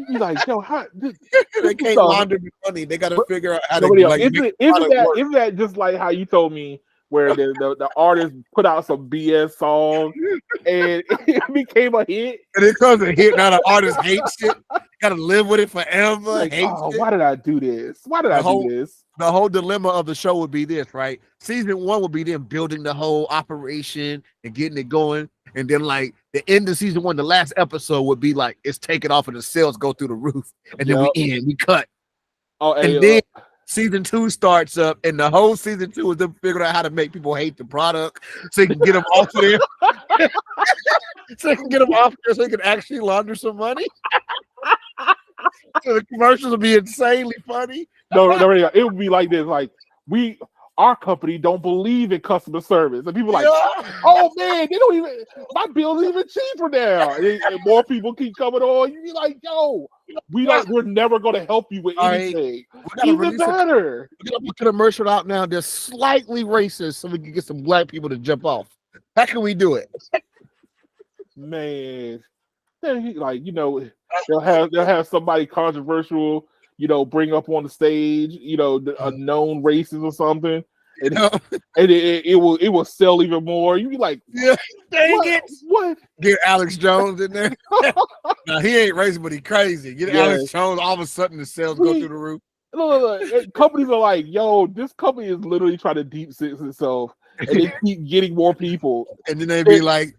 You're like, yo, how they can't launder the money? They got to figure out how to like. Isn't that just like how you told me? Where the artist put out some BS song and it became a hit. And it comes a hit. Now the artist hates it. Gotta live with it forever. Like, why did I do this? Why did I do this? The whole dilemma of the show would be this, right? Season 1 would be them building the whole operation and getting it going. And then like the end of season 1, the last episode would be like it's taken off and the sales go through the roof. And then we cut. Then season 2 starts up, and the whole season 2 is them figuring out how to make people hate the product, so you can get them off of there. So you can get them off there, so you can actually launder some money. So the commercials will be insanely funny. No, it would be like this: like our company don't believe in customer service, and people are like, oh man, they don't even. My bill's even cheaper now, and more people keep coming on. You be like, yo, we're never going to help you with anything. Even better. We're gonna put a commercial out now that's slightly racist, so we can get some black people to jump off. How can we do it, man? Like they'll have somebody controversial. Bring up on the stage, a known racist or something, and it will sell even more. You be like, dang it! What? Get Alex Jones in there. Now he ain't racist, but he crazy. Get Alex Jones. All of a sudden, the sales go through the roof. Look, companies are like, yo, this company is literally trying to deep six itself, and they keep getting more people. And then they'd be like,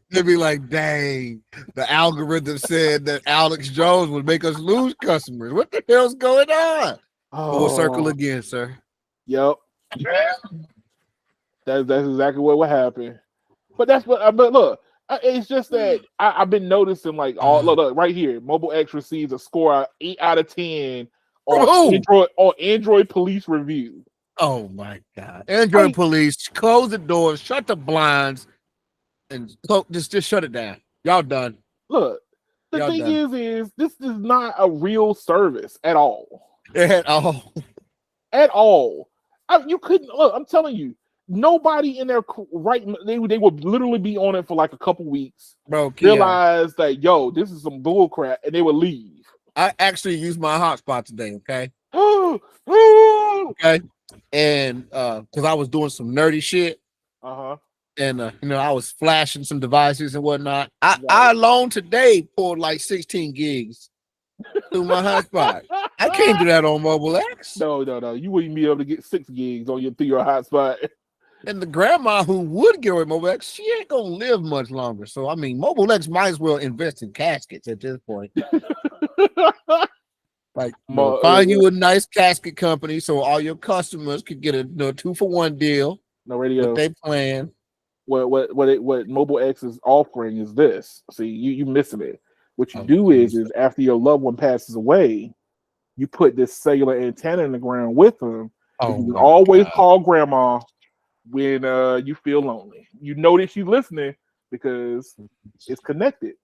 dang, the algorithm said that Alex Jones would make us lose customers. What the hell's going on? Full circle again, sir. Yep. That's exactly what would happen. But look, it's just that I've been noticing like look right here, Mobile X receives a score of 8 out of 10 on Android Police review. Oh my God! Android Police, close the doors, shut the blinds, and just shut it down. Y'all done. Look, the thing is this is not a real service at all. At all. At all. You couldn't look. I'm telling you, nobody in their they would literally be on it for like a couple weeks. Bro, realize that this is some bull crap, and they would leave. I actually used my hotspot today. Okay. Okay. And because I was doing some nerdy shit. and I was flashing some devices and whatnot. I Right. alone today pulled like 16 gigs through my hotspot. I can't do that on Mobile X. No. You wouldn't be able to get 6 gigs on through your hotspot. And the grandma who would get with Mobile X, she ain't gonna live much longer. So I mean, Mobile X might as well invest in caskets at this point. Like, find you a nice casket company so all your customers could get a 2-for-1 deal. No What radio. they plan. What Mobile X is offering is this. See, you missing it. What you Oh, do let me see. is after your loved one passes away, you put this cellular antenna in the ground with them. So Oh you can my always God. call grandma when you feel lonely. You know that she's listening because it's connected.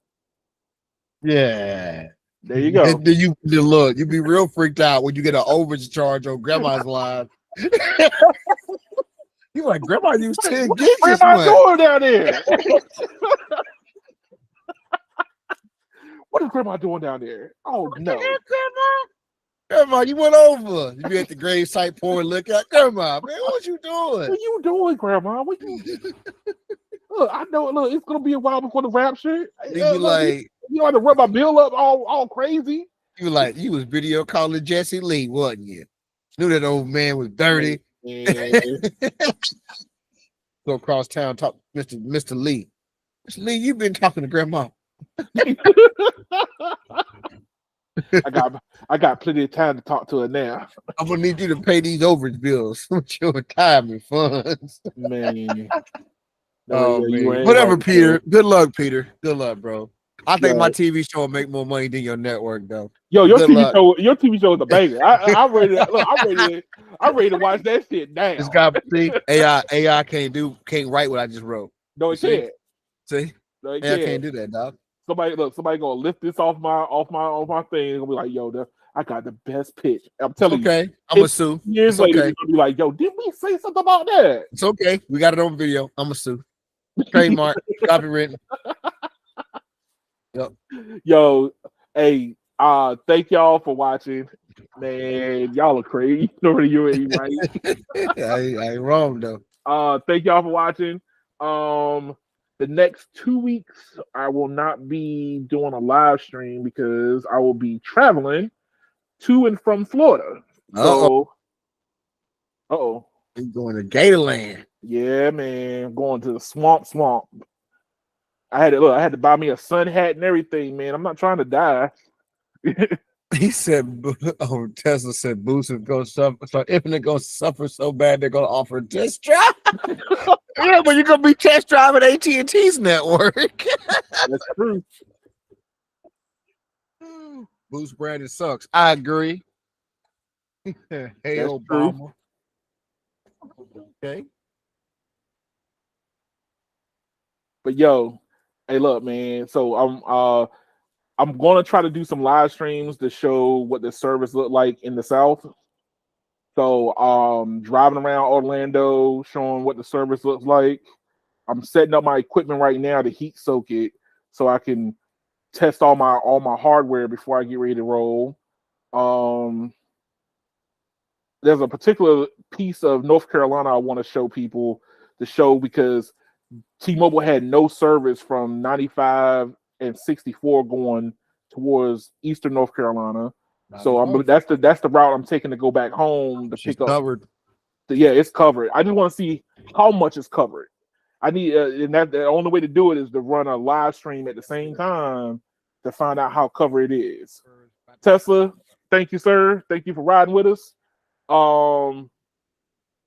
Yeah. There you go. Then you look, you be real freaked out when you get an overcharge on grandma's line. You like, grandma used 10 What gigs this grandma month. doing down there? What is grandma doing down there? Oh no. Grandma, you went over. You be at the grave site pouring look at grandma, man. What you doing? What you doing, grandma? What you look, I know look, it's gonna be a while before the rapture. You be like, You don't have to rub my bill up all crazy. you like, you was video calling Jesse Lee, wasn't you? Knew that old man was dirty. Go across town, talk to Mr. Lee. Mr. Lee, you been talking to grandma. I got plenty of time to talk to her now. I'm gonna need you to pay these overage bills with your retirement funds. Man. Oh man. Whatever, right, Peter. man. Good luck, Peter. Good luck, bro. I think my Yo, TV show will make more money than your network, though. your Good luck. Your TV show is a banger. I'm ready to watch that shit now. This guy, see, AI can't write what I just wrote. No, it can't. See? No, it AI can't. can't do that, dog. Somebody gonna lift this off my thing and gonna be like, yo, I got the best pitch. I'm telling you. Okay, I'm gonna sue. Years later, you're gonna be like, yo, did we say something about that? It's okay. We got it on video. I'm gonna sue. Trademark, copywritten. Yep. Yo, hey, thank y'all for watching. Man, y'all are crazy. You ain't right. I ain't wrong though. Thank y'all for watching. The next 2 weeks, I will not be doing a live stream because I will be traveling to and from Florida. So, you're going to Gatorland. Yeah, man, going to the swamp. I had to buy me a sun hat and everything, man. I'm not trying to die. He said, Tesla said Boost is going to suffer. So Infinite going to suffer so bad, they're going to offer a test drive. Yeah, but you're going to be test driving AT&T's network. That's true. Boost branding sucks. I agree. Hey, That's Obama. True. Okay. But yo, hey, look, man. So I'm gonna try to do some live streams to show what the service looked like in the South. So driving around Orlando, showing what the service looks like. I'm setting up my equipment right now to heat soak it so I can test all my hardware before I get ready to roll. There's a particular piece of North Carolina I want to show people because T-Mobile had no service from 95 and 64 going towards Eastern North Carolina. So that's the route I'm taking to go back home to pick up. Covered. Yeah, it's covered. I just want to see how much is covered. I need, and that the only way to do it is to run a live stream at the same time to find out how covered it is. Tesla, thank you, sir. Thank you for riding with us.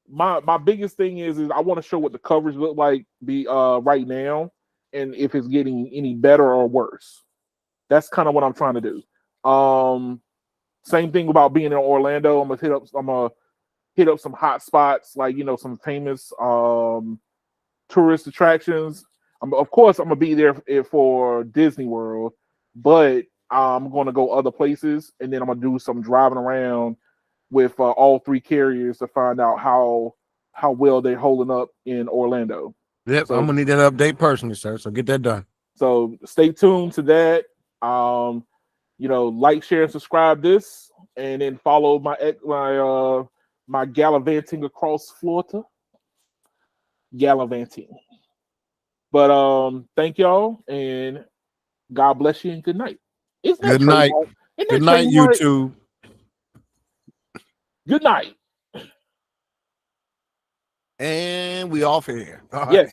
My biggest thing is I want to show what the coverage look like right now, and if it's getting any better or worse. That's kind of what I'm trying to do. Same thing about being in Orlando. I'm gonna hit up some hot spots, like some famous tourist attractions. Of course, I'm gonna be there for Disney World, but I'm gonna go other places, and then I'm gonna do some driving around with all three carriers to find out how well they're holding up in Orlando. Yep, so, I'm gonna need that update personally, sir. So get that done. So stay tuned to that. Like, share, and subscribe this, and then follow my gallivanting across Florida. Gallivanting. But thank y'all and God bless you and good night. Isn't that Good night. trademark? Isn't Good that night, trademark? YouTube. Good night. And we off here. All right. Yes.